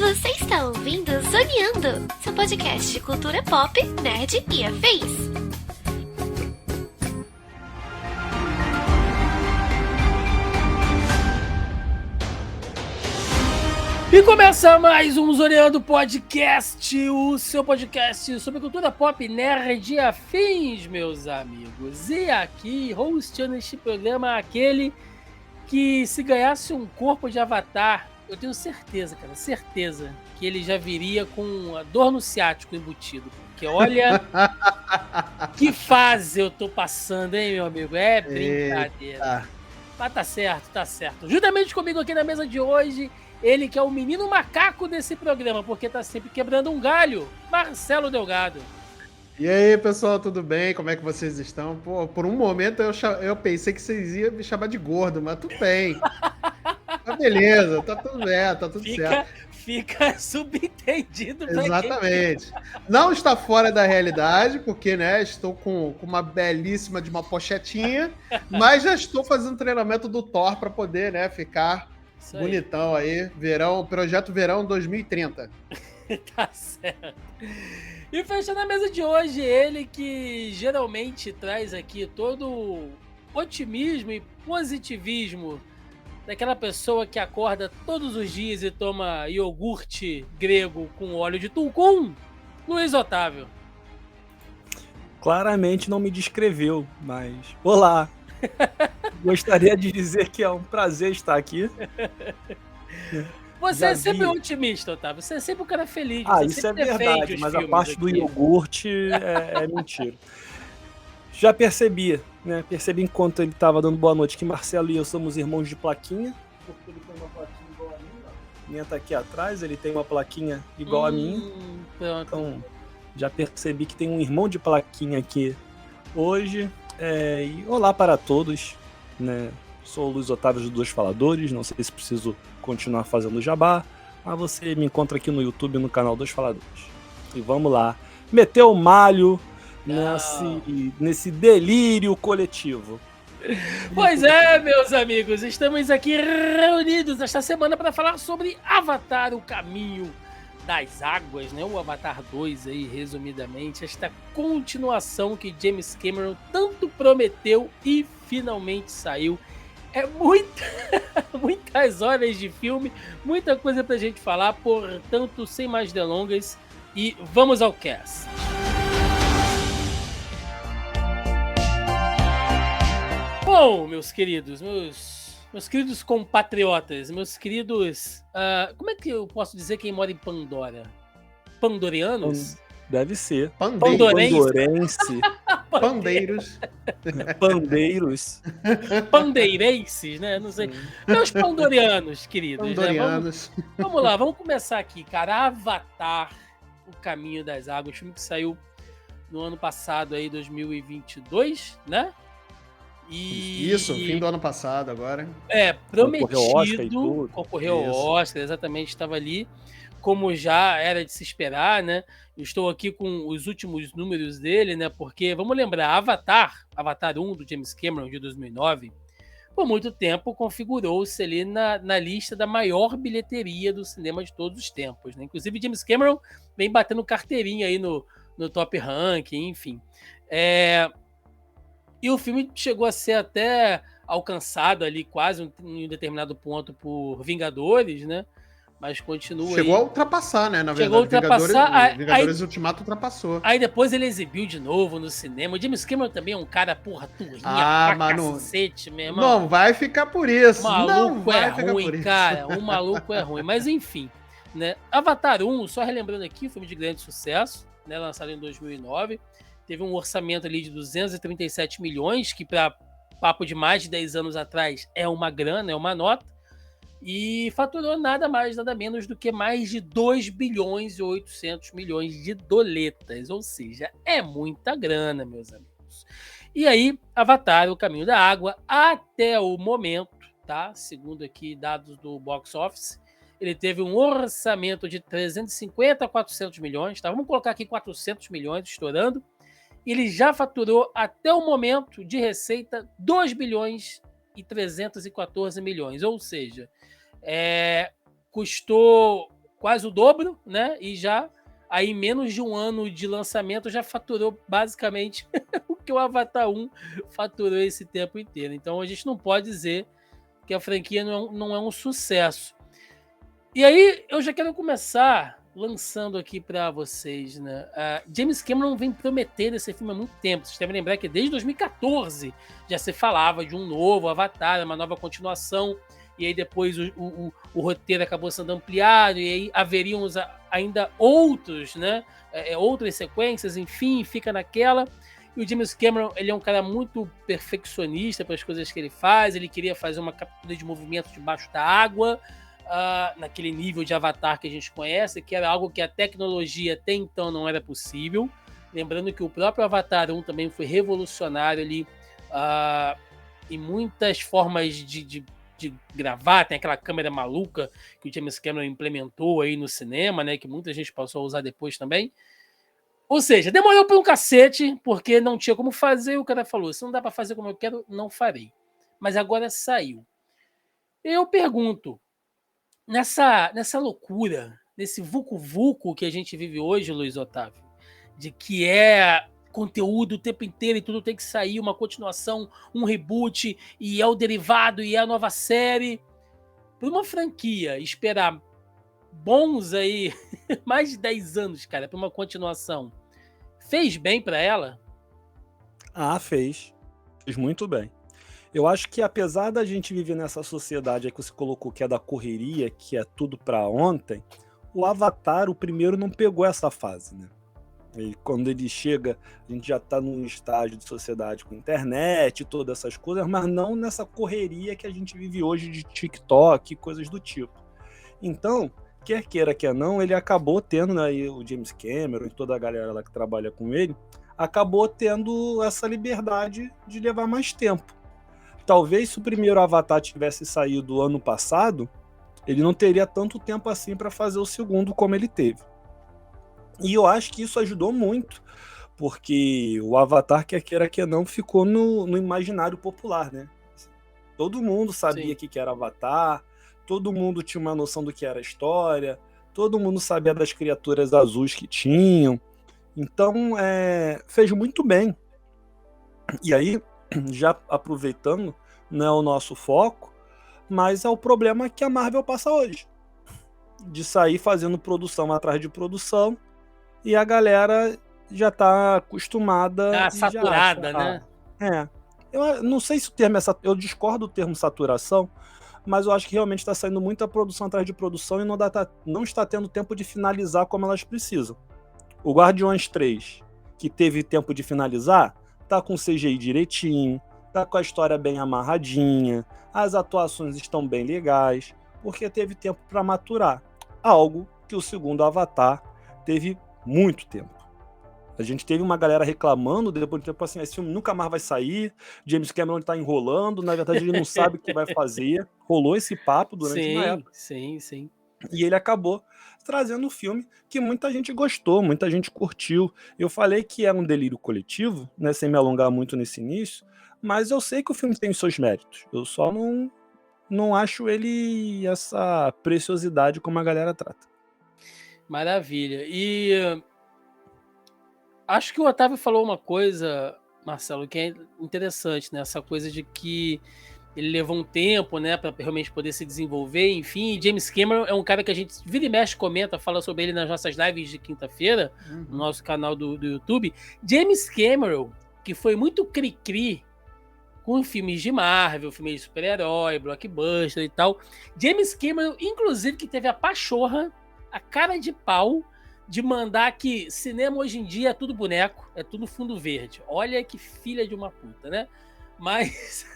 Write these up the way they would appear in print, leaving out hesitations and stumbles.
Você está ouvindo Zoneando, seu podcast de cultura pop, nerd e afins. E começa mais um Zoneando Podcast, o seu podcast sobre cultura pop, nerd e afins, meus amigos. E aqui, hosteando este programa, aquele que se ganhasse um corpo de Avatar, eu tenho certeza, cara, certeza, que ele já viria com a dor no ciático embutido. Porque olha que fase eu tô passando, hein, meu amigo? É brincadeira. Eita. Mas tá certo, tá certo. Juntamente comigo aqui na mesa de hoje, ele que é o menino macaco desse programa, porque tá sempre quebrando um galho, Marcelo Delgado. E aí, pessoal, tudo bem? Como é que vocês estão? Pô, por um momento eu pensei que vocês iam me chamar de gordo, mas tudo bem. Tá beleza, tá tudo bem, tá tudo certo. Fica subentendido pra Exatamente. Não está fora da realidade, porque, né, estou com uma belíssima de uma pochetinha, mas já estou fazendo treinamento do Thor para poder, né, ficar Isso aí. bonitão aí. Projeto Verão 2030. Tá certo. E fechando a mesa de hoje, ele que geralmente traz aqui todo o otimismo e positivismo daquela pessoa que acorda todos os dias e toma iogurte grego com óleo de tulcum, Luiz Otávio. Claramente não me descreveu, mas olá. Gostaria de dizer que é um prazer estar aqui. Você Já é sempre vi. otimista, Otávio. Você é sempre um cara feliz. Ah, você isso é sempre defende verdade, os mas a filmes parte do aqui. iogurte é mentira. Já percebi, né? Percebi enquanto ele estava dando boa noite que Marcelo e eu somos irmãos de plaquinha. Porque ele tem uma plaquinha igual a minha. Minha tá aqui atrás, ele tem uma plaquinha igual a minha. Pronto. Então, já percebi que tem um irmão de plaquinha aqui hoje. E olá para todos, né? Sou o Luiz Otávio dos Dois Faladores, não sei se preciso continuar fazendo jabá, mas você me encontra aqui no YouTube, no canal Dois Faladores. E vamos lá, meter o malho nesse delírio coletivo. Pois é, meus amigos, estamos aqui reunidos esta semana para falar sobre Avatar, o Caminho das Águas, né? O Avatar 2 aí, resumidamente, esta continuação que James Cameron tanto prometeu e finalmente saiu. É muitas horas de filme, muita coisa pra gente falar, portanto, sem mais delongas, e vamos ao cast. Bom, meus queridos, meus queridos compatriotas, meus queridos... como é que eu posso dizer quem mora em Pandora? Pandorianos? Deve ser. Pandorense. Pandeiros. Pandeirenses, né? Não sei. Meus pandorianos, queridos. Pandorianos. Né? Vamos lá, vamos começar aqui, cara. Avatar, o Caminho das Águas, filme que saiu no ano passado aí, 2022, né? Isso, fim do ano passado agora. Prometido, concorreu ao Oscar, exatamente, estava ali, como já era de se esperar, né? Eu estou aqui com os últimos números dele, né? Porque, vamos lembrar, Avatar 1, do James Cameron, de 2009, por muito tempo configurou-se ali na lista da maior bilheteria do cinema de todos os tempos, né? Inclusive, James Cameron vem batendo carteirinha aí no Top Ranking, enfim. E o filme chegou a ser até alcançado ali quase em um determinado ponto por Vingadores, né? Mas continua Chegou aí. a ultrapassar, né? Na Chegou verdade, a ultrapassar. Vingadores Ultimato ultrapassou. Aí depois ele exibiu de novo no cinema. O James Cameron também é um cara, porra, turrinha pra cacete, meu irmão. Não vai ficar por isso. O maluco é ruim, cara. O maluco é ruim. Mas enfim, né? Avatar 1, só relembrando aqui, filme de grande sucesso, né? Lançado em 2009. Teve um orçamento ali de 237 milhões, que para papo de mais de 10 anos atrás é uma grana, é uma nota. E faturou nada mais, nada menos do que mais de 2 bilhões e 800 milhões de doletas. Ou seja, é muita grana, meus amigos. E aí, Avatar, o Caminho da Água, até o momento, tá? Segundo aqui dados do box office, ele teve um orçamento de 350 a 400 milhões, tá? Vamos colocar aqui 400 milhões estourando. ele já faturou até o momento de receita 2 bilhões e 314 milhões, ou seja, custou quase o dobro, né? E já aí, em menos de um ano de lançamento, já faturou basicamente o que o Avatar 1 faturou esse tempo inteiro. Então a gente não pode dizer que a franquia não é um sucesso. E aí eu já quero começar lançando aqui para vocês, né? James Cameron vem prometendo esse filme há muito tempo. Vocês devem lembrar que desde 2014 já se falava de um novo Avatar, uma nova continuação. E aí depois o roteiro acabou sendo ampliado, e aí haveriam ainda outros, né? Outras sequências, enfim, fica naquela. E o James Cameron, ele é um cara muito perfeccionista para as coisas que ele faz, ele queria fazer uma captura de movimento debaixo da água, naquele nível de Avatar que a gente conhece, que era algo que a tecnologia até então não era possível. Lembrando que o próprio Avatar 1 também foi revolucionário ali, em muitas formas de gravar, tem aquela câmera maluca que o James Cameron implementou aí no cinema, né, que muita gente passou a usar depois também. Ou seja, demorou por um cacete, porque não tinha como fazer, o cara falou, se não dá para fazer como eu quero, não farei. Mas agora saiu. Eu pergunto, nessa loucura, nesse vucu-vucu que a gente vive hoje, Luiz Otávio, de que conteúdo o tempo inteiro e tudo tem que sair, uma continuação, um reboot, e é o derivado, e é a nova série. Para uma franquia esperar bons aí, mais de 10 anos, cara, para uma continuação, fez bem para ela? Fez. Fez muito bem. Eu acho que apesar da gente viver nessa sociedade aí que você colocou, que é da correria, que é tudo para ontem, o Avatar, o primeiro, não pegou essa fase, né? E quando ele chega, a gente já está num estágio de sociedade com internet e todas essas coisas, mas não nessa correria que a gente vive hoje de TikTok e coisas do tipo. Então, quer queira, quer não, ele acabou tendo, né, o James Cameron e toda a galera lá que trabalha com ele, acabou tendo essa liberdade de levar mais tempo. Talvez se o primeiro Avatar tivesse saído ano passado, ele não teria tanto tempo assim para fazer o segundo como ele teve. E eu acho que isso ajudou muito, porque o Avatar, quer queira que não, ficou no imaginário popular, né? Todo mundo sabia o que era Avatar, todo mundo tinha uma noção do que era a história, todo mundo sabia das criaturas azuis que tinham. Então, fez muito bem. E aí, já aproveitando, não é o nosso foco, mas é o problema que a Marvel passa hoje. De sair fazendo produção atrás de produção, e a galera já tá acostumada. Saturada, né? Eu não sei se o termo eu discordo do termo saturação, mas eu acho que realmente está saindo muita produção atrás de produção e não está tendo tempo de finalizar como elas precisam. O Guardiões 3, que teve tempo de finalizar, tá com o CGI direitinho, tá com a história bem amarradinha, as atuações estão bem legais, porque teve tempo para maturar. Algo que o segundo Avatar teve muito tempo. A gente teve uma galera reclamando depois de tempo assim, esse filme nunca mais vai sair, James Cameron tá enrolando, na verdade ele não sabe o que vai fazer. Rolou esse papo durante uma época. Sim. E ele acabou trazendo um filme que muita gente gostou, muita gente curtiu. Eu falei que era um delírio coletivo, né, sem me alongar muito nesse início, mas eu sei que o filme tem os seus méritos. Eu só não acho ele essa preciosidade como a galera trata. Maravilha. E acho que o Otávio falou uma coisa, Marcelo, que é interessante, né? Essa coisa de que ele levou um tempo, né, para realmente poder se desenvolver, enfim. E James Cameron é um cara que a gente vira e mexe, comenta, fala sobre ele nas nossas lives de quinta-feira, no nosso canal do YouTube. James Cameron, que foi muito cri-cri com filmes de Marvel, filmes de super-herói, blockbuster e tal. James Cameron, inclusive, que teve a pachorra, a cara de pau, de mandar que cinema hoje em dia é tudo boneco, é tudo fundo verde. Olha que filha de uma puta, né? Mas...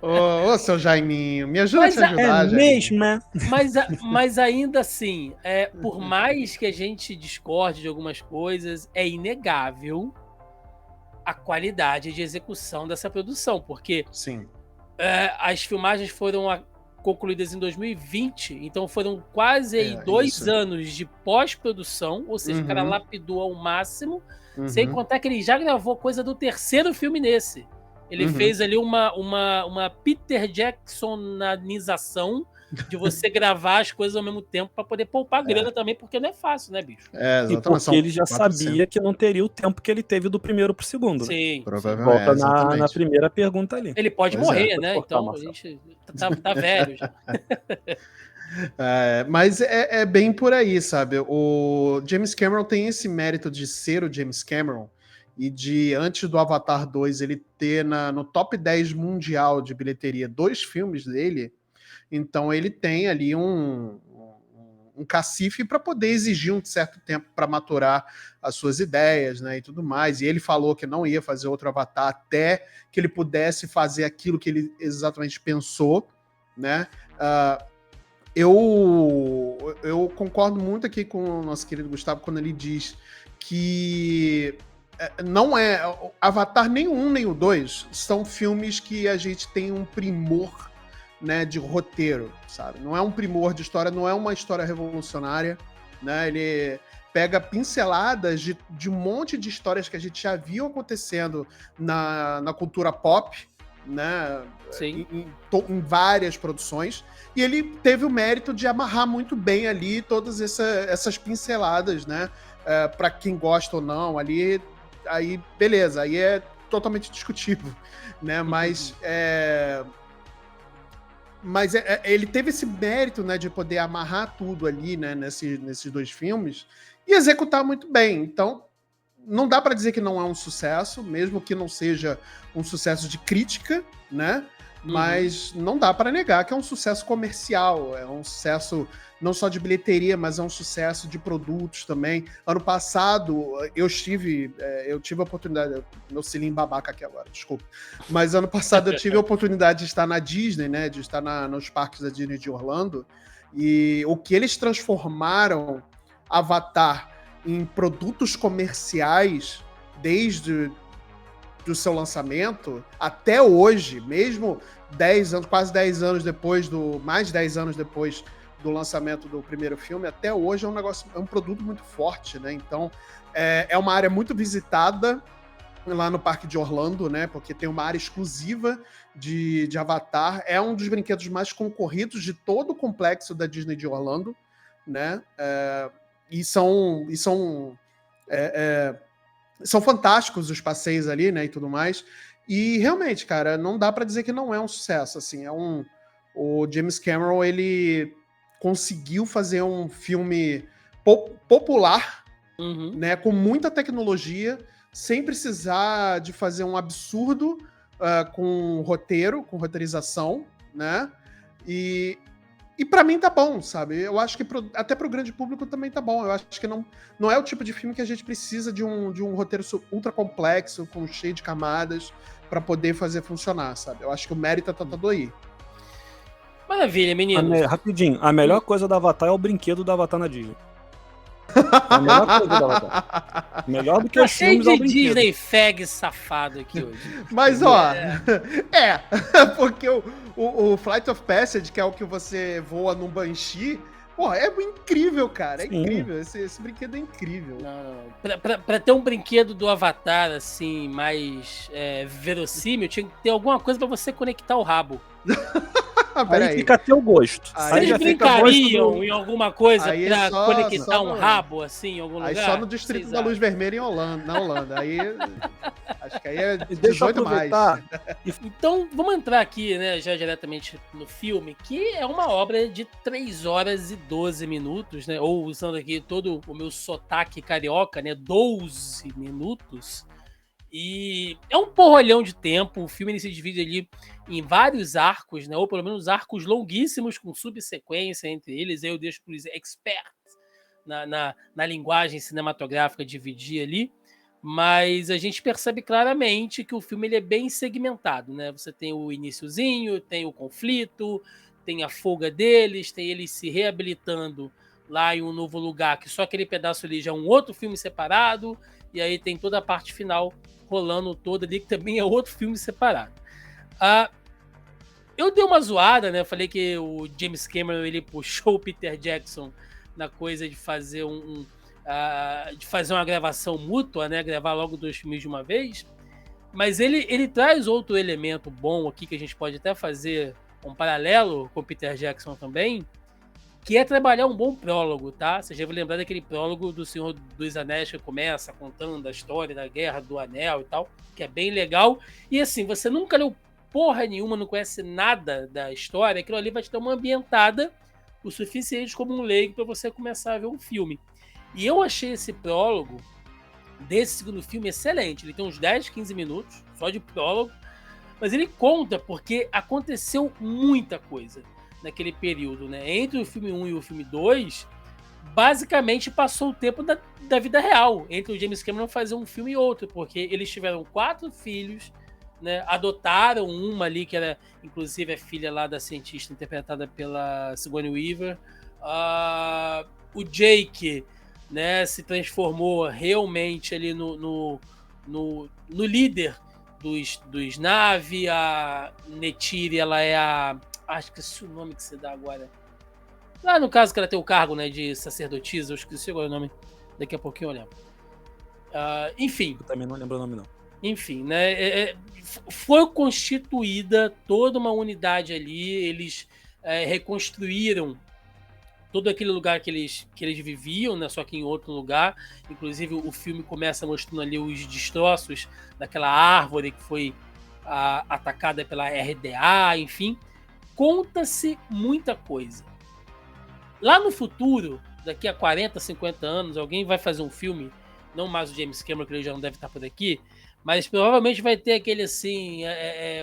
Ô, seu Jaiminho, me ajuda a te ajudar, Jaiminho. Mesmo, né? Mas ainda assim, por mais que a gente discorde de algumas coisas, é inegável a qualidade de execução dessa produção, porque Sim. As filmagens foram concluídas em 2020, então foram quase aí 2 anos de pós-produção, ou seja, o cara lapidou ao máximo, sem contar que ele já gravou coisa do terceiro filme nesse. Ele fez ali uma Peter Jacksonização de você gravar as coisas ao mesmo tempo para poder poupar grana também, porque não é fácil, né, bicho? E porque ele já sabia que não teria o tempo que ele teve do primeiro pro segundo. Sim. Né? Provavelmente. Volta na primeira pergunta ali. Ele pode morrer, né? Então a gente tá velho já. Mas é bem por aí, sabe? O James Cameron tem esse mérito de ser o James Cameron e de, antes do Avatar 2, ele ter no top 10 mundial de bilheteria 2 filmes dele. Então ele tem ali um cacife para poder exigir um certo tempo para maturar as suas ideias, né, e tudo mais. E ele falou que não ia fazer outro Avatar até que ele pudesse fazer aquilo que ele exatamente pensou, né? Eu concordo muito aqui com o nosso querido Gustavo quando ele diz que não é Avatar nem o 1 nem o 2 são filmes que a gente tem um primor, né, de roteiro, sabe? Não é um primor de história, não é uma história revolucionária, né? Ele pega pinceladas de um monte de histórias que a gente já viu acontecendo na cultura pop, né? Sim. Em várias produções, e ele teve o mérito de amarrar muito bem ali todas essas pinceladas, né? Para quem gosta ou não, ali, aí beleza, aí é totalmente discutível, né? Mas ele teve esse mérito, né, de poder amarrar tudo ali, né, nesses 2 filmes e executar muito bem. Então, não dá para dizer que não é um sucesso, mesmo que não seja um sucesso de crítica, né? Mas não dá para negar que é um sucesso comercial, é um sucesso não só de bilheteria, mas é um sucesso de produtos também. Ano passado, eu tive a oportunidade, meu selinho babaca aqui agora, desculpa, mas ano passado eu tive a oportunidade de estar na Disney, né, de estar nos parques da Disney de Orlando, e o que eles transformaram Avatar em produtos comerciais desde do seu lançamento até hoje, mesmo 10 anos, quase 10 anos depois mais de 10 anos depois do lançamento do primeiro filme, até hoje é um produto muito forte, né? Então, é uma área muito visitada lá no Parque de Orlando, né? Porque tem uma área exclusiva de Avatar. É um dos brinquedos mais concorridos de todo o complexo da Disney de Orlando, né? São fantásticos os passeios ali, né, e tudo mais. E realmente, cara, não dá pra dizer que não é um sucesso, assim. O James Cameron, ele conseguiu fazer um filme popular, né, com muita tecnologia, sem precisar de fazer um absurdo com roteiro, com roteirização, né? E pra mim tá bom, sabe? Eu acho que até pro grande público também tá bom. Eu acho que não é o tipo de filme que a gente precisa de um roteiro ultra complexo, cheio de camadas, pra poder fazer funcionar, sabe? Eu acho que o mérito tá todo aí. Maravilha, menino. Rapidinho, a melhor coisa do Avatar é o brinquedo do Avatar na Disney. É a melhor coisa do Avatar. Melhor do que os filmes ao brinquedo. Disney fag safado aqui hoje. Mas, porque o Flight of Passage, que é o que você voa num Banshee, porra, é incrível, cara. É incrível. Esse brinquedo é incrível. Não. Pra ter um brinquedo do Avatar, assim, mais verossímil, tinha que ter alguma coisa pra você conectar o rabo. Aí fica a teu gosto. Vocês já brincariam em alguma coisa pra conectar um rabo, assim, em algum lugar? Aí só no Distrito da Luz Vermelha na Holanda. Aí, acho que aí é 18 mais. Então, vamos entrar aqui, né, já diretamente no filme, que é uma obra de 3 horas e 12 minutos, né, ou usando aqui todo o meu sotaque carioca, né, 12 minutos. E é um porrolhão de tempo. O filme ele se divide ali em vários arcos, né? Ou pelo menos arcos longuíssimos com subsequência entre eles. Aí eu deixo para os experts na linguagem cinematográfica dividir ali. Mas a gente percebe claramente que o filme ele é bem segmentado, né? Você tem o iniciozinho, tem o conflito, tem a fuga deles, tem eles se reabilitando lá em um novo lugar, que só aquele pedaço ali já é um outro filme separado. E aí tem toda a parte final rolando toda ali, que também é outro filme separado. Eu dei uma zoada, né? Falei que o James Cameron ele puxou o Peter Jackson na coisa de fazer de fazer uma gravação mútua, né? Gravar logo 2 filmes de uma vez. Mas ele traz outro elemento bom aqui que a gente pode até fazer um paralelo com o Peter Jackson também, que é trabalhar um bom prólogo, tá? Você já vai lembrar daquele prólogo do Senhor dos Anéis que começa contando a história da Guerra do Anel e tal, que é bem legal. E assim, você nunca leu porra nenhuma, não conhece nada da história, aquilo ali vai te dar uma ambientada o suficiente como um leigo para você começar a ver um filme. E eu achei esse prólogo desse segundo filme excelente. Ele tem uns 10, 15 minutos só de prólogo, mas ele conta porque aconteceu muita coisa naquele período, né? Entre o filme 1 e o filme 2, basicamente passou o tempo da vida real, entre o James Cameron fazer um filme e outro, porque eles tiveram 4 filhos, né? Adotaram uma ali, que era inclusive a filha lá da cientista interpretada pela Sigourney Weaver. O Jake, né, se transformou realmente ali no líder dos Na'vi. A Neytiri, ela é acho que esse é o nome que você dá agora. Lá no caso que ela tem o cargo, né, de sacerdotisa, eu esqueci agora o nome. Daqui a pouquinho eu lembro. Enfim. Eu também não lembro o nome, não. Enfim, né, foi constituída toda uma unidade ali. Eles reconstruíram todo aquele lugar que eles viviam, né, só que em outro lugar. Inclusive o filme começa mostrando ali os destroços daquela árvore que foi atacada pela RDA, enfim. Conta-se muita coisa. Lá no futuro, daqui a 40, 50 anos, alguém vai fazer um filme, não mais o James Cameron, que ele já não deve estar por aqui, mas provavelmente vai ter aquele assim,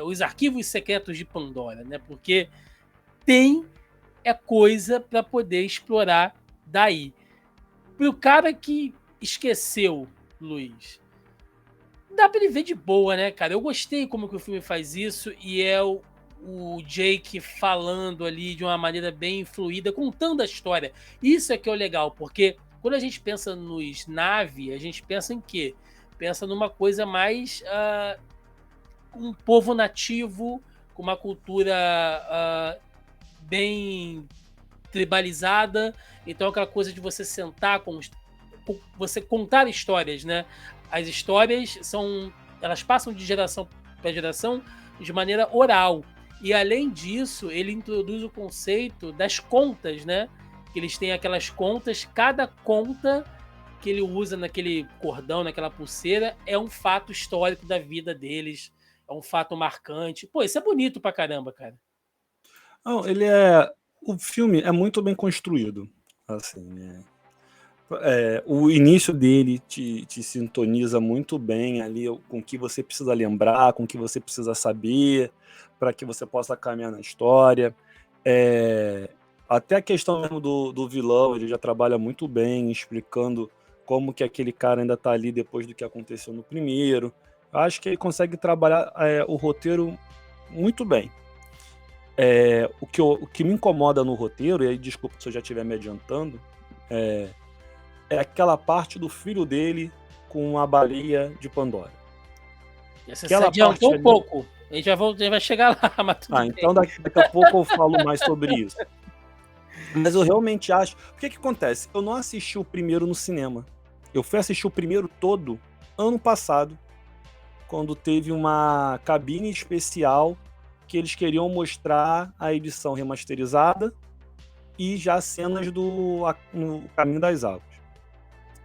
os arquivos secretos de Pandora, né? Porque tem coisa para poder explorar daí. Pro cara que esqueceu, Luiz, dá pra ele ver de boa, né, cara? Eu gostei como que o filme faz isso, e é o Jake falando ali de uma maneira bem fluida, contando a história. Isso é que é o legal, porque quando a gente pensa nos Na'vi, a gente pensa em quê? Pensa numa coisa mais um povo nativo, com uma cultura bem tribalizada. Então aquela coisa de você sentar você contar histórias, né? As histórias elas passam de geração para geração de maneira oral. E além disso, ele introduz o conceito das contas, né? Que eles têm aquelas contas, cada conta que ele usa naquele cordão, naquela pulseira, é um fato histórico da vida deles, é um fato marcante. Pô, isso é bonito pra caramba, cara. Não, o filme é muito bem construído, assim, né? O início dele te sintoniza muito bem ali com o que você precisa lembrar, com o que você precisa saber, para que você possa caminhar na história. Até a questão mesmo do vilão, ele já trabalha muito bem, explicando como que aquele cara ainda está ali depois do que aconteceu no primeiro. Eu acho que ele consegue trabalhar o roteiro muito bem. O que me incomoda no roteiro, e aí desculpa se eu já estiver me adiantando, é aquela parte do filho dele com a baleia de Pandora. Você se adiantou um pouco. A gente já vai chegar lá, mas tudo bem. Então daqui a pouco eu falo mais sobre isso. Mas eu realmente acho... O que acontece? Eu não assisti o primeiro no cinema. Eu fui assistir o primeiro todo ano passado, quando teve uma cabine especial que eles queriam mostrar a edição remasterizada e já cenas no Caminho das Águas.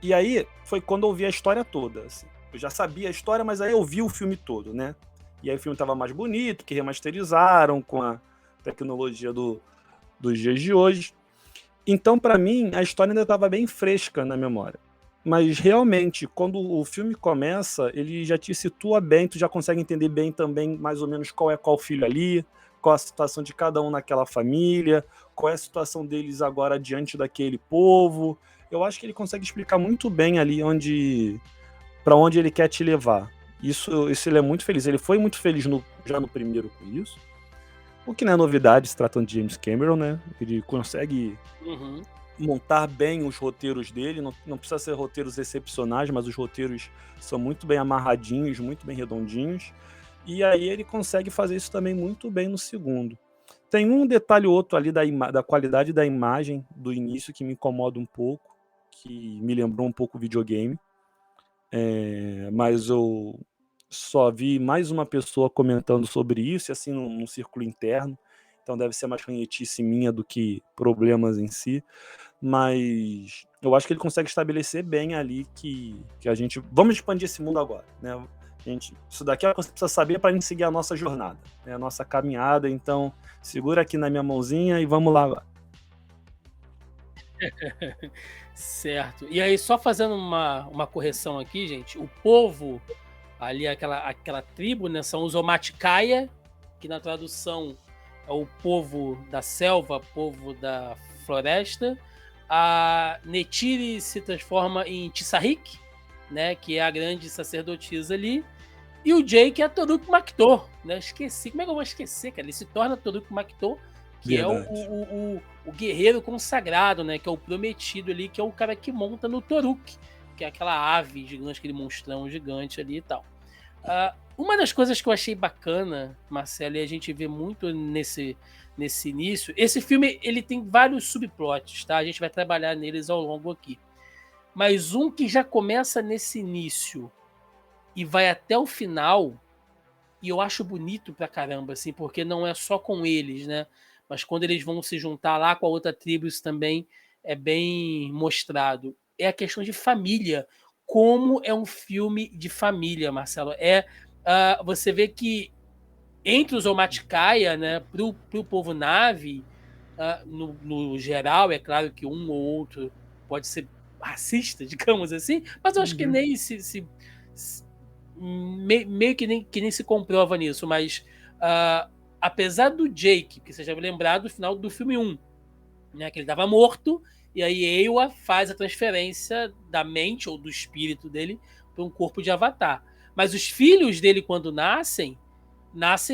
E aí foi quando eu vi a história toda. Assim. Eu já sabia a história, mas aí eu vi o filme todo, né? E aí o filme estava mais bonito, que remasterizaram com a tecnologia dos dias de hoje. Então, para mim, a história ainda estava bem fresca na memória. Mas realmente, quando o filme começa, ele já te situa bem, tu já consegue entender bem também mais ou menos qual é qual filho ali, qual a situação de cada um naquela família, qual é a situação deles agora diante daquele povo. Eu acho que ele consegue explicar muito bem ali para onde ele quer te levar. Isso ele é muito feliz. Ele foi muito feliz já no primeiro com isso. O que não é novidade, se tratando de James Cameron, né? Ele consegue montar bem os roteiros dele. Não precisa ser roteiros excepcionais, mas os roteiros são muito bem amarradinhos, muito bem redondinhos. E aí ele consegue fazer isso também muito bem no segundo. Tem um detalhe ou outro ali da qualidade da imagem do início que me incomoda um pouco, que me lembrou um pouco o videogame. Mas eu só vi mais uma pessoa comentando sobre isso, e assim, num círculo interno. Então deve ser mais ranhetice minha do que problemas em si. Mas eu acho que ele consegue estabelecer bem ali que a gente... Vamos expandir esse mundo agora, né? Isso daqui é o que você precisa saber para a gente seguir a nossa jornada, né? A nossa caminhada. Então, segura aqui na minha mãozinha e vamos lá agora. Certo. E aí, só fazendo uma correção aqui, gente, o povo ali, aquela tribo, né, são os Omaticaya, que na tradução é o povo da selva, povo da floresta. A Neytiri se transforma em Tissarik, né, que é a grande sacerdotisa ali. E o Jake é Toruk Maktor, né? Esqueci. Como é que eu vou esquecer, cara? Ele se torna Toruk Maktor, que Verdade. é o guerreiro consagrado, né? Que é o prometido ali, que é o cara que monta no Toruk, que é aquela ave gigante, aquele monstrão gigante ali e tal. Uma das coisas que eu achei bacana, Marcelo, e a gente vê muito nesse início, esse filme ele tem vários subplots, tá? A gente vai trabalhar neles ao longo aqui. Mas um que já começa nesse início e vai até o final, e eu acho bonito pra caramba, assim, porque não é só com eles, né? Mas quando eles vão se juntar lá com a outra tribo, isso também é bem mostrado. É a questão de família. Como é um filme de família, Marcelo. Você vê que entre os Omaticaya, né, pro povo Na'vi, no geral, é claro que um ou outro pode ser racista, digamos assim, mas eu acho que nem meio que nem se comprova nisso, mas apesar do Jake, que você já lembrado do final do filme 1, né, que ele estava morto, e aí Eywa faz a transferência da mente ou do espírito dele para um corpo de Avatar. Mas os filhos dele, quando nascem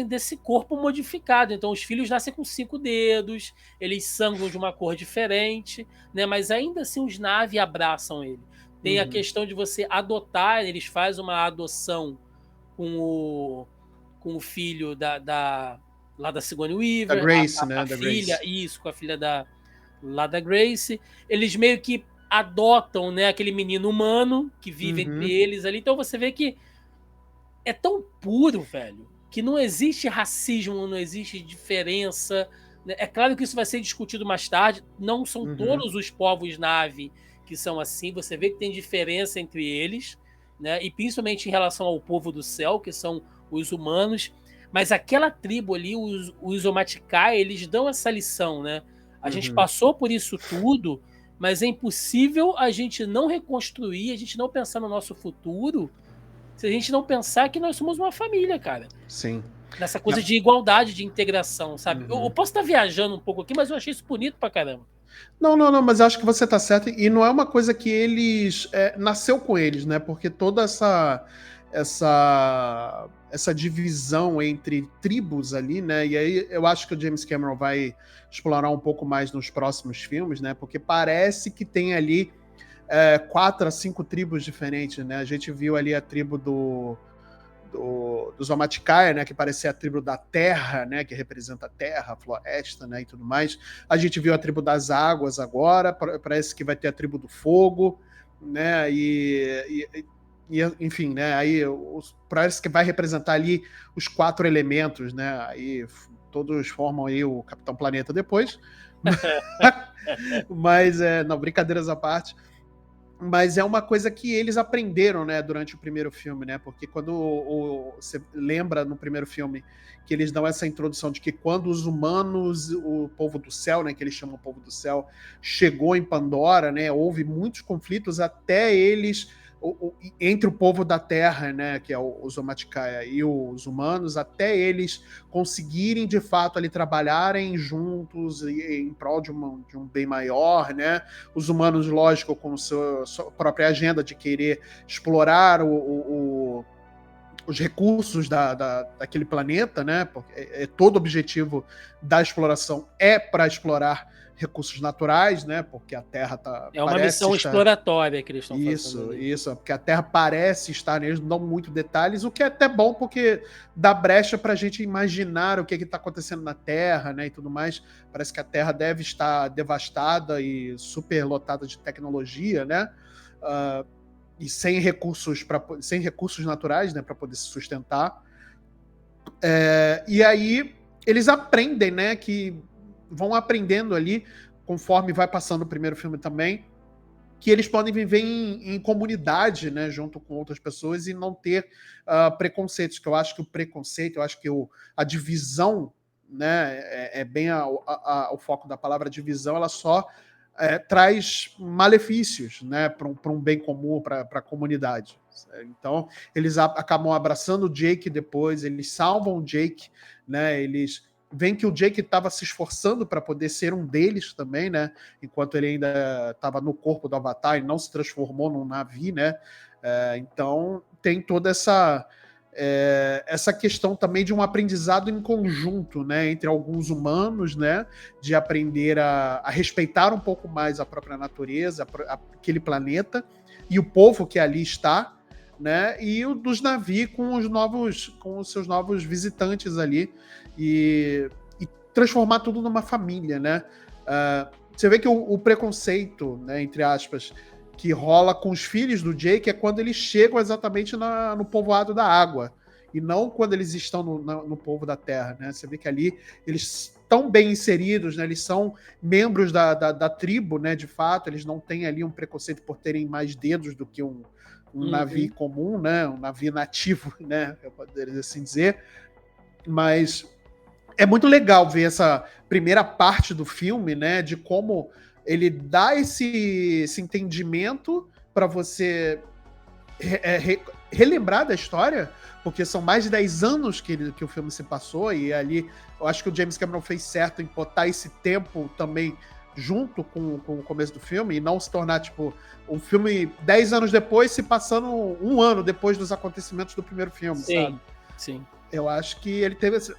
desse corpo modificado. Então os filhos nascem com 5 dedos, eles sangram de uma cor diferente, né? Mas ainda assim os Na'vi abraçam ele. Tem a questão de você adotar, eles fazem uma adoção com o filho lá da Sigourney Weaver, Da Grace, a né? Da filha, Grace. isso, com a filha lá da Grace. Eles meio que adotam, né, aquele menino humano que vive entre eles ali. Então você vê que é tão puro, velho, que não existe racismo, não existe diferença. É claro que isso vai ser discutido mais tarde. Não são todos os povos Na'vi que são assim. Você vê que tem diferença entre eles, né? E principalmente em relação ao povo do céu, que são os humanos. Mas aquela tribo ali, os Omaticaya, eles dão essa lição, né? A gente passou por isso tudo, mas é impossível a gente não reconstruir, a gente não pensar no nosso futuro, se a gente não pensar que nós somos uma família, cara. Sim. Nessa coisa de igualdade, de integração, sabe? Eu posso estar viajando um pouco aqui, mas eu achei isso bonito pra caramba. Não, mas acho que você tá certo. E não é uma coisa que eles... nasceu com eles, né? Porque toda essa divisão entre tribos ali, né? E aí eu acho que o James Cameron vai explorar um pouco mais nos próximos filmes, né? Porque parece que tem ali 4 a 5 tribos diferentes, né? A gente viu ali a tribo dos Omaticaya, né, que parecia a tribo da terra, né, que representa a terra, a floresta, né, e tudo mais. A gente viu a tribo das águas agora, parece que vai ter a tribo do fogo, né, e enfim, né, aí parece que vai representar ali os 4 elementos, né, aí todos formam aí o Capitão Planeta depois. Mas, não, brincadeiras à parte. Mas é uma coisa que eles aprenderam, né, durante o primeiro filme, né? Porque quando você lembra no primeiro filme que eles dão essa introdução de que quando os humanos, o povo do céu, né, que eles chamam o povo do céu, chegou em Pandora, né, houve muitos conflitos até eles entre o povo da Terra, né, que é os Omaticaya e os humanos, até eles conseguirem de fato ali trabalharem juntos em prol de um bem maior, né? Os humanos, lógico, com sua própria agenda de querer explorar os recursos daquele planeta, né? Porque todo o objetivo da exploração é para explorar recursos naturais, né? Porque a Terra é uma missão exploratória que eles estão fazendo. Isso, porque a Terra parece estar, eles não dão muito detalhes, o que é até bom, porque dá brecha para a gente imaginar o que está acontecendo na Terra, né? E tudo mais. Parece que a Terra deve estar devastada e super lotada de tecnologia, né? E sem recursos naturais, né, para poder se sustentar. E aí eles aprendem, né, que vão aprendendo ali, conforme vai passando o primeiro filme também, que eles podem viver em comunidade, né, junto com outras pessoas e não ter preconceitos, que eu acho que o preconceito, eu acho que a divisão, né, é bem o foco da palavra divisão, ela só traz malefícios, né, para um bem comum, para a comunidade. Então, eles acabam abraçando o Jake depois, eles salvam o Jake, né, eles veem que o Jake estava se esforçando para poder ser um deles também, né, enquanto ele ainda estava no corpo do Avatar e não se transformou num navio, né, então tem toda essa questão também de um aprendizado em conjunto, né, entre alguns humanos, né, de aprender a respeitar um pouco mais a própria natureza, aquele planeta, e o povo que ali está, né, e o dos navios com os seus novos visitantes ali, e transformar tudo numa família, né. Você vê que o preconceito, né, entre aspas, que rola com os filhos do Jake é quando eles chegam exatamente no povoado da água, e não quando eles estão no povo da terra, né? Você vê que ali eles estão bem inseridos, né? Eles são membros da tribo, né? De fato, eles não têm ali um preconceito por terem mais dedos do que um navio comum, né? Um navio nativo, né? Eu poderia assim dizer. Mas é muito legal ver essa primeira parte do filme, né? De como ele dá esse entendimento para você relembrar da história, porque são mais de 10 anos que o filme se passou, e ali eu acho que o James Cameron fez certo em botar esse tempo também junto com o começo do filme, e não se tornar, tipo, um filme 10 anos depois se passando um ano depois dos acontecimentos do primeiro filme, sabe? Sim. Eu acho que ele teve esse...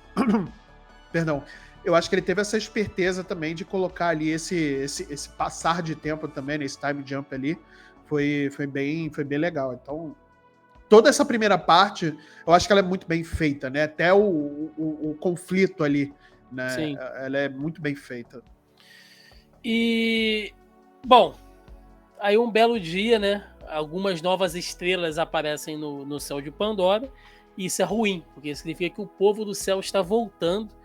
Perdão. Eu acho que ele teve essa esperteza também de colocar ali esse passar de tempo também, nesse time jump ali, foi bem legal. Então, toda essa primeira parte, eu acho que ela é muito bem feita, né? Até o conflito ali, né? Sim. Ela é muito bem feita. E, bom, aí um belo dia, né? Algumas novas estrelas aparecem no céu de Pandora, e isso é ruim, porque significa que o povo do céu está voltando.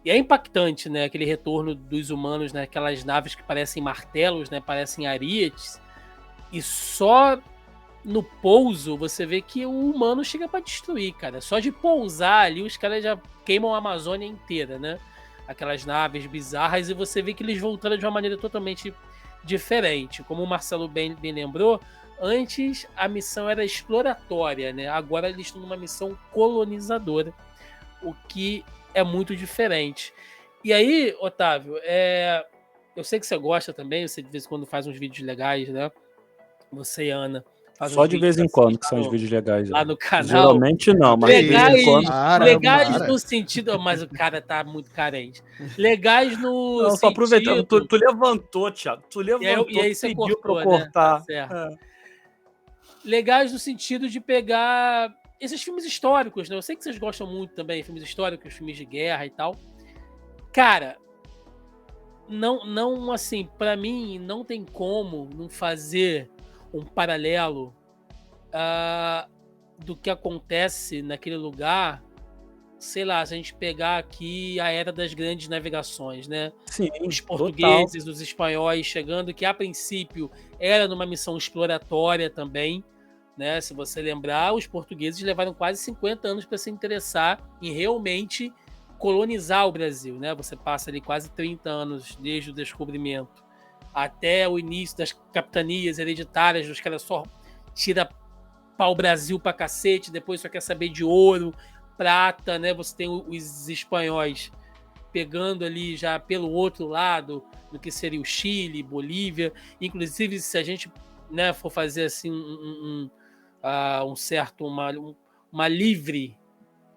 E é impactante, né? Aquele retorno dos humanos, né? Aquelas naves que parecem martelos, né? Parecem ariete. E só no pouso você vê que o humano chega para destruir, cara. Só de pousar ali, os caras já queimam a Amazônia inteira, né? Aquelas naves bizarras, e você vê que eles voltaram de uma maneira totalmente diferente. Como o Marcelo bem lembrou, antes a missão era exploratória, né? Agora eles estão numa missão colonizadora, o que é muito diferente. E aí, Otávio, eu sei que você gosta também, você de vez em quando faz uns vídeos legais, né? Você e a Ana. Só de vez em quando que são os vídeos legais. Lá no canal. Geralmente não, mas legais, de vez em quando... legais no sentido... Mas o cara tá muito carente. Legais no não, só aproveitando, tu levantou, Thiago. Tu levantou, e aí você pediu cortou, pra eu cortar. Né? Tá certo. Legais no sentido de pegar esses filmes históricos, né? Eu sei que vocês gostam muito também de filmes históricos, filmes de guerra e tal. Cara, não assim, pra mim, não tem como não fazer um paralelo do que acontece naquele lugar, sei lá, se a gente pegar aqui a era das grandes navegações, né? Sim, os portugueses, os espanhóis chegando, que a princípio era numa missão exploratória também, né? Se você lembrar, os portugueses levaram quase 50 anos para se interessar em realmente colonizar o Brasil, né? Você passa ali quase 30 anos desde o descobrimento até o início das capitanias hereditárias, os caras só tira pau Brasil pra cacete, depois só quer saber de ouro, prata, né? Você tem os espanhóis pegando ali já pelo outro lado, do que seria o Chile, Bolívia. Inclusive, se a gente, né, for fazer assim uma livre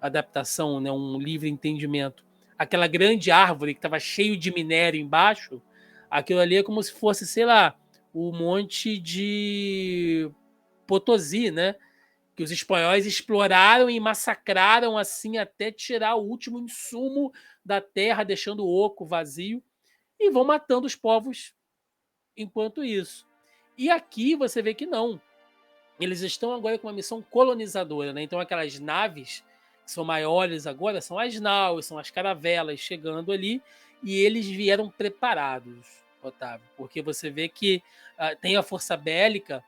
adaptação, né, um livre entendimento. Aquela grande árvore que estava cheio de minério embaixo, aquilo ali é como se fosse, sei lá, o monte de Potosí, né? Que os espanhóis exploraram e massacraram assim até tirar o último insumo da terra, deixando o oco vazio, e vão matando os povos enquanto isso. E aqui você vê que não. Eles estão agora com uma missão colonizadora, né? Então aquelas naves que são maiores agora são as naus, são as caravelas chegando ali, e eles vieram preparados, Otávio, porque você vê que tem a força bélica,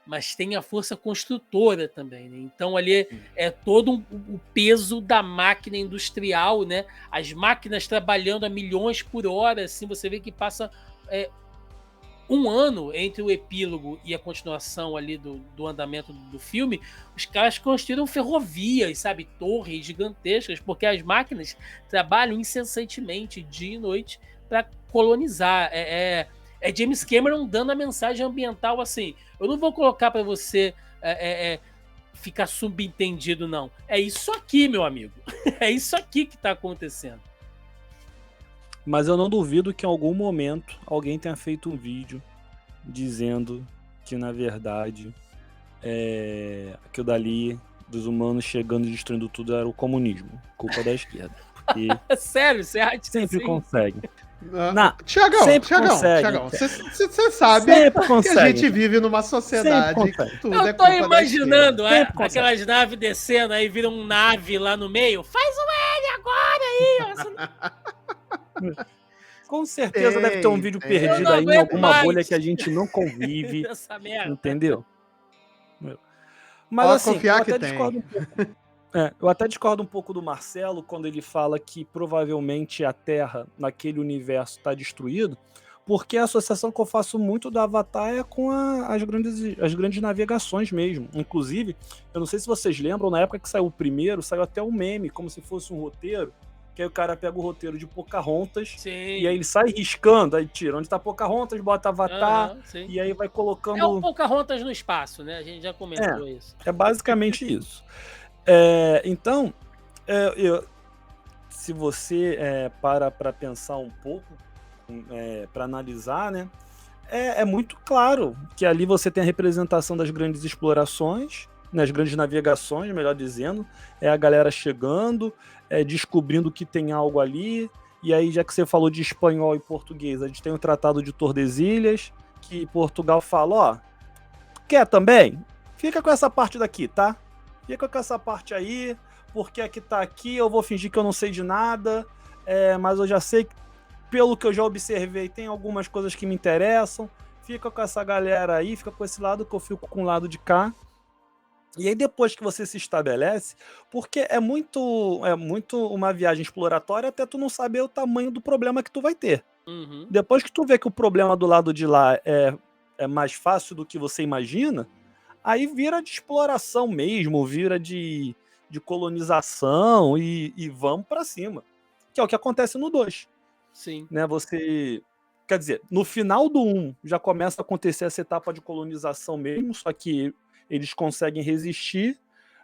mas tem a força construtora também, né? Então ali é todo o peso da máquina industrial, né? As máquinas trabalhando a milhões por hora, assim, você vê que passa um ano entre o epílogo e a continuação ali do andamento do filme. Os caras construíram ferrovias, sabe? Torres gigantescas, porque as máquinas trabalham incessantemente, dia e noite, para colonizar. É James Cameron dando a mensagem ambiental assim: eu não vou colocar para você ficar subentendido, não. É isso aqui, meu amigo. É isso aqui que está acontecendo. Mas eu não duvido que em algum momento alguém tenha feito um vídeo dizendo que, na verdade, aquilo dali dos humanos chegando e destruindo tudo era o comunismo. Culpa da esquerda. Porque sério, você acha que sempre sim? consegue. Tiagão, você sabe que a gente vive numa sociedade que tudo eu é tô culpa imaginando da esquerda. aquelas naves descendo, aí vira um nave lá no meio. Faz um L agora aí! Com certeza deve ter um vídeo perdido aí em alguma bolha que a gente não convive. Essa merda. Entendeu? Mas assim, eu até discordo um pouco. Eu até discordo um pouco do Marcelo quando ele fala que provavelmente a Terra, naquele universo, está destruído, porque a associação que eu faço muito do Avatar é com as grandes navegações mesmo. Inclusive, eu não sei se vocês lembram, na época que saiu o primeiro, saiu até um meme, como se fosse um roteiro, que aí o cara pega o roteiro de Pocahontas, Sim. E aí ele sai riscando, aí tira onde tá Pocahontas, bota Avatar, e aí vai colocando... É o Pocahontas no espaço, né? A gente já comentou isso. É basicamente isso. Então, se você para pensar um pouco, para analisar, né, é muito claro que ali você tem a representação das grandes explorações, né, as grandes navegações, melhor dizendo, é a galera chegando, descobrindo que tem algo ali, e aí já que você falou de espanhol e português, a gente tem o Tratado de Tordesilhas, que Portugal fala, ó, quer também? Fica com essa parte daqui, tá? Fica com essa parte aí, porque aqui tá aqui, eu vou fingir que eu não sei de nada, mas eu já sei que, pelo que eu já observei, tem algumas coisas que me interessam, fica com essa galera aí, fica com esse lado que eu fico com o lado de cá. E aí depois que você se estabelece, porque é muito uma viagem exploratória até tu não saber o tamanho do problema que tu vai ter. Uhum. Depois que tu vê que o problema do lado de lá é mais fácil do que você imagina, aí vira de exploração mesmo, vira de colonização e vamos pra cima. Que é o que acontece no 2. Sim. Né, quer dizer, no final do 1 já começa a acontecer essa etapa de colonização mesmo, só que eles conseguem resistir,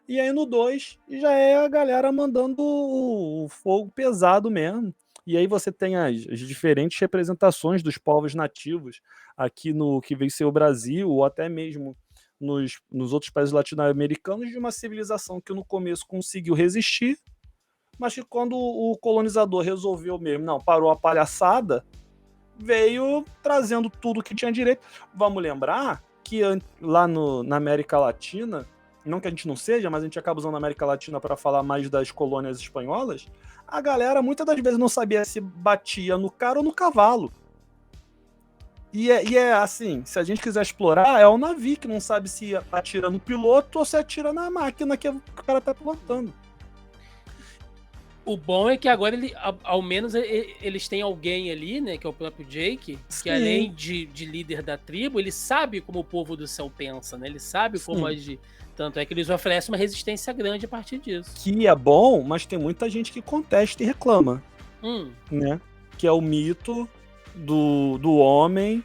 e aí no 2 já é a galera mandando o fogo pesado mesmo. E aí você tem as diferentes representações dos povos nativos aqui no que veio ser o Brasil, ou até mesmo nos outros países latino-americanos, de uma civilização que no começo conseguiu resistir, mas que quando o colonizador resolveu mesmo, não, parou a palhaçada, veio trazendo tudo que tinha direito. Vamos lembrar que lá na América Latina, não que a gente não seja, mas a gente acaba usando a América Latina para falar mais das colônias espanholas, a galera muitas das vezes não sabia se batia no cara ou no cavalo. E é assim, se a gente quiser explorar, é o navio que não sabe se atira no piloto ou se atira na máquina que o cara tá pilotando. O bom é que agora, ao menos, eles têm alguém ali, né, que é o próprio Jake, que além de líder da tribo, ele sabe como o povo do céu pensa, né? Ele sabe como agir. Tanto é que eles oferecem uma resistência grande a partir disso. Que é bom, mas tem muita gente que contesta e reclama. Né? Que é o mito do homem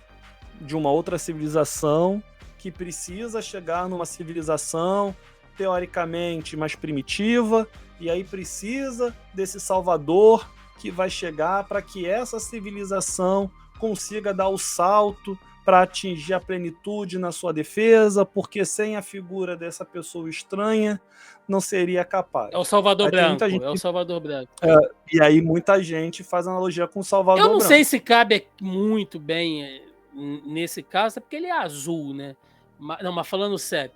de uma outra civilização que precisa chegar numa civilização teoricamente mais primitiva, e aí precisa desse salvador que vai chegar para que essa civilização consiga dar o salto para atingir a plenitude na sua defesa, porque sem a figura dessa pessoa estranha não seria capaz. É o Salvador Aí tem Branco, muita gente é o Salvador Branco. E aí muita gente faz analogia com o Salvador Eu não Branco. sei se cabe muito bem nesse caso, é porque ele é azul, né? Não, mas falando sério,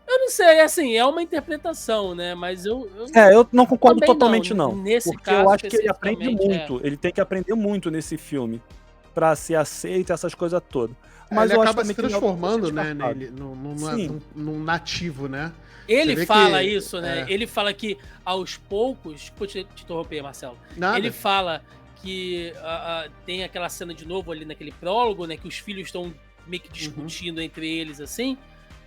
eu não sei, assim, é uma interpretação, né? Mas eu eu não concordo também totalmente não, nesse porque caso eu acho que ele aprende especificamente, muito, ele tem que aprender muito nesse filme pra ser aceito, essas coisas todas. Mas ele eu acho acaba se também que transformando, né, descartado. nele, Sim. num nativo, né? Ele Você vê fala que- isso, né? Ele fala que aos poucos. Desculpa te interromper, Marcelo. Nada. Ele fala que tem aquela cena de novo ali naquele prólogo, né? Que os filhos estão meio que discutindo entre eles, assim.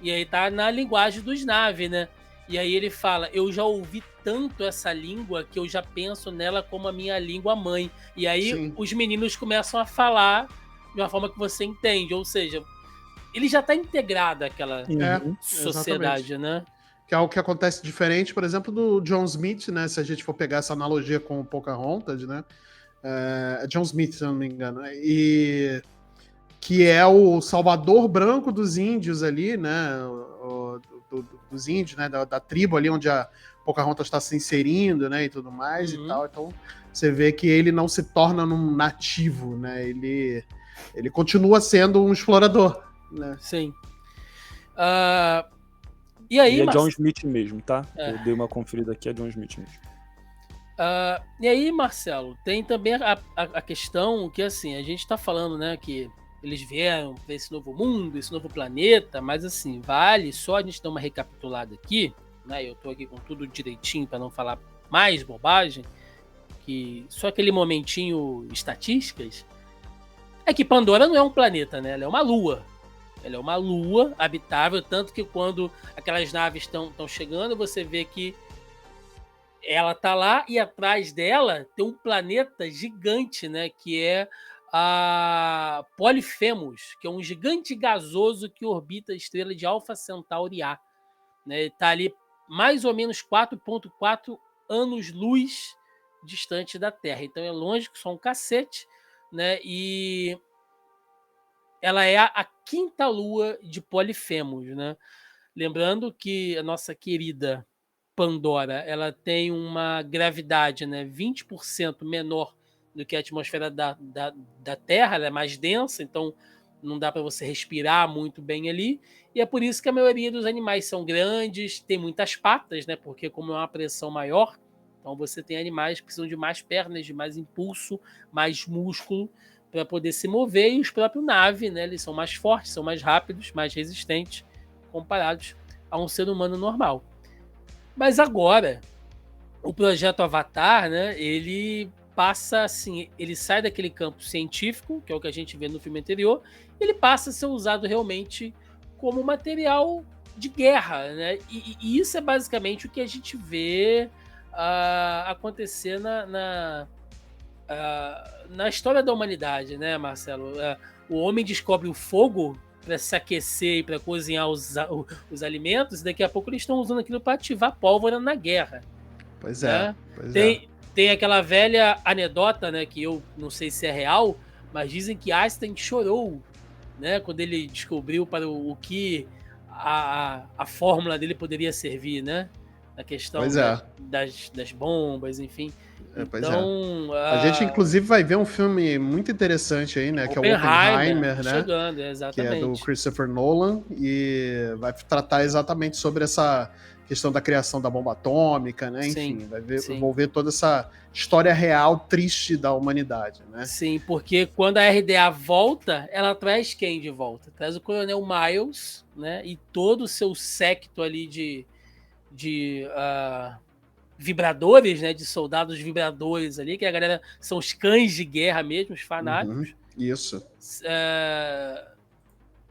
E aí tá na linguagem dos Na'vi, né? E aí ele fala: eu já ouvi tanto essa língua que eu já penso nela como a minha língua mãe. E aí Sim. os meninos começam a falar de uma forma que você entende. Ou seja, ele já tá integrado àquela sociedade, né? Que é algo que acontece diferente, por exemplo, do John Smith, né? Se a gente for pegar essa analogia com o Pocahontas, né? John Smith, se não me engano. E que é o salvador branco dos índios ali, né? Dos índios, né? Da tribo ali onde a Pocahontas está se inserindo, né? E tudo mais e tal. Então você vê que ele não se torna um nativo, né? Ele continua sendo um explorador, né? Sim. E aí, é John Smith mesmo, tá? Eu dei uma conferida aqui, é John Smith mesmo. E aí, Marcelo, tem também a questão que, assim, a gente tá falando, né, que eles vieram para esse novo mundo, esse novo planeta, mas, assim, vale só a gente dar uma recapitulada aqui, né, eu tô aqui com tudo direitinho para não falar mais bobagem, que só aquele momentinho estatísticas, é que Pandora não é um planeta, né, ela é uma lua. Ela é uma lua habitável, tanto que quando aquelas naves estão chegando, você vê que ela tá lá e atrás dela tem um planeta gigante, né? Que é a Polifemos, que é um gigante gasoso que orbita a estrela de Alpha Centauri A. Né? Tá ali mais ou menos 4,4 anos-luz distante da Terra. Então é longe que só um cacete, né? E ela é a quinta lua de Polifemos, né? Lembrando que a nossa querida Pandora, ela tem uma gravidade, né, 20% menor do que a atmosfera da Terra, ela é mais densa, então não dá para você respirar muito bem ali, e é por isso que a maioria dos animais são grandes, tem muitas patas, né, porque como é uma pressão maior, então você tem animais que precisam de mais pernas, de mais impulso, mais músculo, para poder se mover, e os próprios Na'vi, né, eles são mais fortes, são mais rápidos, mais resistentes, comparados a um ser humano normal. Mas agora, o projeto Avatar, né, ele passa assim, ele sai daquele campo científico, que é o que a gente vê no filme anterior, ele passa a ser usado realmente como material de guerra, né? E isso é basicamente o que a gente vê acontecer na história da humanidade, né, Marcelo? O homem descobre o fogo para se aquecer e para cozinhar os alimentos, e daqui a pouco eles estão usando aquilo para ativar pólvora na guerra. Pois né? é. Tem aquela velha anedota, né, que eu não sei se é real, mas dizem que Einstein chorou, né, quando ele descobriu para o que a fórmula dele poderia servir, né? A questão das bombas, enfim. Então, a gente inclusive vai ver um filme muito interessante aí, né? Que é o Oppenheimer, né? Chegando, exatamente. Que é do Christopher Nolan e vai tratar exatamente sobre essa questão da criação da bomba atômica, né? Enfim, vai envolver toda essa história real triste da humanidade, né? Sim, porque quando a RDA volta, ela traz quem de volta? Traz o Coronel Miles, né? E todo o seu séquito ali de vibradores, né, de soldados vibradores ali, que a galera são os cães de guerra mesmo, os fanáticos. Isso.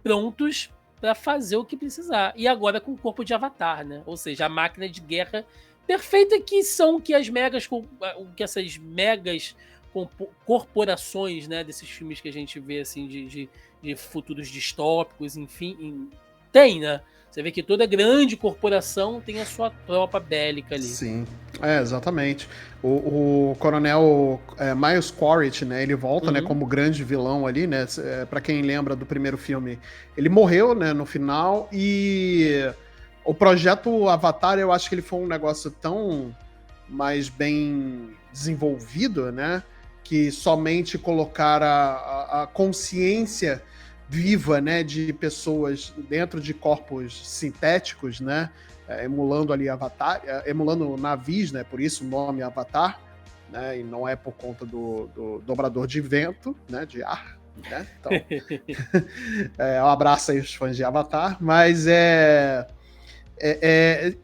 Prontos para fazer o que precisar. E agora com o corpo de Avatar, né? Ou seja, a máquina de guerra perfeita que são que essas megas corporações, né, desses filmes que a gente vê assim de futuros distópicos, enfim, tem, né? Você vê que toda grande corporação tem a sua tropa bélica ali. Sim, exatamente. O coronel Miles Quaritch, né, ele volta, né, como grande vilão ali, né, pra quem lembra do primeiro filme, ele morreu, né, no final, e o projeto Avatar, eu acho que ele foi um negócio tão mais bem desenvolvido, né, que somente colocar a consciência viva, né, de pessoas dentro de corpos sintéticos, né, emulando ali Avatar, emulando navios, né, por isso o nome Avatar, né, e não é por conta do dobrador de vento, né, de ar, né, então um abraço aí aos fãs de Avatar, mas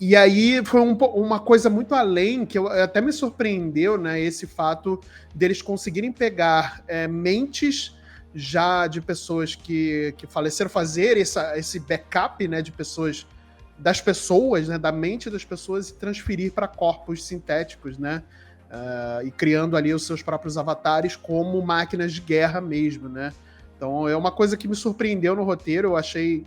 e aí foi uma coisa muito além, que até me surpreendeu, né, esse fato deles conseguirem pegar mentes já de pessoas que faleceram, fazer esse backup, né, de pessoas, das pessoas, né, da mente das pessoas, e transferir para corpos sintéticos, né, e criando ali os seus próprios avatares como máquinas de guerra mesmo, né. Então é uma coisa que me surpreendeu no roteiro, eu achei...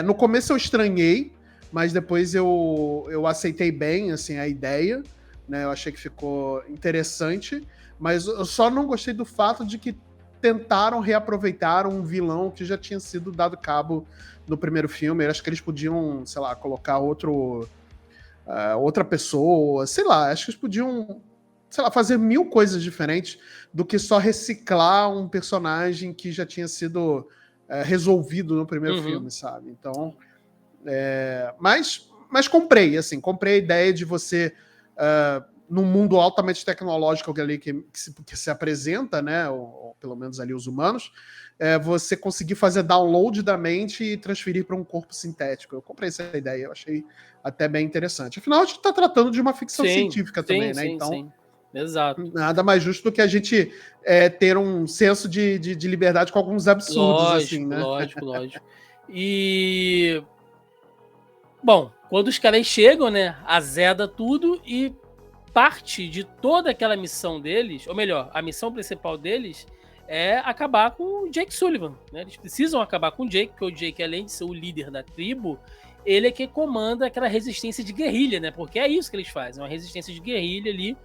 no começo eu estranhei, mas depois eu aceitei bem, assim, a ideia, né, eu achei que ficou interessante, mas eu só não gostei do fato de que tentaram reaproveitar um vilão que já tinha sido dado cabo no primeiro filme. Eu acho que eles podiam, sei lá, colocar outra pessoa, sei lá, acho que eles podiam, sei lá, fazer 1000 coisas diferentes do que só reciclar um personagem que já tinha sido resolvido no primeiro filme, sabe? Então, mas comprei a ideia de você, num mundo altamente tecnológico ali que se apresenta, né, ou pelo menos ali os humanos, você conseguir fazer download da mente e transferir para um corpo sintético. Eu comprei essa ideia, eu achei até bem interessante. Afinal, a gente está tratando de uma ficção científica também, né? Então, sim. Exato. Nada mais justo do que a gente ter um senso de liberdade com alguns absurdos, Lógico, assim, né? Lógico. E... Bom, quando os caras chegam, né, azeda tudo e parte de toda aquela missão deles, ou melhor, a missão principal deles é acabar com o Jake Sullivan, né? Eles precisam acabar com o Jake, porque o Jake, além de ser o líder da tribo, ele é quem comanda aquela resistência de guerrilha, né? Porque é isso que eles fazem, uma resistência de guerrilha ali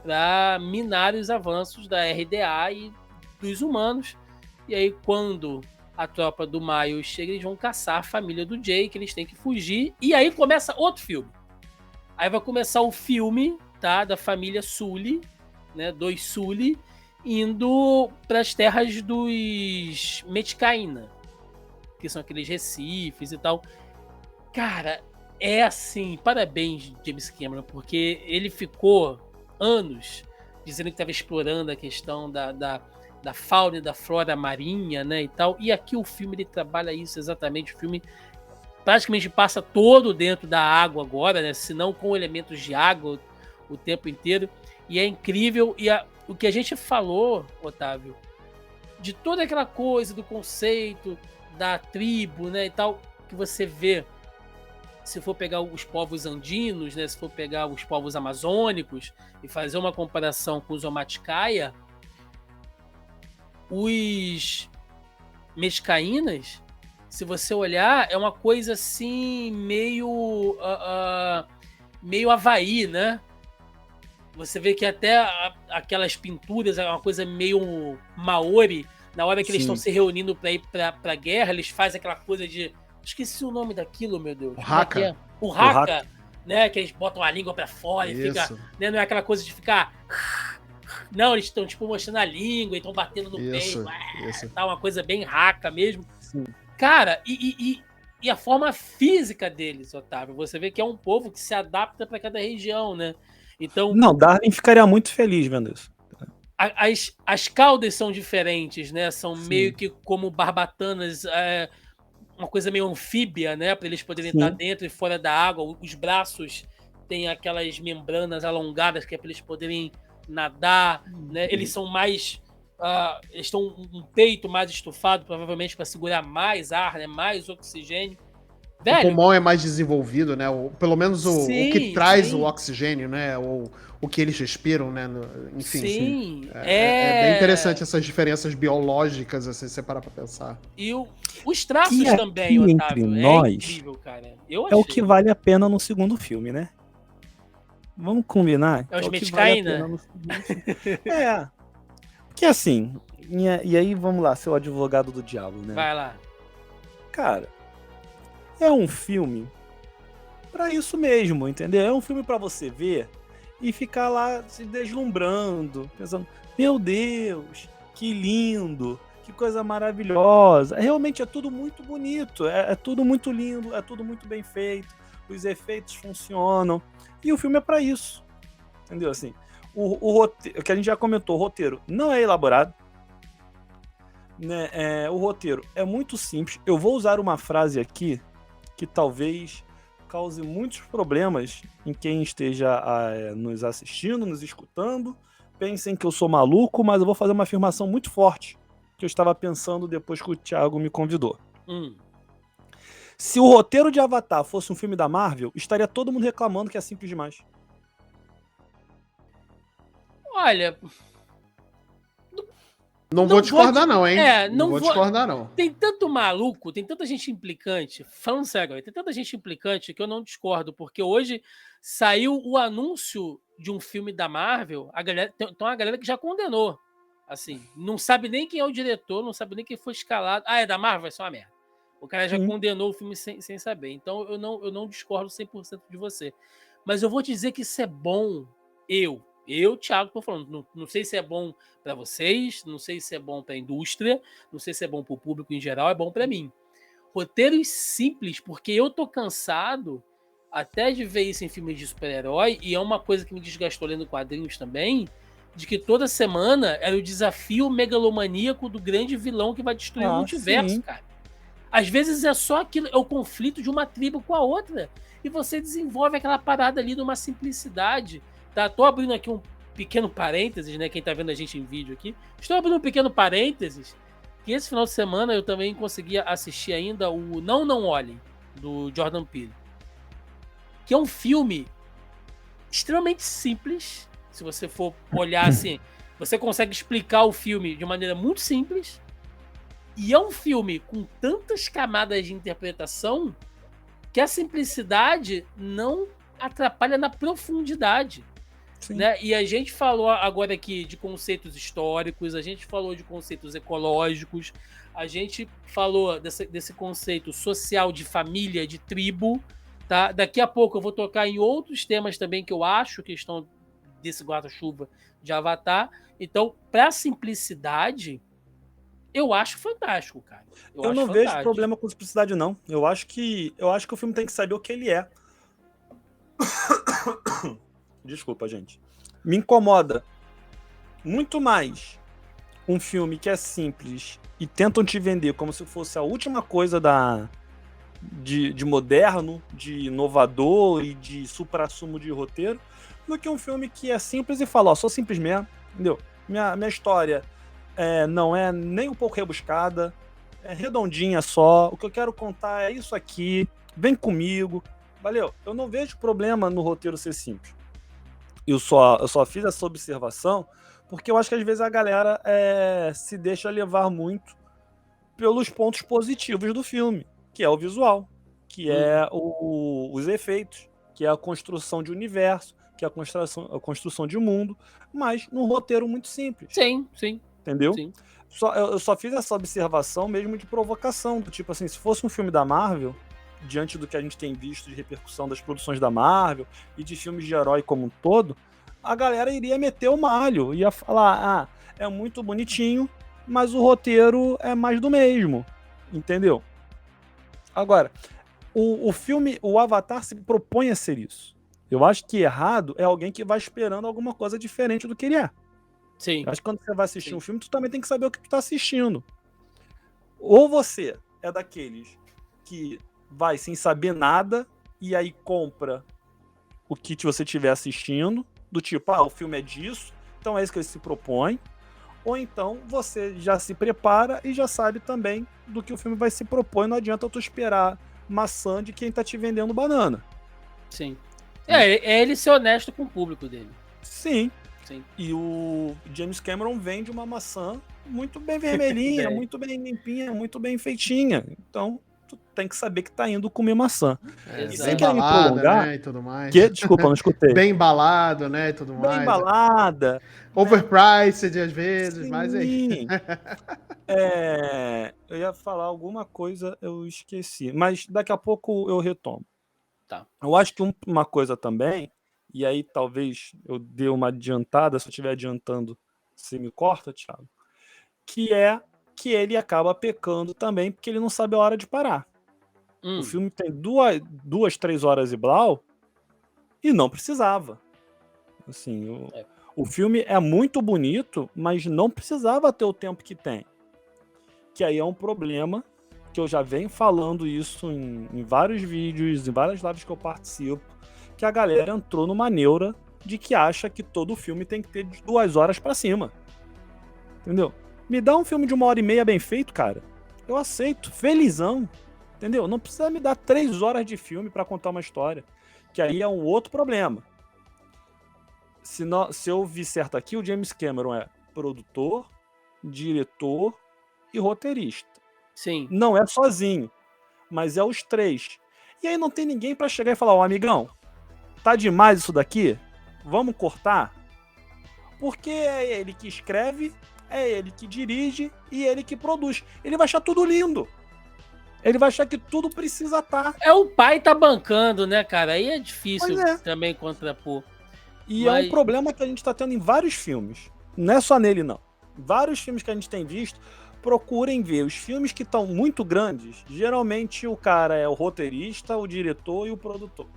para minar os avanços da RDA e dos humanos. E aí, quando a tropa do Miles chega, eles vão caçar a família do Jake, eles têm que fugir, e aí começa outro filme. Aí vai começar o filme, tá, da família Sully, né, dos Sully, indo para as terras dos Metkayina, que são aqueles recifes e tal. Cara, é assim, parabéns, James Cameron, porque ele ficou anos dizendo que estava explorando a questão da fauna e da flora marinha, né, e tal. E aqui o filme ele trabalha isso exatamente. O filme praticamente passa todo dentro da água agora, né, se não com elementos de água o tempo inteiro. E é incrível. E o que a gente falou, Otávio, de toda aquela coisa do conceito da tribo, né, e tal, que você vê, se for pegar os povos andinos, né, se for pegar os povos amazônicos e fazer uma comparação com os Omaticaya, os Metkainas, se você olhar, é uma coisa assim meio Havaí, né? Você vê que até aquelas pinturas é uma coisa meio Maori. Na hora que eles estão se reunindo para ir pra guerra, eles fazem aquela coisa de... Esqueci o nome daquilo, meu Deus. O haka. O haka, né? Que eles botam a língua pra fora e fica... Né? Não é aquela coisa de ficar... Não, eles estão tipo mostrando a língua e estão batendo no peito. Tá uma coisa bem haka mesmo. Sim. Cara, e a forma física deles, Otávio, você vê que é um povo que se adapta para cada região, né? Então, não, Darwin ficaria muito feliz vendo isso. As caudas são diferentes, né? São Sim. meio que como barbatanas, uma coisa meio anfíbia, né? Para eles poderem estar dentro e fora da água. Os braços têm aquelas membranas alongadas que é para eles poderem nadar, né? Eles são mais... eles estão um peito mais estufado, provavelmente para segurar mais ar, né? Mais oxigênio. O pulmão é mais desenvolvido, né? Pelo menos o que traz sim. o oxigênio, né? O que eles respiram, né? Enfim. Sim. É bem interessante essas diferenças biológicas, assim, se você parar pra pensar. E os traços Que também, aqui Otávio, entre é nós incrível, cara. Eu é o achei. que vale a pena no segundo filme, né? Vamos combinar? É os o que Metzkai, vale a pena né? no segundo filme. Que assim, e aí vamos lá, seu advogado do diabo, né? Vai lá. Cara, é um filme pra isso mesmo, entendeu? É um filme pra você ver e ficar lá se deslumbrando, pensando, meu Deus, que lindo, que coisa maravilhosa. Realmente é tudo muito bonito, é tudo muito lindo, é tudo muito bem feito, os efeitos funcionam. E o filme é pra isso, entendeu? Assim, o roteiro, que a gente já comentou, o roteiro não é elaborado, né? O roteiro é muito simples. Eu vou usar uma frase aqui que talvez cause muitos problemas em quem esteja nos assistindo, nos escutando. Pensem que eu sou maluco, mas eu vou fazer uma afirmação muito forte que eu estava pensando depois que o Thiago me convidou. Se o roteiro de Avatar fosse um filme da Marvel, estaria todo mundo reclamando que é simples demais. Olha, Não vou discordar, não, hein? não vou discordar, não. Tem tanto maluco, tem tanta gente implicante. Falando sério, tem tanta gente implicante que eu não discordo, porque hoje saiu o anúncio de um filme da Marvel, tem uma galera que já condenou. Assim, não sabe nem quem é o diretor, não sabe nem quem foi escalado. Ah, é da Marvel? Vai ser uma merda. O cara já condenou o filme sem saber. Então eu não discordo 100% de você. Mas eu vou te dizer que isso é bom. Eu, Thiago, tô falando, não sei se é bom para vocês, não sei se é bom para a indústria, não sei se é bom para o público em geral, é bom para mim. Roteiros simples, porque eu tô cansado até de ver isso em filmes de super-herói, e é uma coisa que me desgastou lendo quadrinhos também, de que toda semana era o desafio megalomaníaco do grande vilão que vai destruir o multiverso, cara. Às vezes é só aquilo, é o conflito de uma tribo com a outra, e você desenvolve aquela parada ali numa simplicidade. Tá, tô abrindo aqui um pequeno parênteses, né? Quem tá vendo a gente em vídeo aqui. Estou abrindo um pequeno parênteses. Que esse final de semana eu também consegui assistir ainda o Não Olhem, do Jordan Peele. Que é um filme extremamente simples. Se você for olhar assim, você consegue explicar o filme de maneira muito simples. E é um filme com tantas camadas de interpretação que a simplicidade não atrapalha na profundidade. Né? E a gente falou agora aqui de conceitos históricos, a gente falou de conceitos ecológicos, a gente falou desse conceito social de família, de tribo. Tá? Daqui a pouco eu vou tocar em outros temas também que eu acho que estão desse guarda-chuva de Avatar. Então, para simplicidade, eu acho fantástico, cara. Eu não vejo problema com simplicidade, não. Eu acho que o filme tem que saber o que ele é. Desculpa, gente. Me incomoda muito mais um filme que é simples e tentam te vender como se fosse a última coisa de moderno, de inovador e de supra-sumo de roteiro, do que um filme que é simples e fala, ó, sou simples mesmo, entendeu? Minha história não é nem um pouco rebuscada, é redondinha só, o que eu quero contar é isso aqui, vem comigo, valeu? Eu não vejo problema no roteiro ser simples. Eu só fiz essa observação porque eu acho que às vezes a galera se deixa levar muito pelos pontos positivos do filme, que é o visual, que é os efeitos, que é a construção de universo, que é a construção de mundo, mas num roteiro muito simples. Sim. Entendeu? Sim. Eu só fiz essa observação mesmo de provocação, do tipo assim, se fosse um filme da Marvel, diante do que a gente tem visto de repercussão das produções da Marvel e de filmes de herói como um todo, a galera iria meter o malho, ia falar, é muito bonitinho, mas o roteiro é mais do mesmo, entendeu? Agora, o filme, o Avatar se propõe a ser isso. Eu acho que errado é alguém que vai esperando alguma coisa diferente do que ele é. Sim. Eu acho que quando você vai assistir um filme, tu também tem que saber o que tu tá assistindo. Ou você é daqueles que vai sem saber nada e aí compra o que você estiver assistindo, do tipo, o filme é disso, então é isso que ele se propõe. Ou então você já se prepara e já sabe também do que o filme vai se propor, não adianta tu esperar maçã de quem tá te vendendo banana. Sim. É ele ser honesto com o público dele. Sim. Sim. E o James Cameron vende uma maçã muito bem vermelhinha, muito bem limpinha, muito bem feitinha. Então, tu tem que saber que tá indo comer maçã. Exato. Bem querem balada, prolongar? né, e tudo mais. Desculpa, não escutei. Bem embalado, né, e tudo Bem mais. embalada. Overpriced às vezes, mas é... Sim. Eu ia falar alguma coisa, eu esqueci. Mas daqui a pouco eu retomo. Tá. Eu acho que uma coisa também, e aí talvez eu dê uma adiantada, se eu estiver adiantando, você me corta, Thiago, que é que ele acaba pecando também, porque ele não sabe a hora de parar. O filme tem 2-3 horas e blau, e não precisava. Assim, o filme é muito bonito, mas não precisava ter o tempo que tem. Que aí é um problema, que eu já venho falando isso em vários vídeos, em várias lives que eu participo, que a galera entrou numa neura de que acha que todo filme tem que ter de 2 horas pra cima. Entendeu? Me dá um filme de 1h30 bem feito, cara. Eu aceito, felizão. Entendeu? Não precisa me dar 3 horas de filme pra contar uma história. Que aí é um outro problema. Se eu vi certo aqui, o James Cameron é produtor, diretor e roteirista. Sim. Não é sozinho, mas é os 3. E aí não tem ninguém pra chegar e falar, ó, amigão, tá demais isso daqui? Vamos cortar? Porque é ele que escreve, é ele que dirige e ele que produz. Ele vai achar tudo lindo. Ele vai achar que tudo precisa estar. O pai tá bancando, né, cara? Aí é difícil também contrapor. E é um problema que a gente tá tendo em vários filmes. Não é só nele, não. Vários filmes que a gente tem visto, procurem ver. Os filmes que estão muito grandes, geralmente o cara é o roteirista, o diretor e o produtor.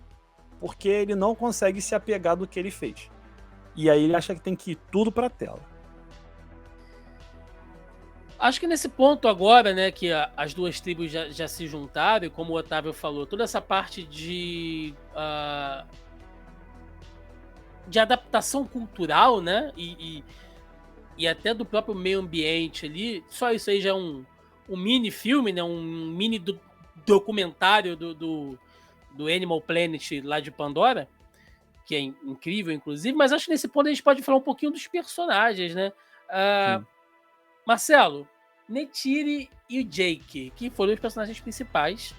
Porque ele não consegue se apegar do que ele fez. E aí ele acha que tem que ir tudo pra tela. Acho que nesse ponto agora, né, que as duas tribos já se juntaram, e como o Otávio falou, toda essa parte de adaptação cultural, né, e até do próprio meio ambiente ali, só isso aí já é um mini filme, né, um mini documentário do Animal Planet lá de Pandora, que é incrível, inclusive, mas acho que nesse ponto a gente pode falar um pouquinho dos personagens, né? Marcelo, Neytiri e o Jake, que foram os personagens principais,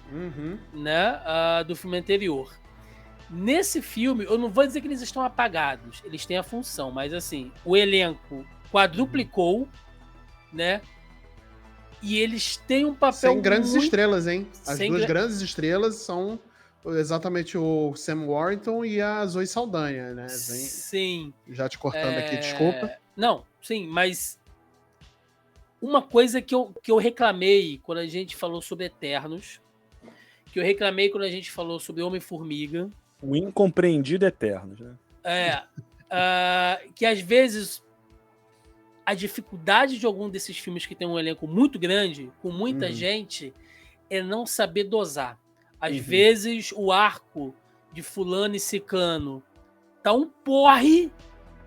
né, do filme anterior. Nesse filme, eu não vou dizer que eles estão apagados, eles têm a função, mas assim, o elenco quadruplicou, né? E eles têm um papel Sem grandes muito... estrelas, hein? As duas grandes estrelas são exatamente o Sam Worthington e a Zoe Saldanha, né? Sim. Já te cortando aqui, desculpa. Não, sim, mas uma coisa que eu reclamei quando a gente falou sobre Eternos, que eu reclamei quando a gente falou sobre Homem-Formiga. O incompreendido Eternos, né? Que às vezes a dificuldade de algum desses filmes que tem um elenco muito grande, com muita gente, é não saber dosar. Às vezes o arco de fulano e ciclano tá um porre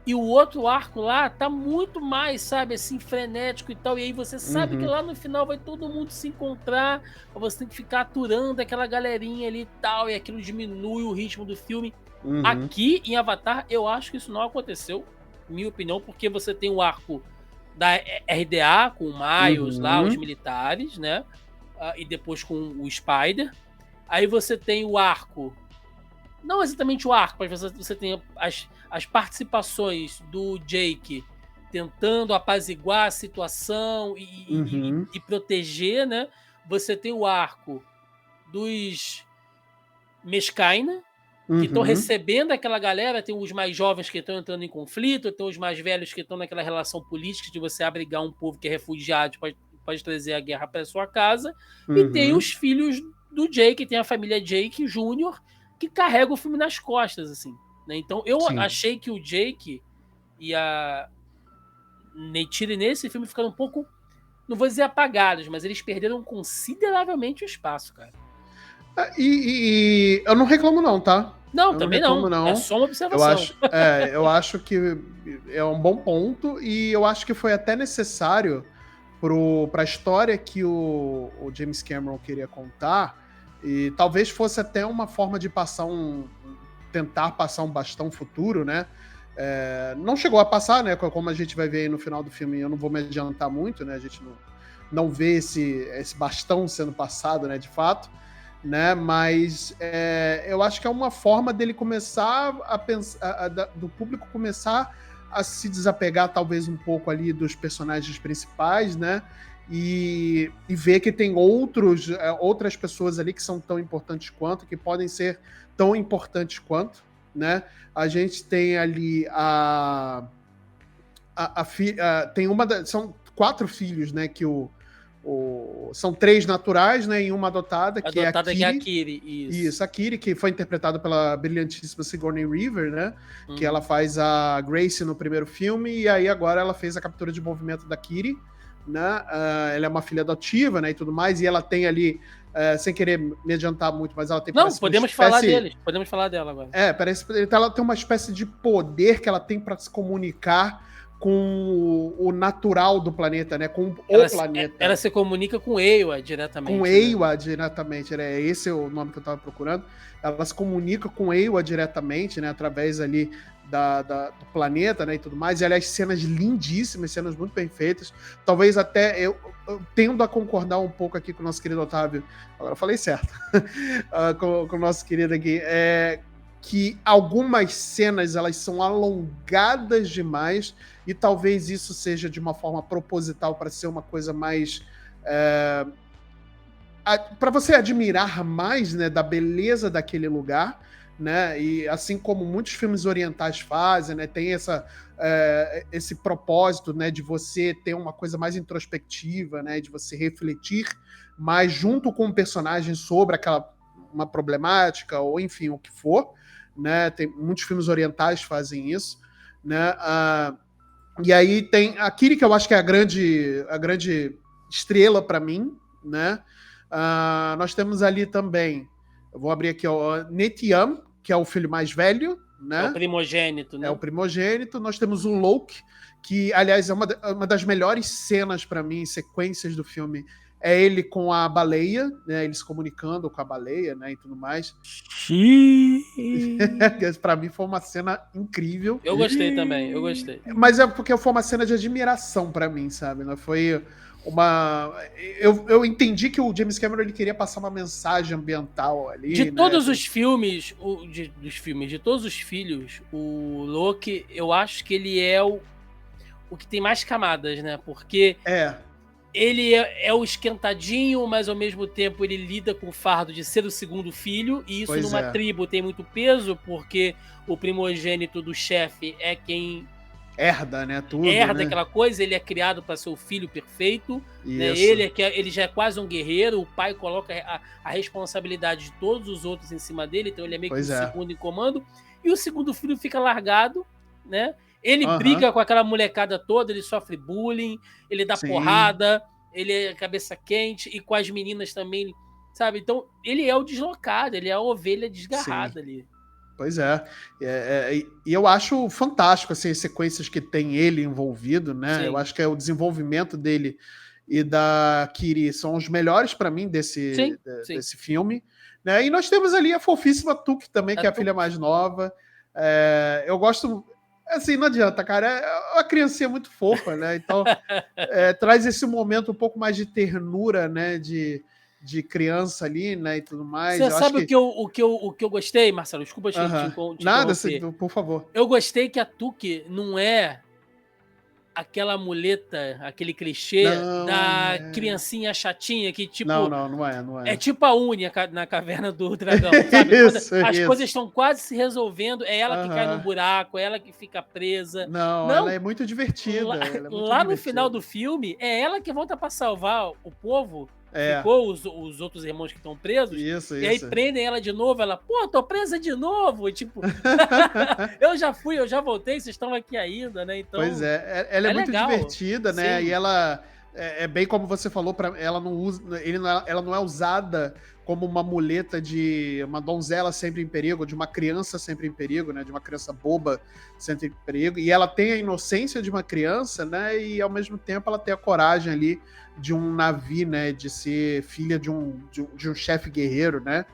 e o outro arco lá tá muito mais, sabe, assim, frenético e tal. E aí você sabe que lá no final vai todo mundo se encontrar, você tem que ficar aturando aquela galerinha ali e tal, e aquilo diminui o ritmo do filme. Aqui em Avatar, eu acho que isso não aconteceu, minha opinião, porque você tem o arco da RDA com o Miles lá, os militares, né? E depois com o Spider. Aí você tem o arco, não exatamente o arco, mas você tem as participações do Jake tentando apaziguar a situação e proteger, né? Você tem o arco dos Mescaina, que estão recebendo aquela galera, tem os mais jovens que estão entrando em conflito, tem os mais velhos que estão naquela relação política de você abrigar um povo que é refugiado, pode trazer a guerra para sua casa, e tem os filhos do Jake, tem a família Jake Jr., que carrega o filme nas costas, assim, né? Então eu achei que o Jake e a Neytiri nesse filme ficaram um pouco, não vou dizer apagados, mas eles perderam consideravelmente o espaço, cara. E eu não reclamo não, tá? Não, também não. É só uma observação. Eu acho que é um bom ponto e eu acho que foi até necessário para a história que o James Cameron queria contar, E talvez fosse até uma forma de tentar passar um bastão futuro, né? Não chegou a passar, né? Como a gente vai ver aí no final do filme, eu não vou me adiantar muito, né? A gente não vê esse bastão sendo passado, né? De fato, né? Mas eu acho que é uma forma dele começar a pensar, do público começar a se desapegar talvez um pouco ali dos personagens principais, né? E ver que tem outras pessoas ali que são tão importantes quanto, que podem ser tão importantes quanto, né? A gente tem ali são 4 filhos, né? Que são 3 naturais, né? E uma adotada, que é a Kiri. Que é a Kiri, Isso, a Kiri, que foi interpretada pela brilhantíssima Sigourney Weaver, né? Que ela faz a Grace no primeiro filme, e aí agora ela fez a captura de movimento da Kiri, né? Ela é uma filha adotiva, né? E tudo mais, e ela tem ali, sem querer me adiantar muito, mas ela tem... Não, podemos falar deles, podemos falar dela agora. Ela tem uma espécie de poder que ela tem para se comunicar com o natural do planeta, né? Com o planeta. Ela se comunica com Eywa diretamente. Com Eywa diretamente, né? Esse é o nome que eu estava procurando. Ela se comunica com Eywa diretamente, né? Através ali do planeta, né? E tudo mais. E, aliás, cenas lindíssimas, cenas muito bem feitas. Talvez até eu tendo a concordar um pouco aqui com o nosso querido Otávio. Agora eu falei certo. com o nosso querido aqui. Que algumas cenas elas são alongadas demais e talvez isso seja de uma forma proposital para ser uma coisa mais para você admirar mais, né, da beleza daquele lugar, né? E assim como muitos filmes orientais fazem, né, tem esse propósito, né, de você ter uma coisa mais introspectiva, né, de você refletir mais junto com o personagem sobre uma problemática ou enfim o que for. Né? Tem muitos filmes orientais fazem isso, né? E aí tem a Kiri, que eu acho que é a grande estrela para mim, né? Nós temos ali também, eu vou abrir aqui, o Netiam, que é o filho mais velho, né? É o primogênito, né? É o primogênito. Nós temos o Loke, que, aliás, é uma das melhores cenas para mim, sequências do filme, é ele com a baleia, né? Ele se comunicando com a baleia, né? E tudo mais. Pra mim foi uma cena incrível. Eu gostei também, eu gostei. Mas é porque foi uma cena de admiração pra mim, sabe? Não foi uma... Eu entendi que o James Cameron ele queria passar uma mensagem ambiental ali. De todos os filmes, de todos os filhos, o Loki, eu acho que ele é o que tem mais camadas, né? Porque... ele é o esquentadinho, mas ao mesmo tempo ele lida com o fardo de ser o segundo filho, e isso numa tribo tem muito peso, porque o primogênito do chefe é quem herda, né? Tudo, herda né? Aquela coisa, ele é criado para ser o filho perfeito, né? Ele já é quase um guerreiro, o pai coloca a responsabilidade de todos os outros em cima dele, então ele é meio que o segundo em comando, e o segundo filho fica largado, né? Ele briga com aquela molecada toda, ele sofre bullying, ele dá porrada, ele é cabeça quente, e com as meninas também, sabe? Então, ele é o deslocado, ele é a ovelha desgarrada ali. Pois é. E eu acho fantástico, assim, as sequências que tem ele envolvido, né? Sim. Eu acho que o desenvolvimento dele e da Kiri são os melhores para mim desse filme. Né? E nós temos ali a fofíssima Tuk também, que é a filha mais nova. Eu gosto... Assim, não adianta, cara. É uma criancinha muito fofa, né? Então, traz esse momento um pouco mais de ternura, né? De criança ali, né? E tudo mais. Você sabe o que eu gostei, Marcelo? Desculpa te nada, por favor. Eu gostei que a Tuk não é aquela muleta, aquele clichê da criancinha chatinha que, tipo... Não é. É tipo a Uni na Caverna do Dragão, sabe? As coisas estão quase se resolvendo, é ela que cai no buraco, é ela que fica presa. Não, ela é muito divertida. Lá no final do filme, é ela que volta pra salvar o povo. Ficou os outros irmãos que estão presos. Isso. E aí prendem ela de novo. Ela, tô presa de novo. E, tipo, eu já fui, eu já voltei, vocês estão aqui ainda, né? Então, pois ela é muito legal. divertida, né? Sim. E ela É bem como você falou, ela não usa, ela não é usada como uma muleta de uma donzela sempre em perigo, de uma criança sempre em perigo, né? De uma criança boba sempre em perigo. E ela tem a inocência de uma criança, né? E ao mesmo tempo ela tem a coragem ali de um Na'vi, né? De ser filha de um chefe guerreiro, né?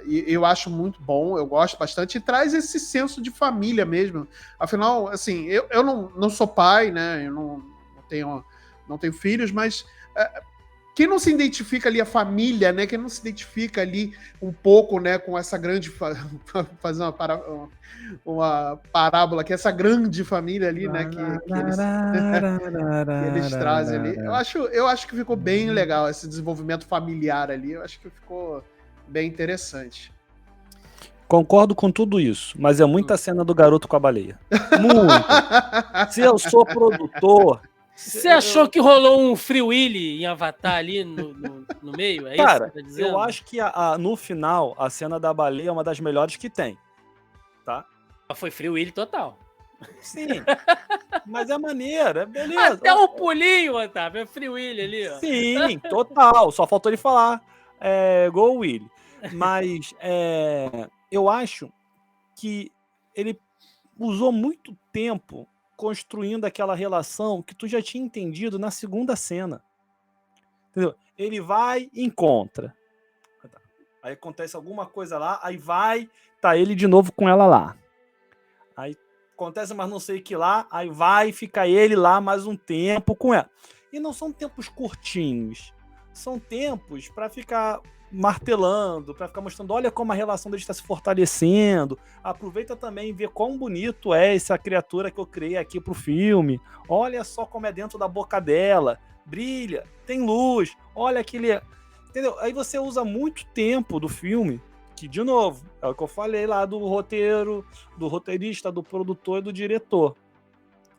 E eu acho muito bom, eu gosto bastante, e traz esse senso de família mesmo. Afinal, assim, eu não sou pai, né? Eu não tenho filhos, mas quem não se identifica ali a família, né? Quem não se identifica ali um pouco, né, com essa grande fazer uma parábola que essa grande família ali, né, que eles trazem ali. Eu acho que ficou bem legal esse desenvolvimento familiar ali. Eu acho que ficou bem interessante. Concordo com tudo isso, mas é muita cena do garoto com a baleia. Muito. Se eu sou produtor... Você achou que rolou um Free Willy em Avatar ali no meio? É Cara, isso que você tá dizendo? eu acho que no final, a cena da baleia é uma das melhores que tem. Tá? Foi Free Willy total. Sim. Mas é maneiro, é beleza. Até o pulinho, Otávio, é Free Willy ali, ó. Sim, total. Só faltou ele falar Go Willy. Mas eu acho que ele usou muito tempo construindo aquela relação que tu já tinha entendido na segunda cena. Entendeu? Ele vai e encontra. Aí acontece alguma coisa lá, aí tá ele de novo com ela lá. Aí acontece mais não sei o que lá, aí vai ficar ele lá mais um tempo com ela. E não são tempos curtinhos. São tempos para ficar martelando, para ficar mostrando, olha como a relação deles está se fortalecendo. Aproveita também e vê quão bonito é essa criatura que eu criei aqui pro filme. Olha só como é dentro da boca dela. Brilha, tem luz, olha aquele... Entendeu? Aí você usa muito tempo do filme, que, de novo, é o que eu falei lá do roteiro, do roteirista, do produtor e do diretor.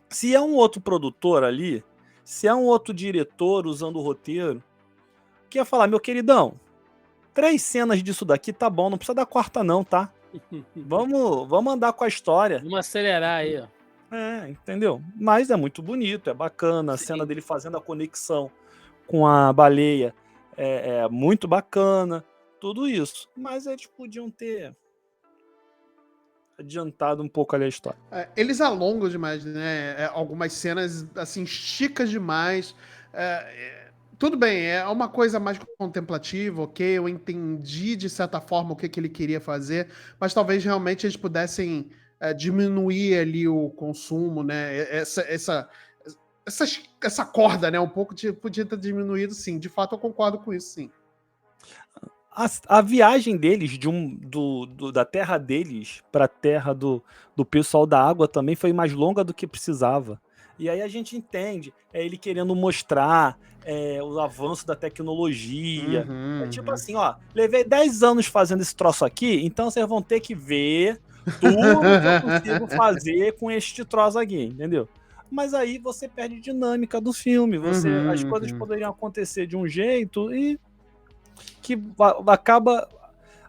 Se é um outro produtor ali, se é um outro diretor usando o roteiro, que ia falar, meu queridão, 3 cenas disso daqui tá bom, não precisa da quarta não, tá? Vamos andar com a história. Vamos acelerar aí, ó. Entendeu? Mas é muito bonito, é bacana, Sim. A cena dele fazendo a conexão com a baleia é muito bacana, tudo isso. Mas eles podiam ter adiantado um pouco ali a história. Eles alongam demais, né? Algumas cenas, assim, esticas demais. Tudo bem, é uma coisa mais contemplativa, ok? Eu entendi de certa forma o que ele queria fazer, mas talvez realmente eles pudessem diminuir ali o consumo, né? Essa corda, né? Um pouco podia ter diminuído, sim. De fato, eu concordo com isso, sim. A viagem deles da terra deles para a terra do pessoal da água também foi mais longa do que precisava. E aí a gente entende, ele querendo mostrar o avanço da tecnologia. Tipo assim, ó, levei 10 anos fazendo esse troço aqui, então vocês vão ter que ver tudo que eu consigo fazer com este troço aqui, entendeu? Mas aí você perde dinâmica do filme, as coisas poderiam acontecer de um jeito e que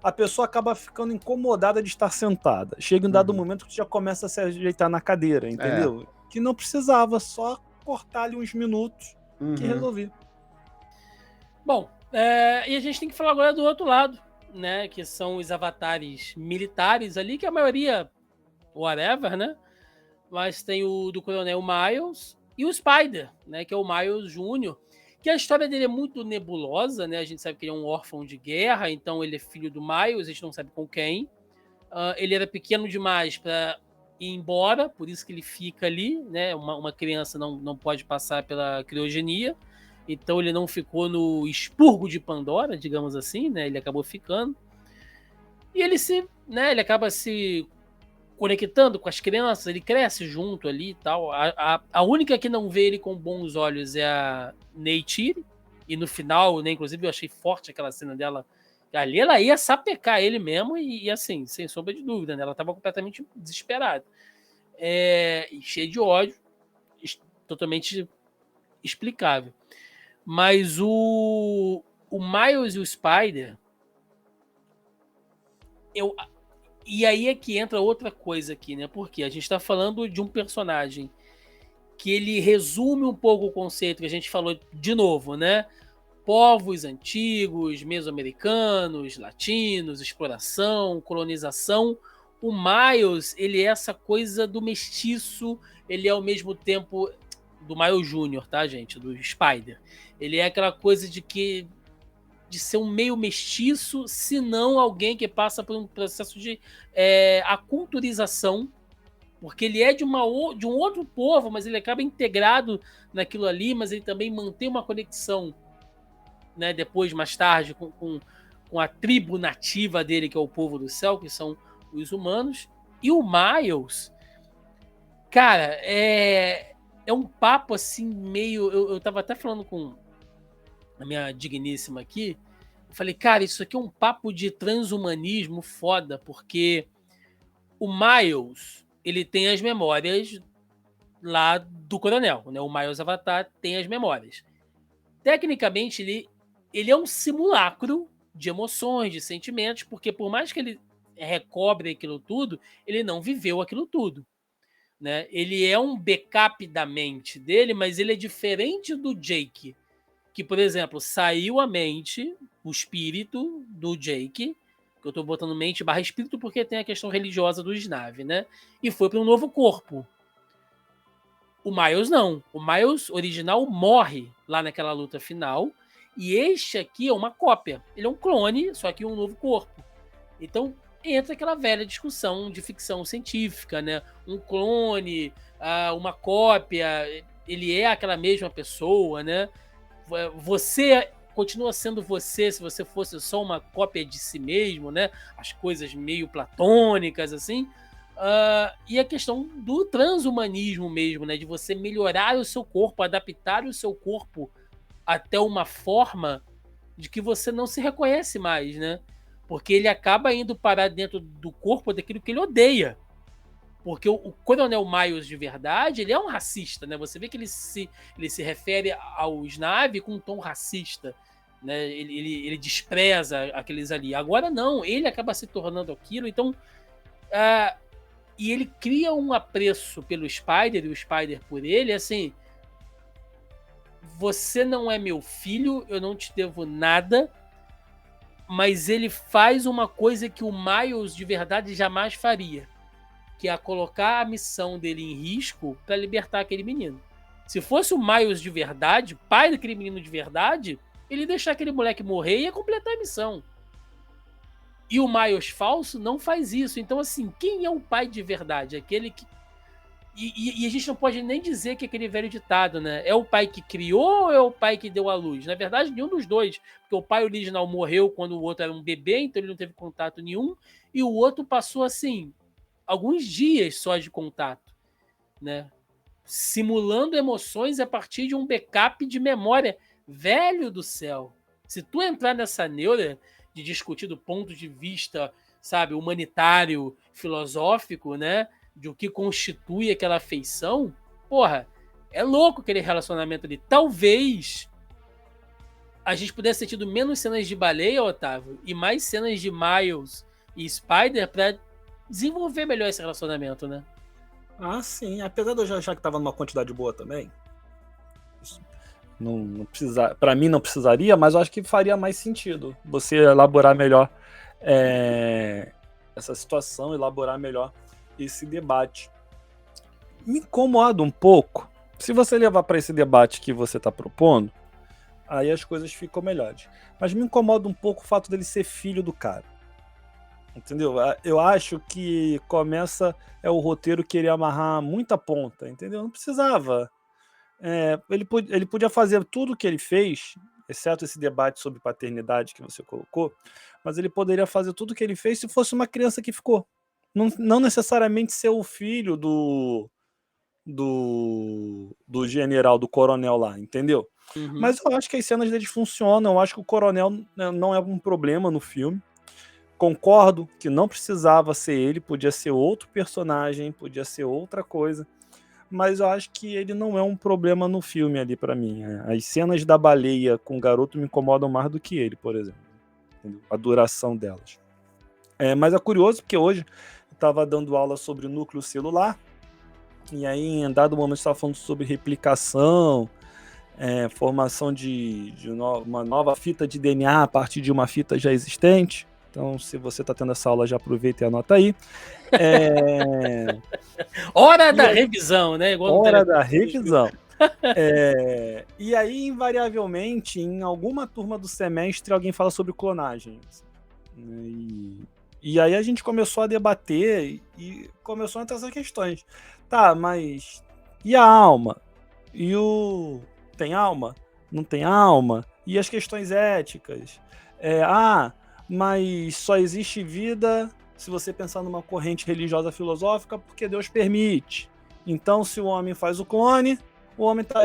a pessoa acaba ficando incomodada de estar sentada. Chega um dado momento que já começa a se ajeitar na cadeira, entendeu? Que não precisava, só cortar ali uns minutos que resolvi. Bom, e a gente tem que falar agora do outro lado, né? Que são os avatares militares ali, que a maioria, whatever, né? Mas tem o do Coronel Miles e o Spider, né? Que é o Miles Jr., que a história dele é muito nebulosa, né? A gente sabe que ele é um órfão de guerra, então ele é filho do Miles, a gente não sabe com quem. Ele era pequeno demais para ir embora, por isso que ele fica ali, né? Uma criança não pode passar pela criogenia, então ele não ficou no expurgo de Pandora, digamos assim, né? Ele acabou ficando. E ele acaba se conectando com as crianças, ele cresce junto ali e tal. A única que não vê ele com bons olhos é a Neytiri, e no final, né, inclusive eu achei forte aquela cena dela, ali ela ia sapecar ele mesmo, e assim, sem sombra de dúvida, né, ela estava completamente desesperada. E cheia de ódio, totalmente explicável. Mas o Miles e o Spider, e aí é que entra outra coisa aqui, né? Porque a gente tá falando de um personagem que ele resume um pouco o conceito que a gente falou de novo, né? Povos antigos, mesoamericanos, latinos, exploração, colonização. O Miles, ele é essa coisa do mestiço, ele é ao mesmo tempo do Miles Jr., tá, gente? Do Spider. Ele é aquela coisa de ser um meio mestiço, se não alguém que passa por um processo de aculturização, porque ele é de um outro povo, mas ele acaba integrado naquilo ali, mas ele também mantém uma conexão, né, depois, mais tarde, com a tribo nativa dele, que é o povo do céu, que são os humanos. E o Miles, cara, é um papo assim meio... Eu tava até falando com a minha digníssima aqui, eu falei, cara, isso aqui é um papo de transhumanismo foda, porque o Miles, ele tem as memórias lá do Coronel, né? O Miles Avatar tem as memórias. Tecnicamente, ele é um simulacro de emoções, de sentimentos, porque por mais que ele recobre aquilo tudo, ele não viveu aquilo tudo, né? Ele é um backup da mente dele, mas ele é diferente do Jake, que, por exemplo, saiu a mente, o espírito do Jake, que eu tô botando mente / espírito porque tem a questão religiosa do Snav, né? E foi para um novo corpo. O Miles não. O Miles original morre lá naquela luta final, e este aqui é uma cópia. Ele é um clone, só que um novo corpo. Então entra aquela velha discussão de ficção científica, né? Um clone, uma cópia, ele é aquela mesma pessoa, né? Você continua sendo você se você fosse só uma cópia de si mesmo, né? As coisas meio platônicas, assim. E a questão do transhumanismo mesmo, né? De você melhorar o seu corpo, adaptar o seu corpo até uma forma de que você não se reconhece mais, né? Porque ele acaba indo parar dentro do corpo daquilo que ele odeia. Porque o Coronel Miles de verdade, ele é um racista, né? Você vê que ele se refere ao Snav com um tom racista, né? Ele despreza aqueles ali. Agora não, ele acaba se tornando aquilo, então... e ele cria um apreço pelo Spider, e o Spider por ele, assim... Você não é meu filho, eu não te devo nada, mas ele faz uma coisa que o Miles de verdade jamais faria, que é colocar a missão dele em risco para libertar aquele menino. Se fosse o Miles de verdade, pai daquele menino de verdade, ele ia deixar aquele moleque morrer e ia completar a missão. E o Miles falso não faz isso. Então, assim, quem é o pai de verdade? Aquele que... E a gente não pode nem dizer que é aquele velho ditado, né? É o pai que criou ou é o pai que deu à luz? Na verdade, nenhum dos dois. Porque o pai original morreu quando o outro era um bebê, então ele não teve contato nenhum. E o outro passou, assim, alguns dias só de contato, né? Simulando emoções a partir de um backup de memória. Velho do céu! Se tu entrar nessa neura de discutir do ponto de vista, sabe, humanitário, filosófico, né? De o que constitui aquela afeição, porra, é louco aquele relacionamento ali. Talvez a gente pudesse ter tido menos cenas de baleia, Otávio, e mais cenas de Miles e Spider pra desenvolver melhor esse relacionamento, né? Sim. Apesar de eu já achar que tava numa quantidade boa também, não precisa, pra mim não precisaria, mas eu acho que faria mais sentido você elaborar melhor essa situação, elaborar melhor esse debate. Me incomoda um pouco. Se você levar para esse debate que você está propondo, aí as coisas ficam melhores. Mas me incomoda um pouco o fato dele ser filho do cara. Entendeu? Eu acho que começa o roteiro querer amarrar muita ponta, entendeu? Não precisava. Ele podia fazer tudo o que ele fez, exceto esse debate sobre paternidade que você colocou, mas ele poderia fazer tudo o que ele fez se fosse uma criança que ficou. Não necessariamente ser o filho do general, do coronel lá, entendeu? Uhum. Mas eu acho que as cenas deles funcionam, eu acho que o coronel não é um problema no filme. Concordo que não precisava ser ele, podia ser outro personagem, podia ser outra coisa, mas eu acho que ele não é um problema no filme ali pra mim. As cenas da baleia com o garoto me incomodam mais do que ele, por exemplo. Entendeu? A duração delas. Mas é curioso porque hoje eu estava dando aula sobre núcleo celular E aí, em dado momento, você estava falando sobre replicação, formação de uma nova fita de DNA a partir de uma fita já existente. Então, se você está tendo essa aula, já aproveita e anota aí. Hora da revisão, né? Hora da revisão. E aí, invariavelmente, em alguma turma do semestre, alguém fala sobre clonagem. E aí a gente começou a debater e começou a entrar essas questões. Tá, mas e a alma? Tem alma? Não tem alma? E as questões éticas? Mas só existe vida se você pensar numa corrente religiosa filosófica porque Deus permite. Então, se o homem faz o clone, o homem está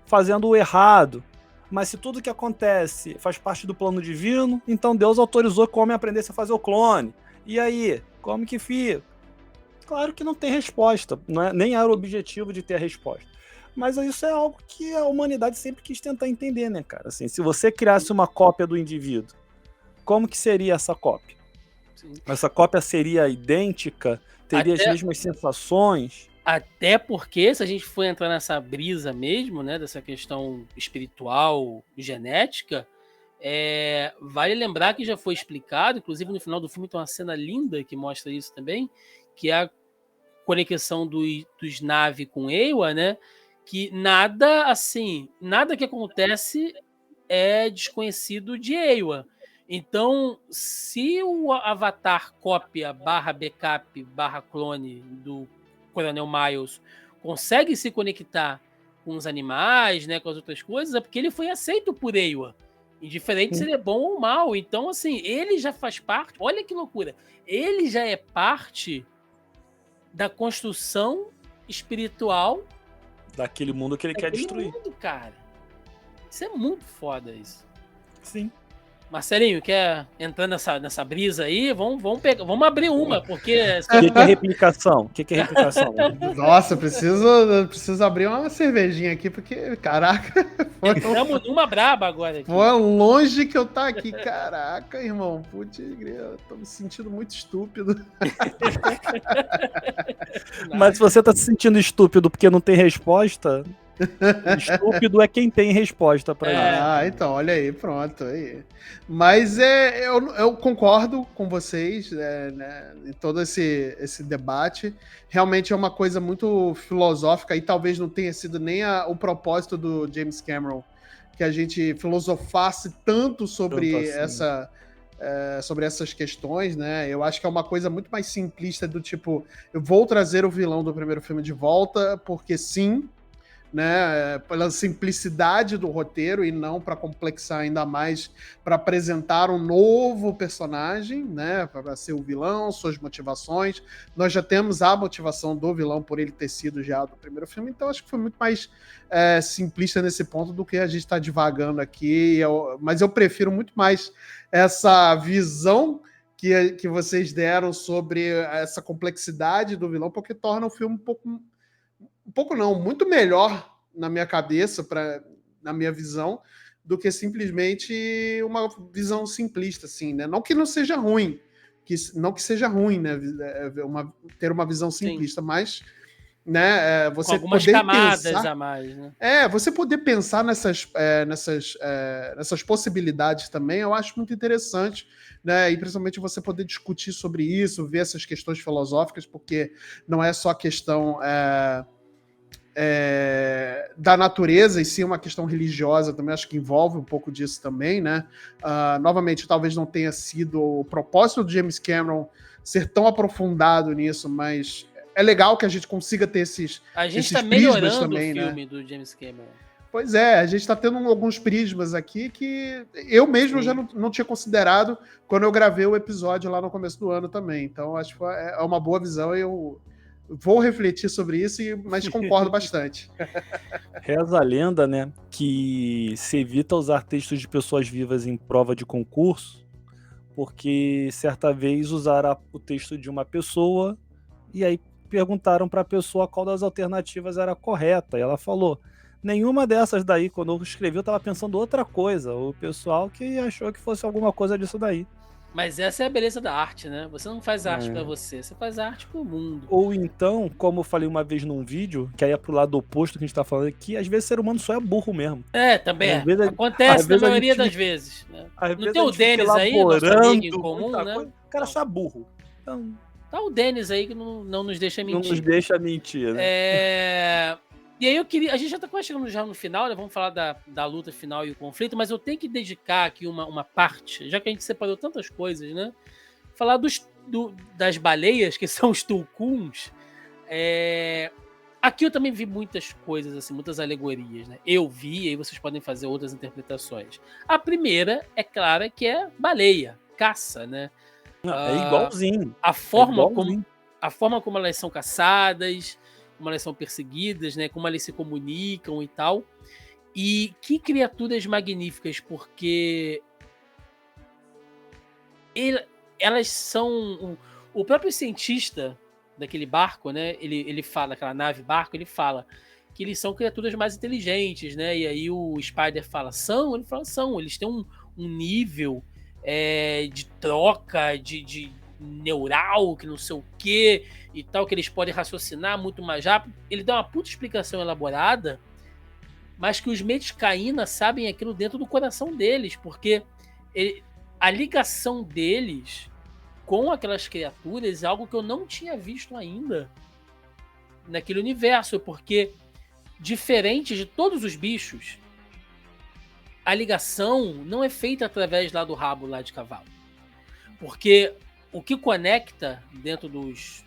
fazendo o errado. Mas se tudo que acontece faz parte do plano divino, então Deus autorizou que o homem aprendesse a fazer o clone. E aí, como que fica? Claro que não tem resposta, nem era o objetivo de ter a resposta. Mas isso é algo que a humanidade sempre quis tentar entender, né, cara? Assim, se você criasse uma cópia do indivíduo, como que seria essa cópia? Sim. Essa cópia seria idêntica? Teria as mesmas sensações? Até porque, se a gente for entrar nessa brisa mesmo, né, dessa questão espiritual, genética, vale lembrar que já foi explicado, inclusive no final do filme tem uma cena linda que mostra isso também, que é a conexão dos Na'vi com Eywa, né, que nada que acontece é desconhecido de Eywa. Então, se o avatar cópia / backup / clone do Coronel Miles consegue se conectar com os animais, né, com as outras coisas, é porque ele foi aceito por Eywa, indiferente se ele é bom ou mal. Então, assim, ele já faz parte, olha que loucura, ele já é parte da construção espiritual daquele mundo que ele quer destruir. Mundo, cara. Isso é muito foda, isso. Sim. Marcelinho, quer entrar nessa brisa aí? Vamos abrir uma, porque... O que é replicação? O que é replicação? Nossa, preciso abrir uma cervejinha aqui, porque, caraca... Estamos numa braba agora. Aqui. Foi longe que eu tá aqui, caraca, irmão. Putz, eu tô me sentindo muito estúpido. Mas se você tá se sentindo estúpido porque não tem resposta... Estúpido é quem tem resposta pra isso. Então, olha aí, pronto. Aí. Mas eu concordo com vocês, né, em todo esse debate. Realmente é uma coisa muito filosófica e talvez não tenha sido nem o propósito do James Cameron que a gente filosofasse tanto sobre sobre essas questões, né? Eu acho que é uma coisa muito mais simplista do tipo, eu vou trazer o vilão do primeiro filme de volta, porque sim, né, pela simplicidade do roteiro e não para complexar ainda mais, para apresentar um novo personagem, né, para ser o vilão, suas motivações. Nós já temos a motivação do vilão por ele ter sido já do primeiro filme, então acho que foi muito mais simplista nesse ponto do que a gente está divagando aqui, mas eu prefiro muito mais essa visão que vocês deram sobre essa complexidade do vilão, porque torna o filme muito melhor na minha cabeça, na minha visão, do que simplesmente uma visão simplista, assim, né? Não que não seja ruim, não que seja ruim, né? Ter uma visão simplista, sim, mas, né? Você com algumas poder camadas pensar, a mais, né? Você poder pensar nessas possibilidades também, eu acho muito interessante, né? E principalmente você poder discutir sobre isso, ver essas questões filosóficas, porque não é só a questão da natureza, e sim uma questão religiosa também, acho que envolve um pouco disso também, né? Novamente, talvez não tenha sido o propósito do James Cameron ser tão aprofundado nisso, mas é legal que a gente consiga ter esses A gente está melhorando também, o filme, né, do James Cameron. Pois é, a gente está tendo alguns prismas aqui que eu mesmo já não tinha considerado quando eu gravei o episódio lá no começo do ano também. Então, acho que é uma boa visão e eu vou refletir sobre isso, mas concordo bastante. Reza a lenda, né, que se evita usar textos de pessoas vivas em prova de concurso, porque certa vez usaram o texto de uma pessoa e aí perguntaram para a pessoa qual das alternativas era correta. E ela falou, nenhuma dessas daí. Quando eu escrevi, eu estava pensando outra coisa. O pessoal que achou que fosse alguma coisa disso daí. Mas essa é a beleza da arte, né? Você não faz arte pra você faz arte pro mundo. Ou então, como eu falei uma vez num vídeo, que aí é pro lado oposto que a gente tá falando aqui, às vezes o ser humano só é burro mesmo. Também Às vezes acontece na maioria das vezes. Né? Não tem o Denis aí, nosso amigo em comum, né? O cara só é burro. Então, tá o Denis aí que não nos deixa mentir. Não nos deixa mentir, né? E aí a gente já tá quase chegando já no final, né? Vamos falar da luta final e o conflito, mas eu tenho que dedicar aqui uma parte, já que a gente separou tantas coisas, né? Falar das baleias, que são os tulkuns. Aqui eu também vi muitas coisas, assim, muitas alegorias, né? Eu vi, e aí vocês podem fazer outras interpretações. A primeira, é clara, que é baleia, caça, né? É igualzinho. A forma como elas são caçadas, como elas são perseguidas, né? Como elas se comunicam e tal. E que criaturas magníficas, porque elas são... O próprio cientista daquele barco, né? Ele fala, aquela nave-barco, ele fala que eles são criaturas mais inteligentes, né? E aí o Spider fala, são? Ele fala, são. Eles têm um nível de troca, de neural, que não sei o que e tal, que eles podem raciocinar muito mais rápido. Ele dá uma puta explicação elaborada, mas que os Medcaína sabem aquilo dentro do coração deles, porque a ligação deles com aquelas criaturas é algo que eu não tinha visto ainda naquele universo, porque diferente de todos os bichos, a ligação não é feita através lá do rabo lá de cavalo, porque o que conecta dentro dos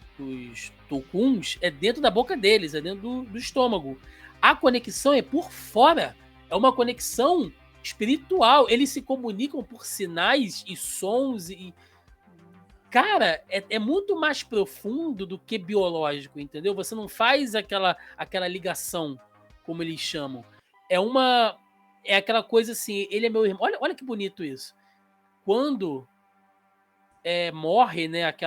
tulkuns é dentro da boca deles, é dentro do estômago. A conexão é por fora. É uma conexão espiritual. Eles se comunicam por sinais e sons. Cara, é muito mais profundo do que biológico, entendeu? Você não faz aquela ligação, como eles chamam. É aquela coisa assim, ele é meu irmão. Olha que bonito isso. Quando morre, né, que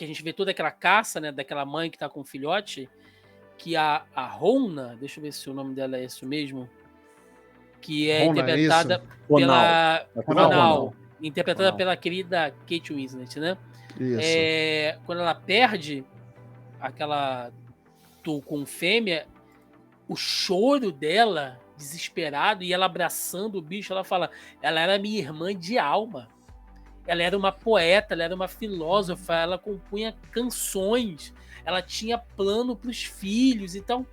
a gente vê toda aquela caça, né, daquela mãe que tá com o filhote, que a Rona, deixa eu ver se o nome dela é esse mesmo, que é Rona, interpretada pela Ronal, interpretada pela querida Kate Winslet, né? Isso. Quando ela perde aquela Tulkun fêmea, o choro dela, desesperado, e ela abraçando o bicho, ela fala, ela era minha irmã de alma. Ela era uma poeta, ela era uma filósofa, ela compunha canções, ela tinha plano para os filhos. Então,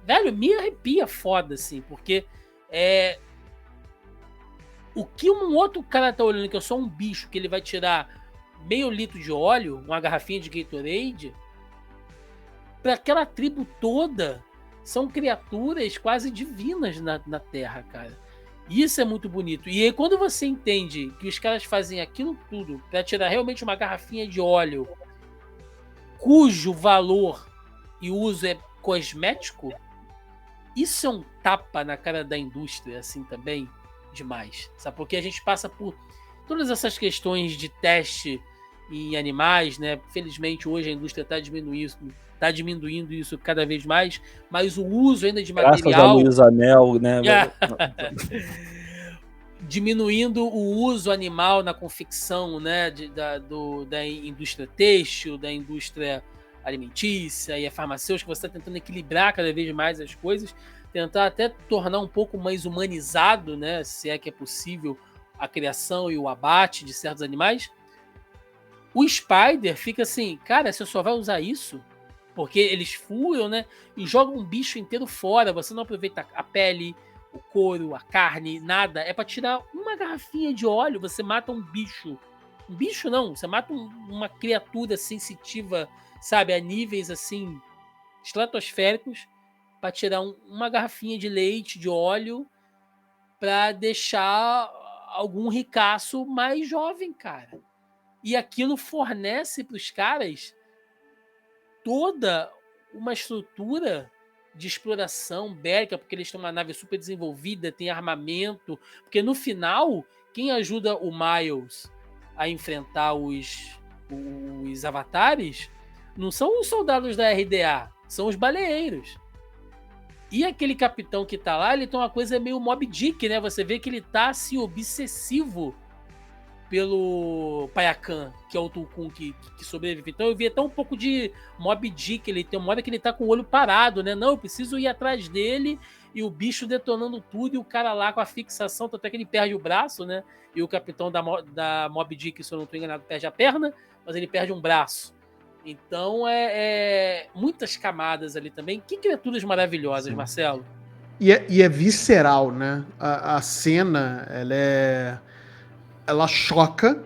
velho, me arrepia foda, assim, porque o que um outro cara tá olhando, que eu sou um bicho, que ele vai tirar meio litro de óleo, uma garrafinha de Gatorade, para aquela tribo toda, são criaturas quase divinas na Terra, cara. Isso é muito bonito. E aí, quando você entende que os caras fazem aquilo tudo para tirar realmente uma garrafinha de óleo cujo valor e uso é cosmético, isso é um tapa na cara da indústria, assim, também, demais. Sabe? Porque a gente passa por todas essas questões de teste em animais, né? Felizmente, hoje a indústria está diminuindo isso cada vez mais, mas o uso ainda de material... Graças a Luiz Anel, né? Diminuindo o uso animal na confecção, né, da indústria têxtil, da indústria alimentícia e a farmacêutica. Você está tentando equilibrar cada vez mais as coisas, tentar até tornar um pouco mais humanizado, né, se é que é possível, a criação e o abate de certos animais. O Spider fica assim, cara, você só vai usar isso? Porque eles furam, né, e jogam um bicho inteiro fora, você não aproveita a pele, o couro, a carne, nada. É pra tirar uma garrafinha de óleo, você mata um bicho. Um bicho não, você mata uma criatura sensitiva, sabe, a níveis assim estratosféricos, pra tirar uma garrafinha de leite, de óleo, pra deixar algum ricaço mais jovem, cara. E aquilo fornece pros caras toda uma estrutura de exploração bélica, porque eles têm uma nave super desenvolvida, tem armamento, porque no final, quem ajuda o Miles a enfrentar os avatares não são os soldados da RDA, são os baleeiros. E aquele capitão que tá lá, ele tem uma coisa meio Moby Dick, né? Você vê que ele tá assim, obsessivo pelo Payakan, que é o Tulkun que sobrevive. Então eu vi até um pouco de Moby Dick, ele tem uma hora que ele tá com o olho parado, né? Não, eu preciso ir atrás dele, e o bicho detonando tudo, e o cara lá com a fixação, até que ele perde o braço, né? E o capitão da Moby Dick, se eu não estou enganado, perde a perna, mas ele perde um braço. Então muitas camadas ali também. Que criaturas maravilhosas, sim, Marcelo. E é visceral, né? A cena, ela choca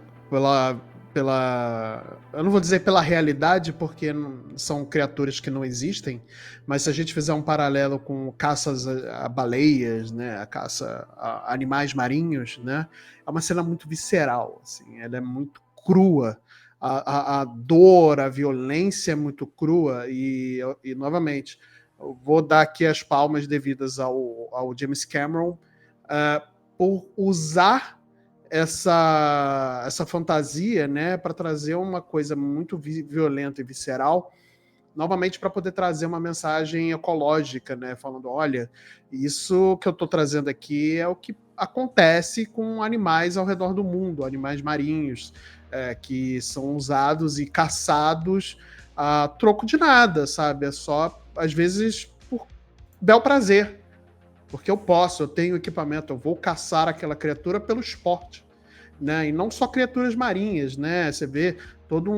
eu não vou dizer pela realidade, porque são criaturas que não existem, mas se a gente fizer um paralelo com caças a baleias, né, a caça a animais marinhos, né, é uma cena muito visceral, assim, ela é muito crua, a dor, a violência é muito crua, e novamente, eu vou dar aqui as palmas devidas ao James Cameron por usar essa fantasia, né, para trazer uma coisa muito violenta e visceral, novamente para poder trazer uma mensagem ecológica, né, falando, olha, isso que eu estou trazendo aqui é o que acontece com animais ao redor do mundo, animais marinhos, que são usados e caçados a troco de nada, sabe? É só, às vezes, por bel prazer. Porque eu tenho equipamento, eu vou caçar aquela criatura pelo esporte, né? E não só criaturas marinhas, né? Você vê todo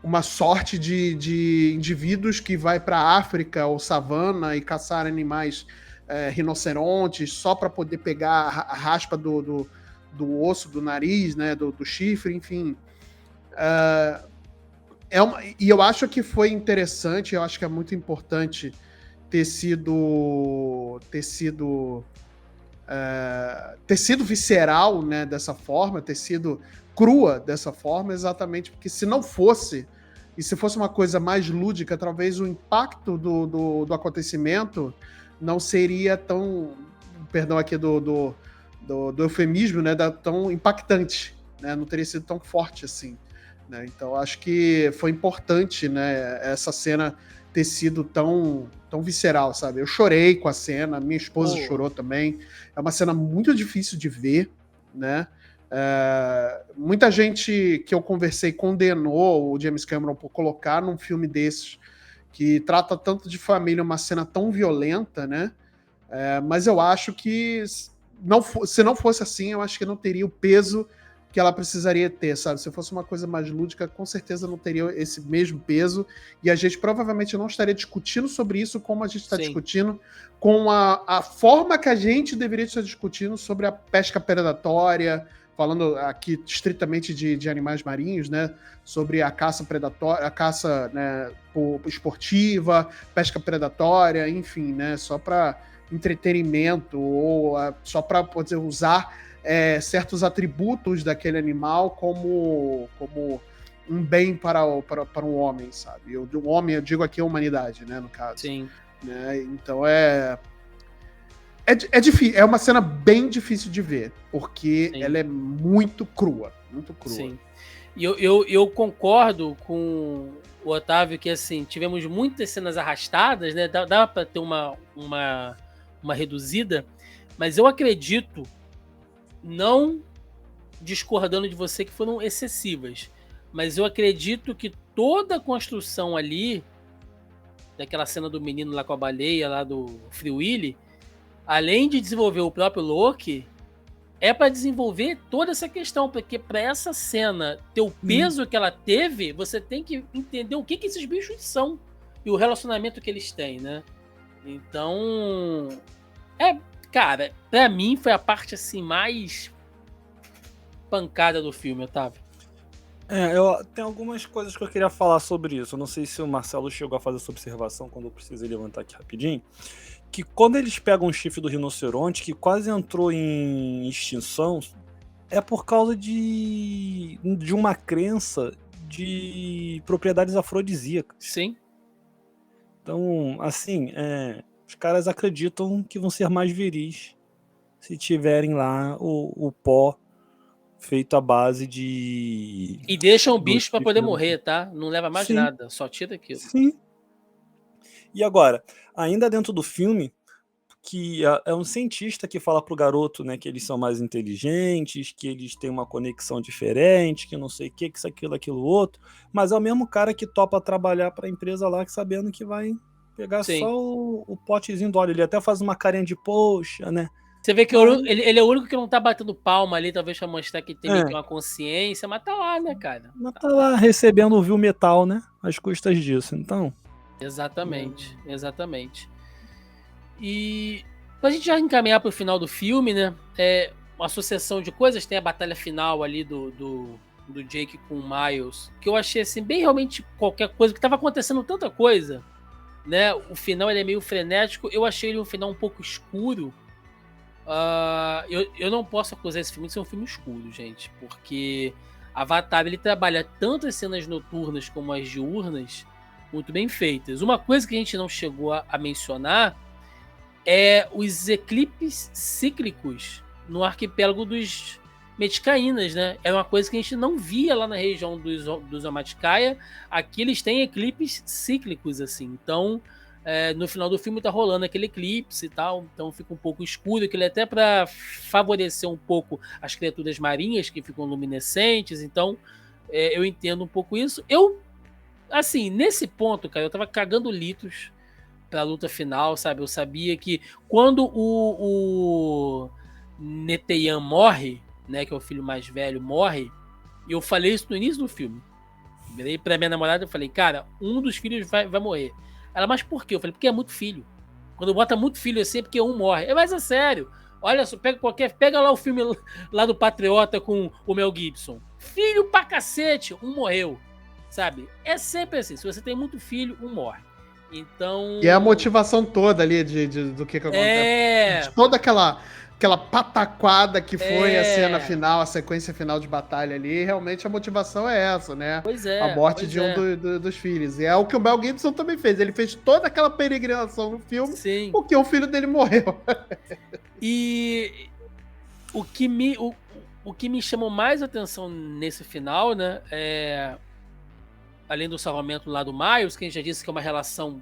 uma sorte de indivíduos que vai para a África ou savana e caçar animais rinocerontes só para poder pegar a raspa do osso do nariz, né? Do chifre, enfim. E eu acho que foi interessante, eu acho que é muito importante ter sido visceral, né, dessa forma, ter sido crua dessa forma, exatamente porque se não fosse, e se fosse uma coisa mais lúdica, talvez o impacto do acontecimento não seria tão, perdão aqui do eufemismo, né, tão impactante, né, não teria sido tão forte assim, né, então acho que foi importante, né, essa cena ter sido tão visceral, sabe? Eu chorei com a cena, minha esposa chorou também. É uma cena muito difícil de ver, né? Muita gente que eu conversei condenou o James Cameron por colocar num filme desses que trata tanto de família uma cena tão violenta, né? Mas eu acho que se não fosse assim, eu acho que não teria o peso que ela precisaria ter, sabe? Se fosse uma coisa mais lúdica, com certeza não teria esse mesmo peso, e a gente provavelmente não estaria discutindo sobre isso como a gente está discutindo, com a forma que a gente deveria estar discutindo sobre a pesca predatória, falando aqui estritamente de animais marinhos, né? Sobre a caça predatória, a caça, né, esportiva, pesca predatória, enfim, né? Só para entretenimento, ou só para poder usar certos atributos daquele animal como um bem para um homem, sabe? Um homem, eu digo aqui a humanidade, né, no caso. Sim. Né? Então é difícil, é uma cena bem difícil de ver, porque sim, ela é muito crua, muito crua. Sim. E eu concordo com o Otávio que, assim, tivemos muitas cenas arrastadas, né? Dava para ter uma reduzida, mas eu acredito, não discordando de você, que foram excessivas, mas eu acredito que toda a construção ali, daquela cena do menino lá com a baleia, lá do Free Willy, além de desenvolver o próprio Loki, é para desenvolver toda essa questão, porque para essa cena ter o peso que ela teve, você tem que entender o que esses bichos são e o relacionamento que eles têm, né? Então, cara, pra mim foi a parte assim mais pancada do filme, Otávio. Tem algumas coisas que eu queria falar sobre isso. Eu não sei se o Marcelo chegou a fazer essa observação quando eu precisei levantar aqui rapidinho. Que quando eles pegam o chifre do rinoceronte, que quase entrou em extinção, é por causa de uma crença de propriedades afrodisíacas. Sim. Então, assim, os caras acreditam que vão ser mais viris se tiverem lá o pó feito à base de... E deixam o bicho para poder morrer, tá? Não leva mais nada, só tira aquilo. Sim. E agora, ainda dentro do filme, que é um cientista que fala pro garoto, né, que eles são mais inteligentes, que eles têm uma conexão diferente, que não sei o que isso, aquilo, outro, mas é o mesmo cara que topa trabalhar pra empresa lá, sabendo que vai pegar Sim. só o potezinho do óleo. Ele até faz uma carinha de poxa, né? Você vê que ele é o único que não tá batendo palma ali, talvez pra mostrar que tem meio que uma consciência, mas tá lá, né, cara? Mas tá lá recebendo o metal, né? Às custas disso, então. Exatamente. E pra gente já encaminhar pro final do filme, né? Uma sucessão de coisas, tem a batalha final ali do Jake com o Miles, que eu achei assim, bem realmente qualquer coisa, que tava acontecendo tanta coisa, né? O final ele é meio frenético, eu achei ele um final um pouco escuro. Eu não posso acusar esse filme de ser um filme escuro, gente, porque Avatar ele trabalha tanto as cenas noturnas como as diurnas muito bem feitas. Uma coisa que a gente não chegou a mencionar é os eclipses cíclicos no arquipélago dos Meticaínas, né? Era uma coisa que a gente não via lá na região dos Amaticaia. Aqui eles têm eclipses cíclicos, assim. Então, no final do filme tá rolando aquele eclipse e tal, então fica um pouco escuro, aquilo é até para favorecer um pouco as criaturas marinhas que ficam luminescentes. Então, eu entendo um pouco isso. Eu, assim, nesse ponto, cara, eu tava cagando litros pra luta final, sabe? Eu sabia que quando o Neteyam morre, né, que é o filho mais velho, morre, e eu falei isso no início do filme. Virei pra minha namorada e falei, cara, um dos filhos vai morrer. Ela, mas por quê? Eu falei, porque é muito filho. Quando bota muito filho assim, é porque um morre. Mas é sério. Olha só, pega lá o filme lá do Patriota com o Mel Gibson. Filho pra cacete, um morreu. Sabe? É sempre assim. Se você tem muito filho, um morre. Então... E é a motivação toda ali do que acontece. De toda aquela pataquada que foi a cena final, a sequência final de batalha ali, realmente a motivação é essa, né? Pois é. A morte de um dos filhos. E é o que o Mel Gibson também fez. Ele fez toda aquela peregrinação no filme, sim, porque o filho dele morreu. E o que me chamou mais atenção nesse final, né, além do salvamento lá do Miles, que a gente já disse que é uma relação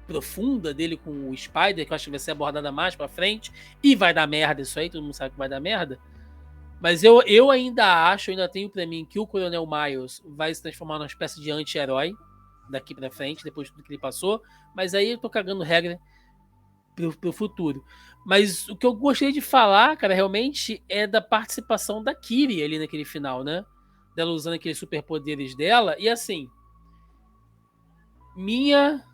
profunda dele com o Spider, que eu acho que vai ser abordada mais pra frente, e vai dar merda isso aí, todo mundo sabe que vai dar merda, mas eu ainda tenho pra mim que o Coronel Miles vai se transformar numa espécie de anti-herói daqui pra frente, depois de tudo que ele passou, mas aí eu tô cagando regra pro futuro. Mas o que eu gostaria de falar, cara, realmente é da participação da Kiri ali naquele final, né? Dela usando aqueles superpoderes dela, e assim, minha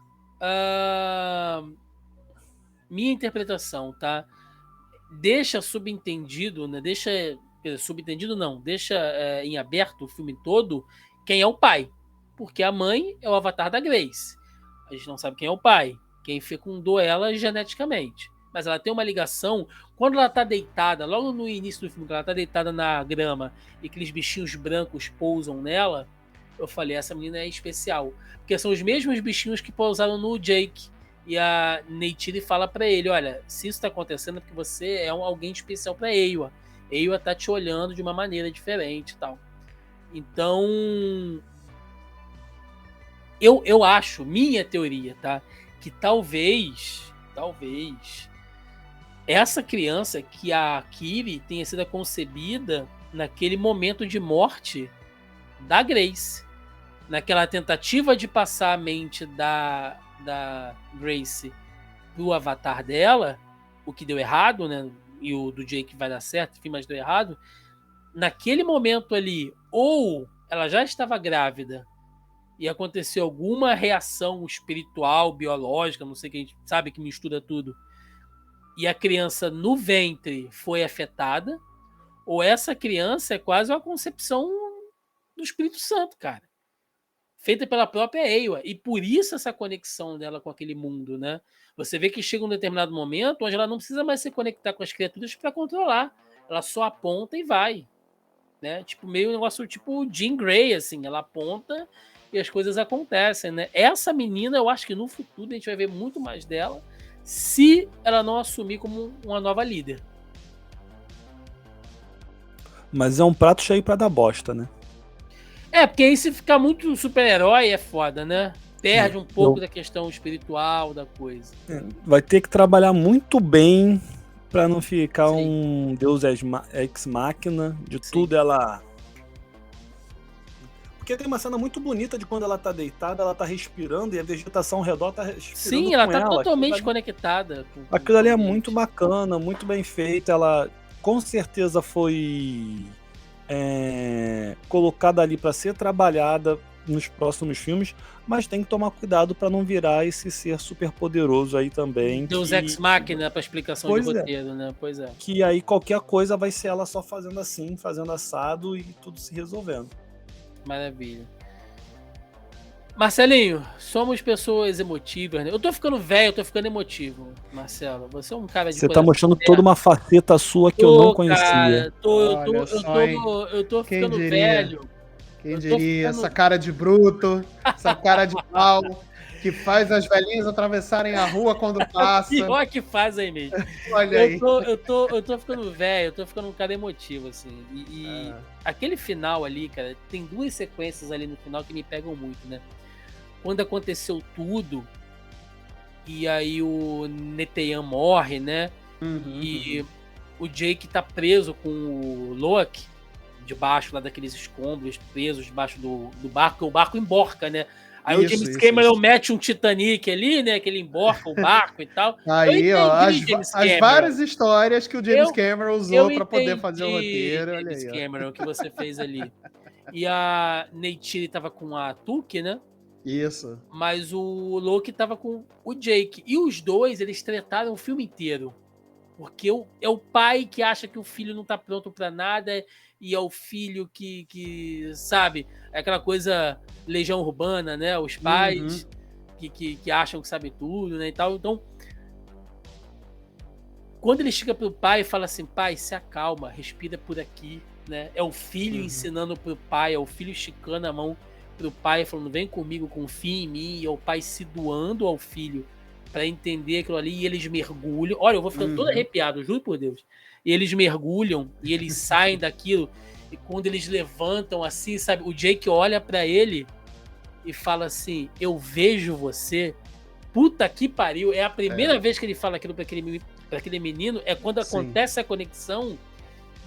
interpretação, tá? Deixa subentendido, né? Deixa em aberto o filme todo quem é o pai. Porque a mãe é o avatar da Grace. A gente não sabe quem é o pai, quem fecundou ela geneticamente. Mas ela tem uma ligação. Quando ela tá deitada, logo no início do filme, que ela tá deitada na grama e aqueles bichinhos brancos pousam nela, eu falei, essa menina é especial. Porque são os mesmos bichinhos que pousaram no Jake. E a Neytiri fala pra ele, olha, se isso tá acontecendo é porque você é alguém especial pra Eywa. Eywa tá te olhando de uma maneira diferente e tal. Então, eu acho, minha teoria, tá? Que talvez essa criança, que a Kiri tenha sido concebida naquele momento de morte da Grace. Naquela tentativa de passar a mente da Grace pro avatar dela, o que deu errado, né? E o do Jake vai dar certo, enfim, mas deu errado. Naquele momento ali, ou ela já estava grávida e aconteceu alguma reação espiritual, biológica, não sei, que a gente sabe que mistura tudo, e a criança no ventre foi afetada, ou essa criança é quase uma concepção do Espírito Santo, cara. Feita pela própria Eywa, e por isso essa conexão dela com aquele mundo, né? Você vê que chega um determinado momento onde ela não precisa mais se conectar com as criaturas para controlar. Ela só aponta e vai, né? Tipo, meio um negócio tipo Jean Grey, assim. Ela aponta e as coisas acontecem, né? Essa menina, eu acho que no futuro a gente vai ver muito mais dela se ela não assumir como uma nova líder. Mas é um prato cheio pra dar bosta, né? Porque aí se ficar muito super-herói é foda, né? perde um pouco da questão espiritual da coisa. Vai ter que trabalhar muito bem pra não ficar um Deus ex machina de tudo ela... Porque tem uma cena muito bonita de quando ela tá deitada, ela tá respirando e a vegetação ao redor tá respirando. Sim, ela tá totalmente conectada. Aquilo ali é muito bacana, muito bem feito. Ela com certeza foi colocada ali pra ser trabalhada nos próximos filmes, mas tem que tomar cuidado pra não virar esse ser super poderoso aí também. Deus Ex Machina pra explicação de roteiro, né? Pois é. Que aí qualquer coisa vai ser ela só fazendo assim, fazendo assado e tudo se resolvendo. Maravilha. Marcelinho, somos pessoas emotivas, né? Eu tô ficando velho, eu tô ficando emotivo, Marcelo. Você é um cara de... Você tá mostrando toda uma faceta sua que eu não conhecia. Cara, eu tô ficando velho. Quem diria, essa cara de bruto, essa cara de mal, que faz as velhinhas atravessarem a rua quando passa. Pior que faz aí mesmo. Olha aí. Eu tô ficando velho, eu tô ficando um cara emotivo, assim. E aquele final ali, cara, tem duas sequências ali no final que me pegam muito, né? Quando aconteceu tudo, e aí o Netean morre, né? E o Jake tá preso com o Loki, debaixo lá daqueles escombros, presos debaixo do barco, o barco emborca, né? Aí o James Cameron mete um Titanic ali, né? Que ele emborca o barco e tal. Aí, ó, as várias histórias que o James Cameron usou pra poder fazer o roteiro. James Cameron, que você fez ali. E a Neytiri tava com a Tuque, né? Isso. Mas o Loki tava com o Jake. E os dois, eles tretaram o filme inteiro. Porque é o pai que acha que o filho não tá pronto pra nada, e é o filho que sabe, é aquela coisa legião urbana, né? Os pais que acham que sabem tudo, né? E tal. Então, quando ele chega pro pai e fala assim, pai, se acalma, respira por aqui, né? É o filho ensinando pro pai, é o filho esticando a mão pro pai, falando, vem comigo, confia em mim, e é o pai se doando ao filho pra entender aquilo ali, e eles mergulham. Olha, eu vou ficando todo arrepiado, juro por Deus. E eles mergulham, e eles saem daquilo, e quando eles levantam assim, sabe, o Jake olha pra ele e fala assim, eu vejo você, puta que pariu, é a primeira vez que ele fala aquilo pra aquele menino, é quando acontece a conexão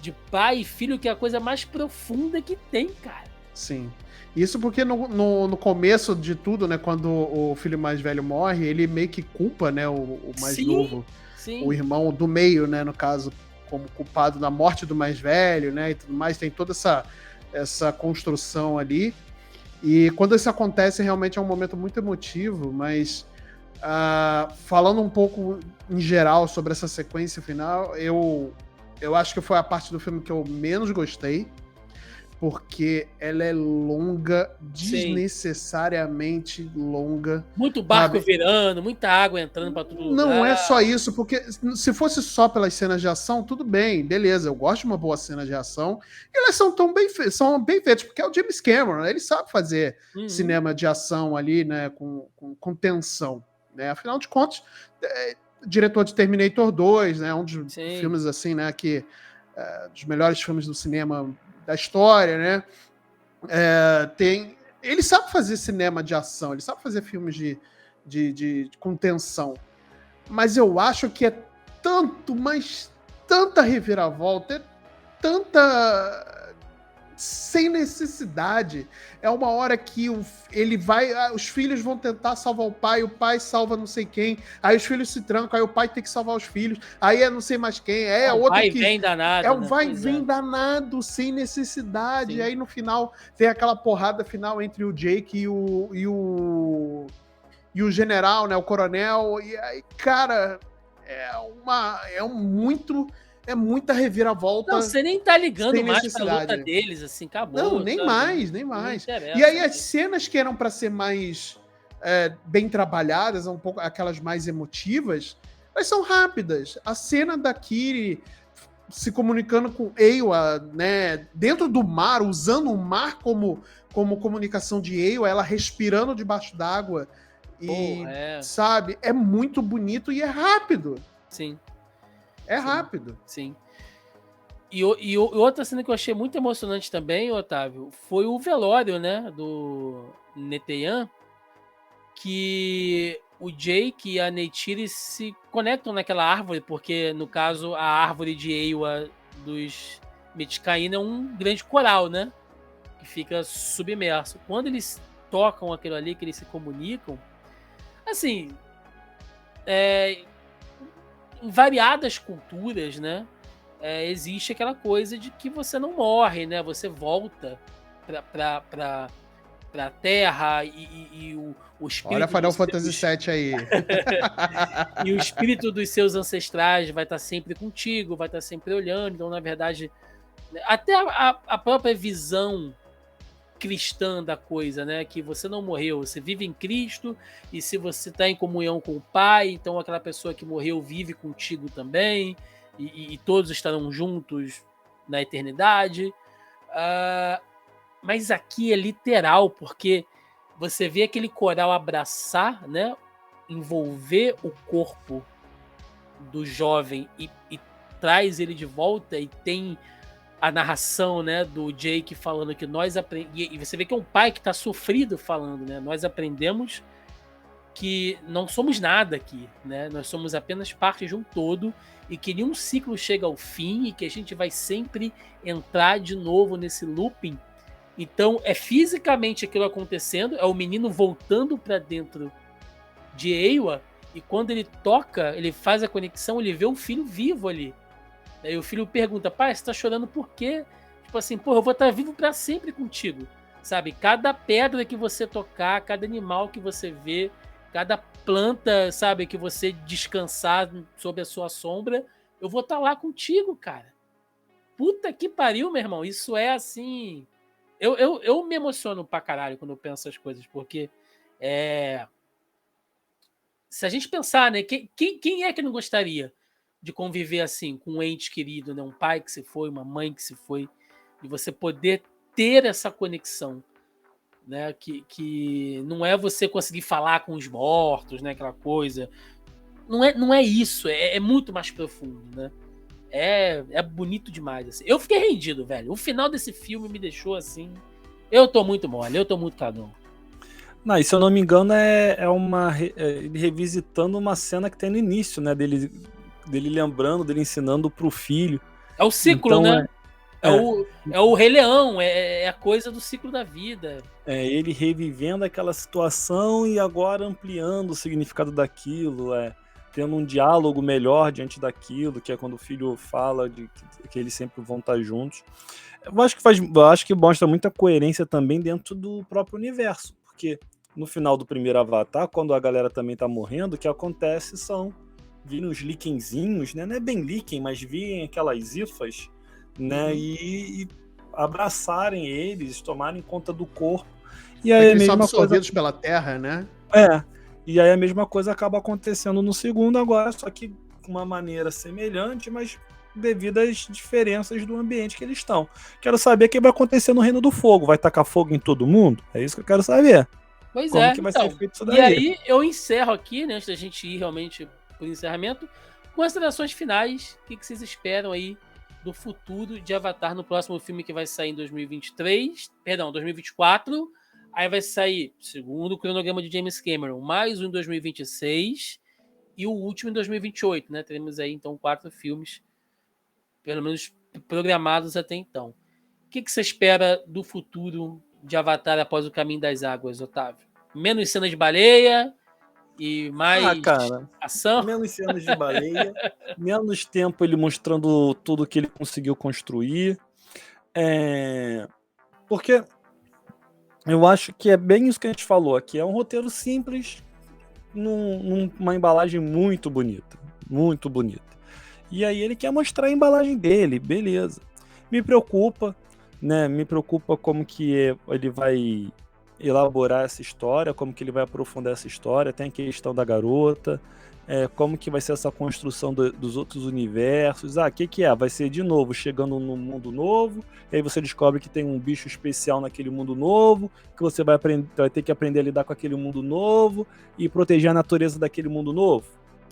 de pai e filho, que é a coisa mais profunda que tem, cara. Sim. Isso porque no começo de tudo, né, quando o filho mais velho morre, ele meio que culpa, né, o mais novo, o irmão do meio, né, no caso, como culpado da morte do mais velho, né, e tudo mais, tem toda essa construção ali, e quando isso acontece, realmente é um momento muito emotivo, mas falando um pouco em geral sobre essa sequência final, eu acho que foi a parte do filme que eu menos gostei, porque ela é longa, desnecessariamente longa. Muito barco virando, muita água entrando pra todo lugar. Não é só isso, porque se fosse só pelas cenas de ação, tudo bem, beleza, eu gosto de uma boa cena de ação, e elas são são bem feitas, porque é o James Cameron, ele sabe fazer cinema de ação ali, né, com tensão, né, afinal de contas, diretor de Terminator 2, né, um dos filmes assim, né, que dos melhores filmes do cinema da história, né? Ele sabe fazer cinema de ação, ele sabe fazer filmes com tensão. Mas eu acho que é tanta reviravolta, sem necessidade. É uma hora que ele vai, os filhos vão tentar salvar o pai salva não sei quem, aí os filhos se trancam, aí o pai tem que salvar os filhos, aí é não sei mais quem, outro vai que... vem danado, é um vai e vem danado, sem necessidade, aí no final tem aquela porrada final entre o Jake e o general, né, o coronel, e aí, cara, é muita reviravolta. Não, você nem tá ligando mais pra luta deles, assim, acabou. Não, nem mais. E aí as cenas que eram pra ser mais bem trabalhadas, um pouco aquelas mais emotivas, elas são rápidas. A cena da Kiri se comunicando com Eywa, né, dentro do mar, usando o mar como comunicação de Eywa, ela respirando debaixo d'água, e, sabe, é muito bonito e é rápido. Sim. Rápido. Sim. E outra cena que eu achei muito emocionante também, Otávio, foi o velório, né, do Netean, que o Jake e a Neytiri se conectam naquela árvore, porque, no caso, a árvore de Eywa dos Metkayina é um grande coral, né? Que fica submerso. Quando eles tocam aquilo ali, que eles se comunicam, assim, em variadas culturas, né? Existe aquela coisa de que você não morre, né? Você volta pra Terra e o espírito... Olha Final Fantasy VII aí. E o espírito dos seus ancestrais vai estar sempre contigo, vai estar sempre olhando. Então, na verdade, até a própria visão cristã da coisa, né? Que você não morreu, você vive em Cristo, e se você está em comunhão com o Pai, então aquela pessoa que morreu vive contigo também, e todos estarão juntos na eternidade. Mas aqui é literal, porque você vê aquele coral abraçar, né? Envolver o corpo do jovem e traz ele de volta, e tem a narração, né, do Jake falando que nós aprendemos, e você vê que é um pai que está sofrido falando, né, nós aprendemos que não somos nada aqui, né, nós somos apenas parte de um todo, e que nenhum ciclo chega ao fim, e que a gente vai sempre entrar de novo nesse looping. Então é fisicamente aquilo acontecendo, é o menino voltando para dentro de Eywa, e quando ele toca, ele faz a conexão, ele vê o filho vivo ali. Aí o filho pergunta: pai, você tá chorando por quê? Tipo assim, pô, eu vou estar vivo para sempre contigo, sabe? Cada pedra que você tocar, cada animal que você vê, cada planta, sabe, que você descansar sob a sua sombra, eu vou estar lá contigo, cara. Puta que pariu, meu irmão. Isso é assim... Eu me emociono pra caralho quando eu penso essas coisas, porque se a gente pensar, né, quem é que não gostaria de conviver assim, com um ente querido, né? Um pai que se foi, uma mãe que se foi, e você poder ter essa conexão, né? Que não é você conseguir falar com os mortos, né? Aquela coisa. Não é isso, é muito mais profundo, né? É bonito demais, assim. Eu fiquei rendido, velho. O final desse filme me deixou assim... Eu tô muito mole, eu tô muito cagão. Não, e se eu não me engano, ele revisitando uma cena que tem no início, né? Dele lembrando, dele ensinando pro filho. É o ciclo, então, né? É o Rei Leão, é a coisa do ciclo da vida. Ele revivendo aquela situação e agora ampliando o significado daquilo, tendo um diálogo melhor diante daquilo, que é quando o filho fala que eles sempre vão estar juntos. Eu acho que mostra muita coerência também dentro do próprio universo, porque no final do primeiro Avatar, quando a galera também tá morrendo, o que acontece são virem os líquenzinhos, né? Não é bem líquen, mas virem aquelas ifas, né? E abraçarem eles, tomarem conta do corpo. E aí eles são absorvidos pela terra, né? E aí a mesma coisa acaba acontecendo no segundo agora, só que de uma maneira semelhante, mas devido às diferenças do ambiente que eles estão. Quero saber o que vai acontecer no Reino do Fogo. Vai tacar fogo em todo mundo? É isso que eu quero saber. Pois Como que vai ser feito isso daí? E aí eu encerro aqui, né, antes da gente ir realmente pro encerramento, considerações finais. O que vocês esperam aí do futuro de Avatar no próximo filme que vai sair em 2024. Aí vai sair, segundo o cronograma de James Cameron, mais um em 2026 e o último em 2028, né? Teremos aí então 4 filmes, pelo menos programados até então. O que você espera do futuro de Avatar após o Caminho das Águas, Otávio? Menos cenas de baleia e mais ação? Menos cenas de baleia, menos tempo ele mostrando tudo que ele conseguiu construir. Porque eu acho que é bem isso que a gente falou aqui. É um roteiro simples, numa embalagem muito bonita. Muito bonita. E aí ele quer mostrar a embalagem dele, beleza. Me preocupa, né? Me preocupa como que ele vai elaborar essa história, como que ele vai aprofundar essa história. Tem a questão da garota, como que vai ser essa construção dos outros universos. O que é? Vai ser de novo, chegando num mundo novo, e aí você descobre que tem um bicho especial naquele mundo novo, que você vai ter que aprender a lidar com aquele mundo novo e proteger a natureza daquele mundo novo.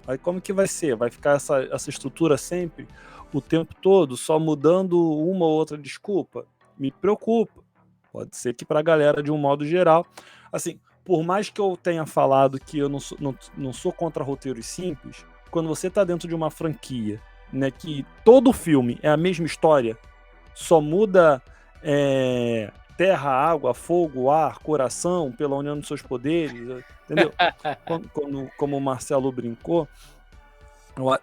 Aí como que vai ser? Vai ficar essa estrutura sempre, o tempo todo, só mudando uma ou outra desculpa? Me preocupa. Pode ser que pra galera, de um modo geral, assim, por mais que eu tenha falado que eu não sou contra roteiros simples, quando você tá dentro de uma franquia, né, que todo filme é a mesma história, só muda terra, água, fogo, ar, coração, pela união dos seus poderes, entendeu? Como o Marcelo brincou,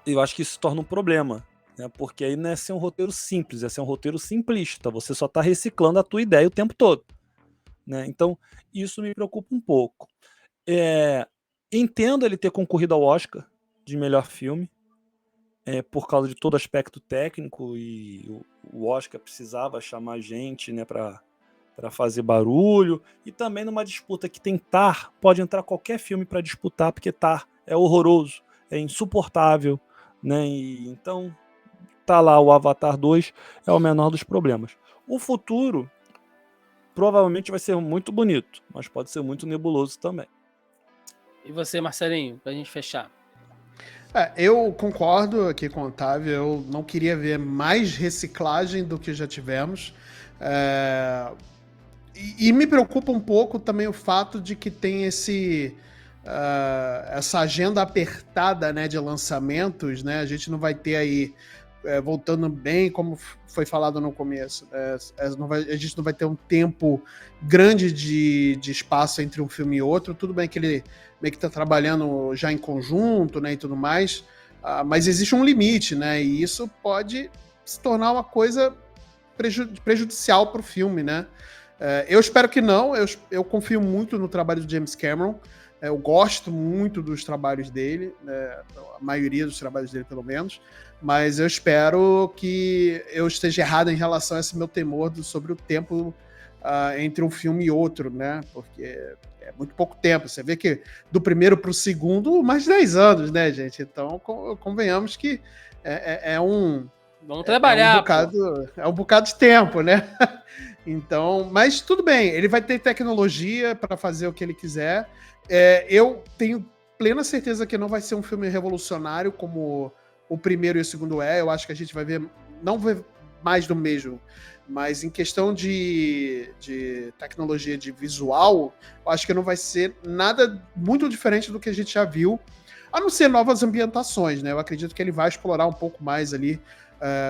eu acho que isso se torna um problema, né? Porque aí não é ser um roteiro simples, é ser um roteiro simplista. Você só está reciclando a tua ideia o tempo todo, né? Então, isso me preocupa um pouco. Entendo ele ter concorrido ao Oscar de melhor filme, por causa de todo o aspecto técnico, e o Oscar precisava chamar gente, né, para fazer barulho, e também numa disputa que tem Tar, pode entrar qualquer filme para disputar, porque Tar é horroroso, é insuportável, né? E então tá lá, o Avatar 2 é o menor dos problemas. O futuro provavelmente vai ser muito bonito, mas pode ser muito nebuloso também. E você, Marcelinho, pra gente fechar? Eu concordo aqui com o Otávio, eu não queria ver mais reciclagem do que já tivemos. E me preocupa um pouco também o fato de que tem essa agenda apertada, né, de lançamentos, né? A gente não vai ter aí, voltando bem, como foi falado no começo, a gente não vai ter um tempo grande de espaço entre um filme e outro. Tudo bem que ele meio que está trabalhando já em conjunto, né, e tudo mais, mas existe um limite, né? E isso pode se tornar uma coisa prejudicial para o filme, né? Eu espero que não, eu confio muito no trabalho do James Cameron, eu gosto muito dos trabalhos dele, né, a maioria dos trabalhos dele pelo menos, mas eu espero que eu esteja errado em relação a esse meu temor sobre o tempo entre um filme e outro, né, porque é muito pouco tempo, você vê que do primeiro para o segundo, mais de 10 anos, né, gente, então convenhamos que Vamos trabalhar, é um bocado de tempo, né? Então, mas tudo bem, ele vai ter tecnologia para fazer o que ele quiser. Eu tenho plena certeza que não vai ser um filme revolucionário como o primeiro e o segundo é. Eu acho que a gente vai ver, não ver mais do mesmo, mas em questão de tecnologia de visual, eu acho que não vai ser nada muito diferente do que a gente já viu, a não ser novas ambientações, né? Eu acredito que ele vai explorar um pouco mais ali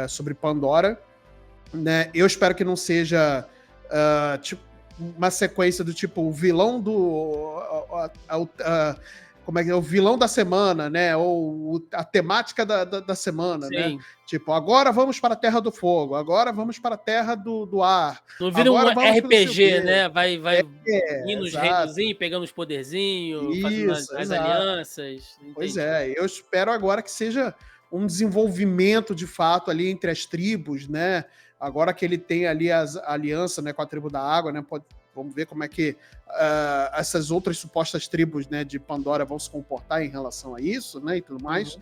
sobre Pandora, né? Eu espero que não seja tipo, uma sequência do tipo o vilão como é que é? O vilão da semana, né? Ou a temática da semana, sim, né? Tipo, agora vamos para a Terra do Fogo, agora vamos para a Terra do Ar. Não vira um RPG, né? Vai indo os exato. reinozinhos, pegando os poderzinhos, fazendo as alianças. Entendi. Pois eu espero agora que seja um desenvolvimento de fato ali entre as tribos, né? Agora que ele tem ali a aliança, né, com a tribo da água, né? Vamos ver como é que essas outras supostas tribos, né, de Pandora vão se comportar em relação a isso, né, e tudo mais.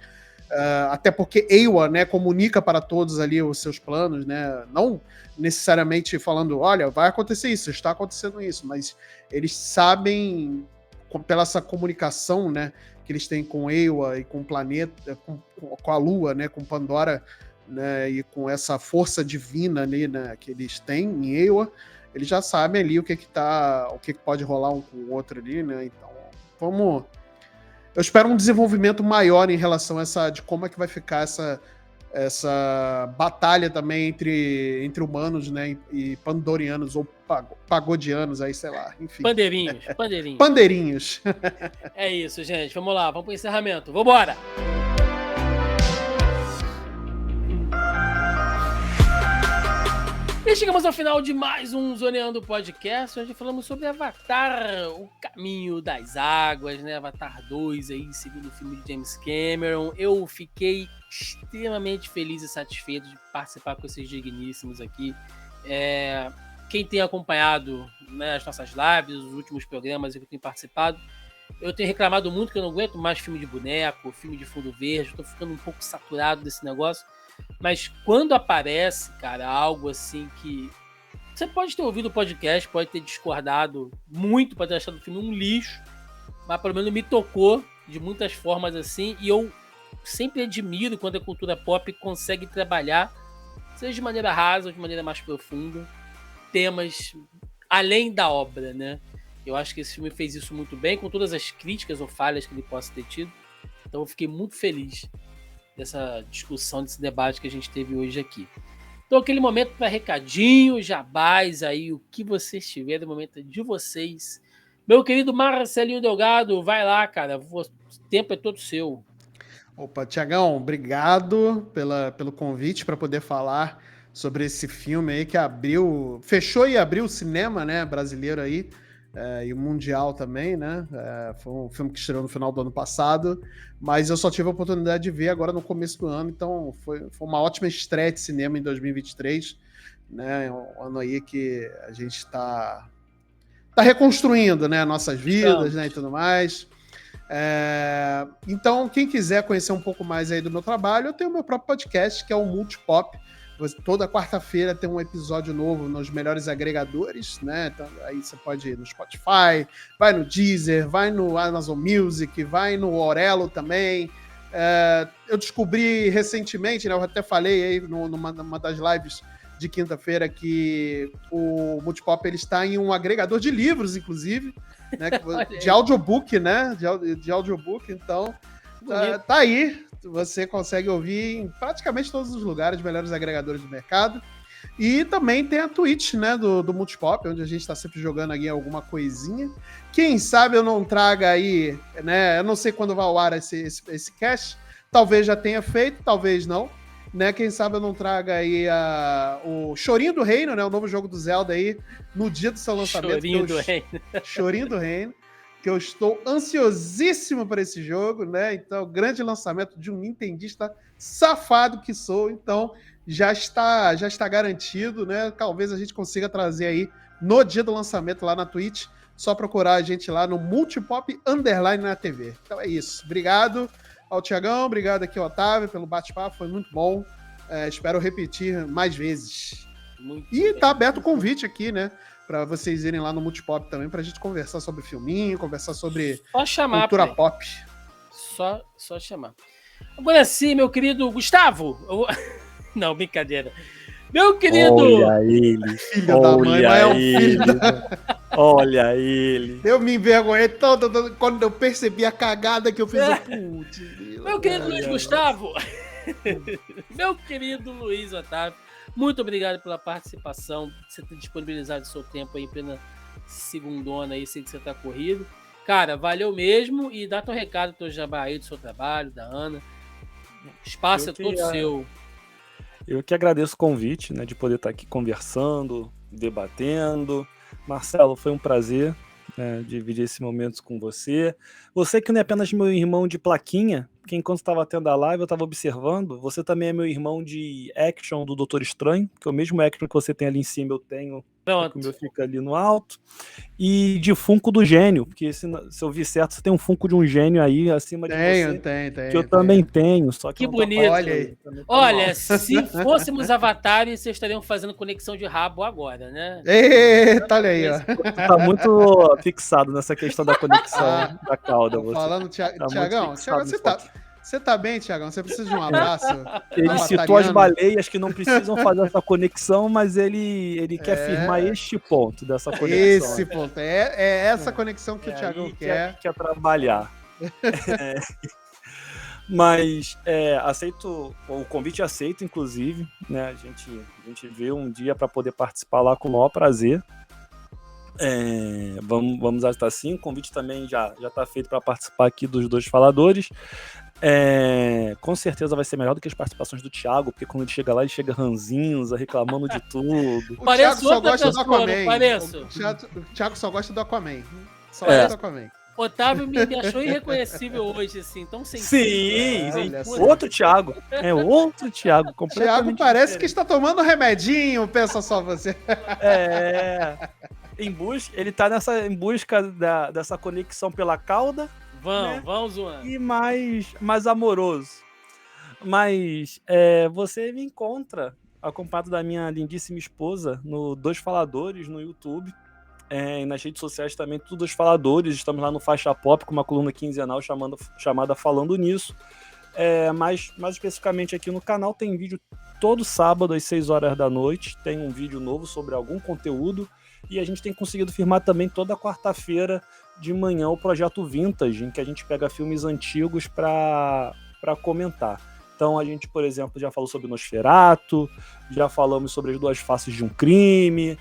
Até porque Eywa, né, comunica para todos ali os seus planos, né? Não necessariamente falando, olha, vai acontecer isso, está acontecendo isso, mas eles sabem, pela essa comunicação, né, que eles têm com Eywa e com o planeta, com a Lua, né, com Pandora, né, e com essa força divina ali, né, que eles têm em Eywa, eles já sabem ali o que pode rolar um com o outro ali, né? Então, eu espero um desenvolvimento maior em relação a de como é que vai ficar essa batalha também entre humanos, né, e pandorianos ou pagodianos aí, sei lá, enfim. Pandeirinhos. É isso, gente. Vamos lá, vamos pro encerramento. Vambora! E chegamos ao final de mais um Zoneando Podcast, onde falamos sobre Avatar, o Caminho das Águas, né? Avatar 2 aí, segundo filme de James Cameron. Eu fiquei extremamente feliz e satisfeito de participar com esses digníssimos aqui. Quem tem acompanhado, né, as nossas lives, os últimos programas que eu tenho participado, eu tenho reclamado muito que eu não aguento mais filme de boneco, filme de fundo verde, eu tô ficando um pouco saturado desse negócio. Mas quando aparece, cara, algo assim que... Você pode ter ouvido o podcast, pode ter discordado muito, pode ter achado o filme um lixo, mas pelo menos me tocou de muitas formas assim, e eu sempre admiro quando a cultura pop consegue trabalhar, seja de maneira rasa ou de maneira mais profunda, temas além da obra, né? Eu acho que esse filme fez isso muito bem, com todas as críticas ou falhas que ele possa ter tido. Então eu fiquei muito feliz dessa discussão, desse debate que a gente teve hoje aqui. Então aquele momento para recadinho, jabás aí, o que vocês tiverem, o momento de vocês. Meu querido Marcelinho Delgado, vai lá, cara, o tempo é todo seu. Opa, Tiagão, obrigado pelo convite para poder falar sobre esse filme aí que fechou e abriu o cinema, né, brasileiro aí, e o mundial também, né? Foi um filme que estreou no final do ano passado, mas eu só tive a oportunidade de ver agora no começo do ano, então foi uma ótima estreia de cinema em 2023, né? Um ano aí que a gente está reconstruindo, né, nossas vidas, né, e tudo mais. Então, quem quiser conhecer um pouco mais aí do meu trabalho, eu tenho o meu próprio podcast, que é o Multipop. Toda quarta-feira tem um episódio novo nos melhores agregadores, né? Então, aí você pode ir no Spotify, vai no Deezer, vai no Amazon Music, vai no Orelo também. Eu descobri recentemente, né? Eu até falei aí numa das lives de quinta-feira que o Multipop ele está em um agregador de livros, inclusive, né, de audiobook, né? De audiobook, então tá aí. Você consegue ouvir em praticamente todos os lugares, melhores agregadores do mercado. E também tem a Twitch, né, do Multipop, onde a gente está sempre jogando aí alguma coisinha. Quem sabe eu não traga aí, né? Eu não sei quando vai ao ar esse cast. Talvez já tenha feito, talvez não. Né, quem sabe eu não traga aí o Chorinho do Reino, né, o novo jogo do Zelda aí, no dia do seu lançamento. Chorinho do Reino, que eu estou ansiosíssimo para esse jogo, né, então, grande lançamento de um nintendista safado que sou, então, já está garantido, né, talvez a gente consiga trazer aí no dia do lançamento lá na Twitch, só procurar a gente lá no Multipop _ na TV. Então é isso, obrigado ao Tiagão, obrigado aqui ao Otávio pelo bate-papo, foi muito bom. Espero repetir mais vezes. Tá aberto o convite aqui, né? Para vocês irem lá no Multipop também, pra gente conversar sobre filminho, conversar sobre cultura pop. Só chamar. Agora sim, meu querido Gustavo. Não, brincadeira. Meu querido... Olha ele. Filho da mãe, mas é um filho Olha ele. Eu me envergonhei todo quando eu percebi a cagada que eu fiz. Meu querido Luiz Gustavo. Meu querido Luiz Otávio. Muito obrigado pela participação. Você ter disponibilizado o seu tempo aí em plena segundona aí, sei que você tá corrido. Cara, valeu mesmo. E dá teu recado, teu jabá aí do seu trabalho, da Ana. O espaço é todo seu. Eu que agradeço o convite, né, de poder estar aqui conversando, debatendo. Marcelo, foi um prazer, né, dividir esse momento com você. Você que não é apenas meu irmão de plaquinha, porque enquanto estava tendo a live eu estava observando, você também é meu irmão de action do Doutor Estranho, que é o mesmo action que você tem ali em cima, eu tenho, o meu fica ali no alto. E de Funko do Gênio, porque se eu vi certo, você tem um Funko de um gênio aí acima de você. Tem. Que eu também tenho, só que não bonito. Olha, se fôssemos avatares, vocês estariam fazendo conexão de rabo agora, né? Eita, olha aí, ó. Tá muito fixado nessa questão da conexão da cauda. Falando, Tiagão, você tá bem, Tiagão? Você precisa de um abraço? Ele citou as baleias que não precisam fazer essa conexão, mas ele quer firmar este ponto dessa conexão. Esse ponto. É essa conexão que o Tiagão quer trabalhar. Mas aceito o convite, aceito, inclusive, né? A gente vê um dia para poder participar lá com o maior prazer. Vamos estar assim. O convite também já está feito para participar aqui dos dois faladores. Com certeza vai ser melhor do que as participações do Thiago, porque quando ele chega lá, ele chega ranzinza, reclamando de tudo. O Thiago só gosta do Aquaman. O Thiago só gosta do Aquaman. Só gosta do Aquaman. Otávio me achou irreconhecível hoje, assim, tão sensível. Sim. Outro Thiago. Outro Thiago. Thiago parece que está tomando remedinho, pensa só você. Ele tá em busca dessa conexão pela cauda. Vamos zoando. E mais amoroso. Mas você me encontra acompanhado da minha lindíssima esposa no Dois Faladores no YouTube. E nas redes sociais também, tudo Dois Faladores. Estamos lá no Faixa Pop com uma coluna quinzenal chamada Falando Nisso. Mais especificamente aqui no canal tem vídeo todo sábado às 6 horas da noite. Tem um vídeo novo sobre algum conteúdo. E a gente tem conseguido firmar também toda quarta-feira de manhã o Projeto Vintage, em que a gente pega filmes antigos para comentar. Então a gente, por exemplo, já falou sobre Nosferatu, já falamos sobre As Duas Faces de um Crime,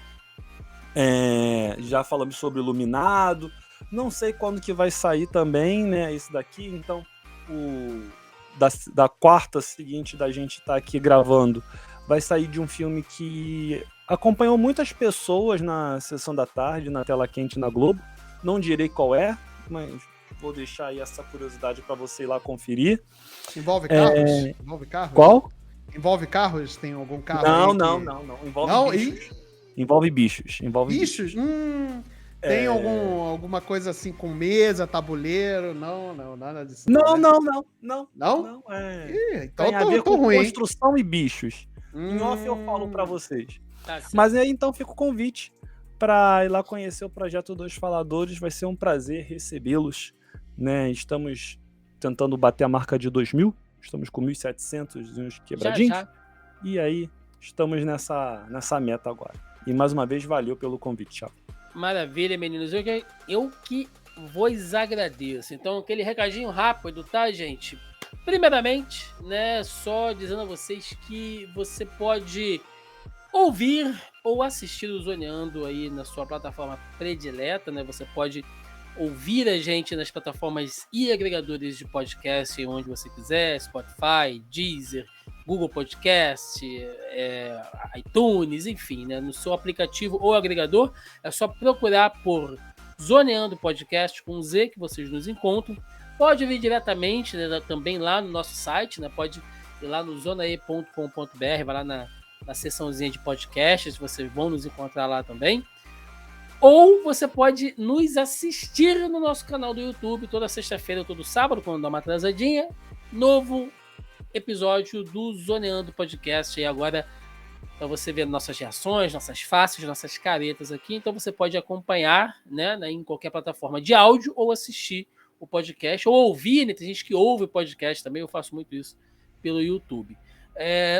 já falamos sobre Iluminado. Não sei quando que vai sair também, né, esse daqui. Então, da quarta seguinte da gente estar aqui gravando, vai sair de um filme que acompanhou muitas pessoas na sessão da tarde, na tela quente na Globo. Não direi qual é, mas vou deixar aí essa curiosidade para você ir lá conferir. Envolve carros? Envolve carros? Qual? Envolve carros? Tem algum carro? Não. Envolve bichos. Envolve bichos. Bichos? Tem alguma coisa assim com mesa, tabuleiro? Não, nada disso. Não. Não? Então tem a ver com ruim, construção e bichos. Em off eu falo pra vocês. Tá, mas aí então fica o convite para ir lá conhecer o Projeto Dois Faladores. Vai ser um prazer recebê-los, né? Estamos tentando bater a marca de 2.000. Estamos com 1.700 e uns quebradinhos. Já. E aí estamos nessa meta agora. E mais uma vez, valeu pelo convite, Thiago. Maravilha, meninos. Eu que vos agradeço. Então, aquele recadinho rápido, tá, gente? Primeiramente, né, só dizendo a vocês que você pode ouvir ou assistir o Zoneando aí na sua plataforma predileta, né? Você pode ouvir a gente nas plataformas e agregadores de podcast onde você quiser, Spotify, Deezer, Google Podcast, iTunes, enfim, né? No seu aplicativo ou agregador, é só procurar por Zoneando Podcast com Z que vocês nos encontram. Pode vir diretamente, né, também lá no nosso site, né? Pode ir lá no zonae.com.br, vai lá na seçãozinha de podcasts, vocês vão nos encontrar lá também. Ou você pode nos assistir no nosso canal do YouTube toda sexta-feira, todo sábado, quando dá uma atrasadinha. Novo episódio do Zoneando Podcast. E agora, para você ver nossas reações, nossas faces, nossas caretas aqui. Então você pode acompanhar, né, em qualquer plataforma de áudio ou assistir o podcast, ou ouvir, né? Tem gente que ouve o podcast também, eu faço muito isso pelo YouTube.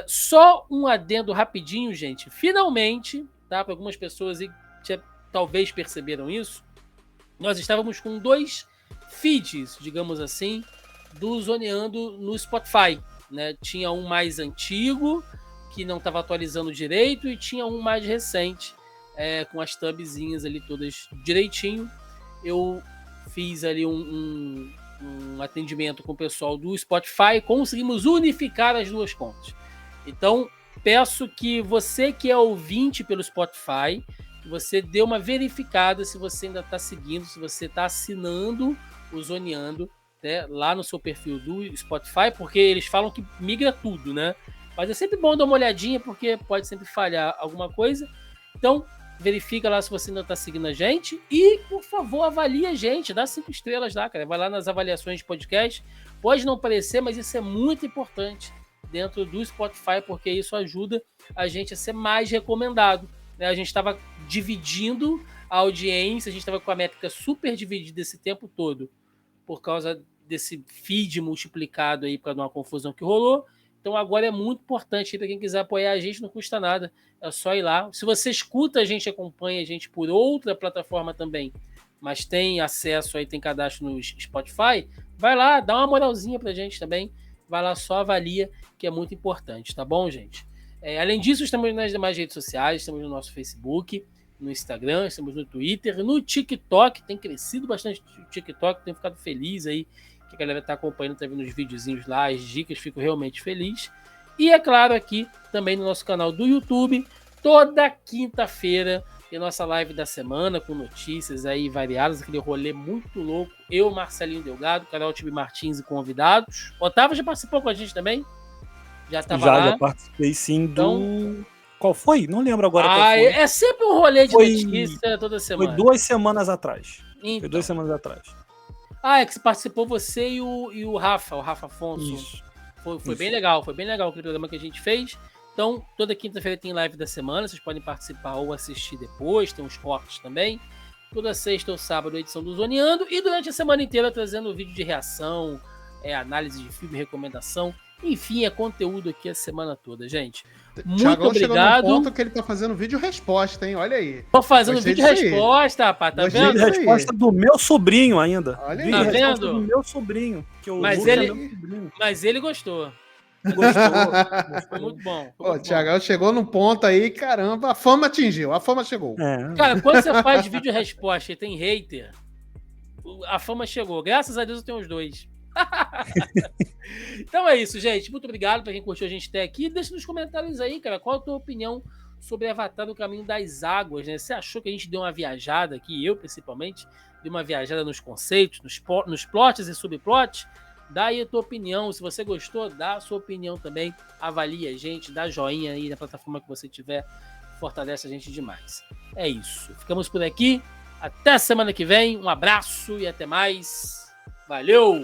Só um adendo rapidinho, gente. Finalmente, tá? Para algumas pessoas aí talvez perceberam isso, nós estávamos com 2 feeds, digamos assim, do Zoneando no Spotify, né? Tinha um mais antigo, que não estava atualizando direito, e tinha um mais recente, com as tabzinhas ali todas direitinho. Eu fiz ali um atendimento com o pessoal do Spotify, conseguimos unificar as 2 contas. Então, peço que você que é ouvinte pelo Spotify, você dê uma verificada se você ainda está seguindo, se você está assinando o Zoneando, né, lá no seu perfil do Spotify, porque eles falam que migra tudo, né? Mas é sempre bom dar uma olhadinha, porque pode sempre falhar alguma coisa. Então, verifica lá se você ainda está seguindo a gente e, por favor, avalie a gente, dá 5 estrelas lá, cara. Vai lá nas avaliações de podcast. Pode não parecer, mas isso é muito importante dentro do Spotify, porque isso ajuda a gente a ser mais recomendado. A gente estava dividindo a audiência, a gente estava com a métrica super dividida esse tempo todo por causa desse feed multiplicado aí para dar uma confusão que rolou. Então agora é muito importante para quem quiser apoiar a gente, não custa nada, é só ir lá. Se você escuta a gente, acompanha a gente por outra plataforma também, mas tem acesso aí, tem cadastro no Spotify, vai lá, dá uma moralzinha pra gente também, vai lá, só avalia, que é muito importante, tá bom, gente? Além disso, estamos nas demais redes sociais, estamos no nosso Facebook, no Instagram, estamos no Twitter, no TikTok, tem crescido bastante o TikTok, tenho ficado feliz aí, que a galera está acompanhando, tá vendo os videozinhos lá, as dicas, fico realmente feliz. E é claro, aqui também no nosso canal do YouTube, toda quinta-feira tem nossa live da semana, com notícias aí variadas, aquele rolê muito louco, eu, Marcelinho Delgado, Carol Tibi Martins e convidados. Otávio já participou com a gente também? Já estava lá? Já participei sim do... Qual foi? Não lembro agora qual foi. É sempre um rolê de notícia toda semana. Foi 2 semanas atrás. Então. Foi 2 semanas atrás. É que participou você e o Rafa Afonso. Isso. Foi bem legal, foi bem legal aquele programa que a gente fez. Então, toda quinta-feira tem live da semana, vocês podem participar ou assistir depois, tem uns cortes também. Toda sexta ou sábado, a edição do Zoneando. E durante a semana inteira trazendo vídeo de reação, análise de filme, recomendação Enfim, é conteúdo aqui a semana toda, gente. Muito Thiagão obrigado. Chegou no ponto que ele tá fazendo vídeo resposta, hein? Olha aí. Tô fazendo Gostei vídeo disso aí. resposta, rapaz, tá Gostei vendo? disso aí. Resposta do meu sobrinho ainda. Olha aí. Vídeo Tá resposta vendo? do meu sobrinho. Que o Mas Lucas ele- é meu sobrinho. Mas ele gostou. Gostou. Foi muito bom. Foi Ó, o muito bom. Thiagão chegou num ponto aí, caramba, a fama atingiu, a fama chegou. É. Cara, quando você faz vídeo resposta e tem hater, a fama chegou. Graças a Deus eu tenho os dois. Então é isso, gente. Muito obrigado pra quem curtiu a gente até aqui. Deixa nos comentários aí, cara, qual a tua opinião sobre Avatar no Caminho das Águas, né? Você achou que a gente deu uma viajada aqui, eu principalmente, dei uma viajada nos conceitos, nos plots e subplots? Dá aí a tua opinião. Se você gostou, dá a sua opinião também. Avalie a gente, dá joinha aí na plataforma que você tiver. Fortalece a gente demais. É isso. Ficamos por aqui. Até semana que vem. Um abraço e até mais. Valeu!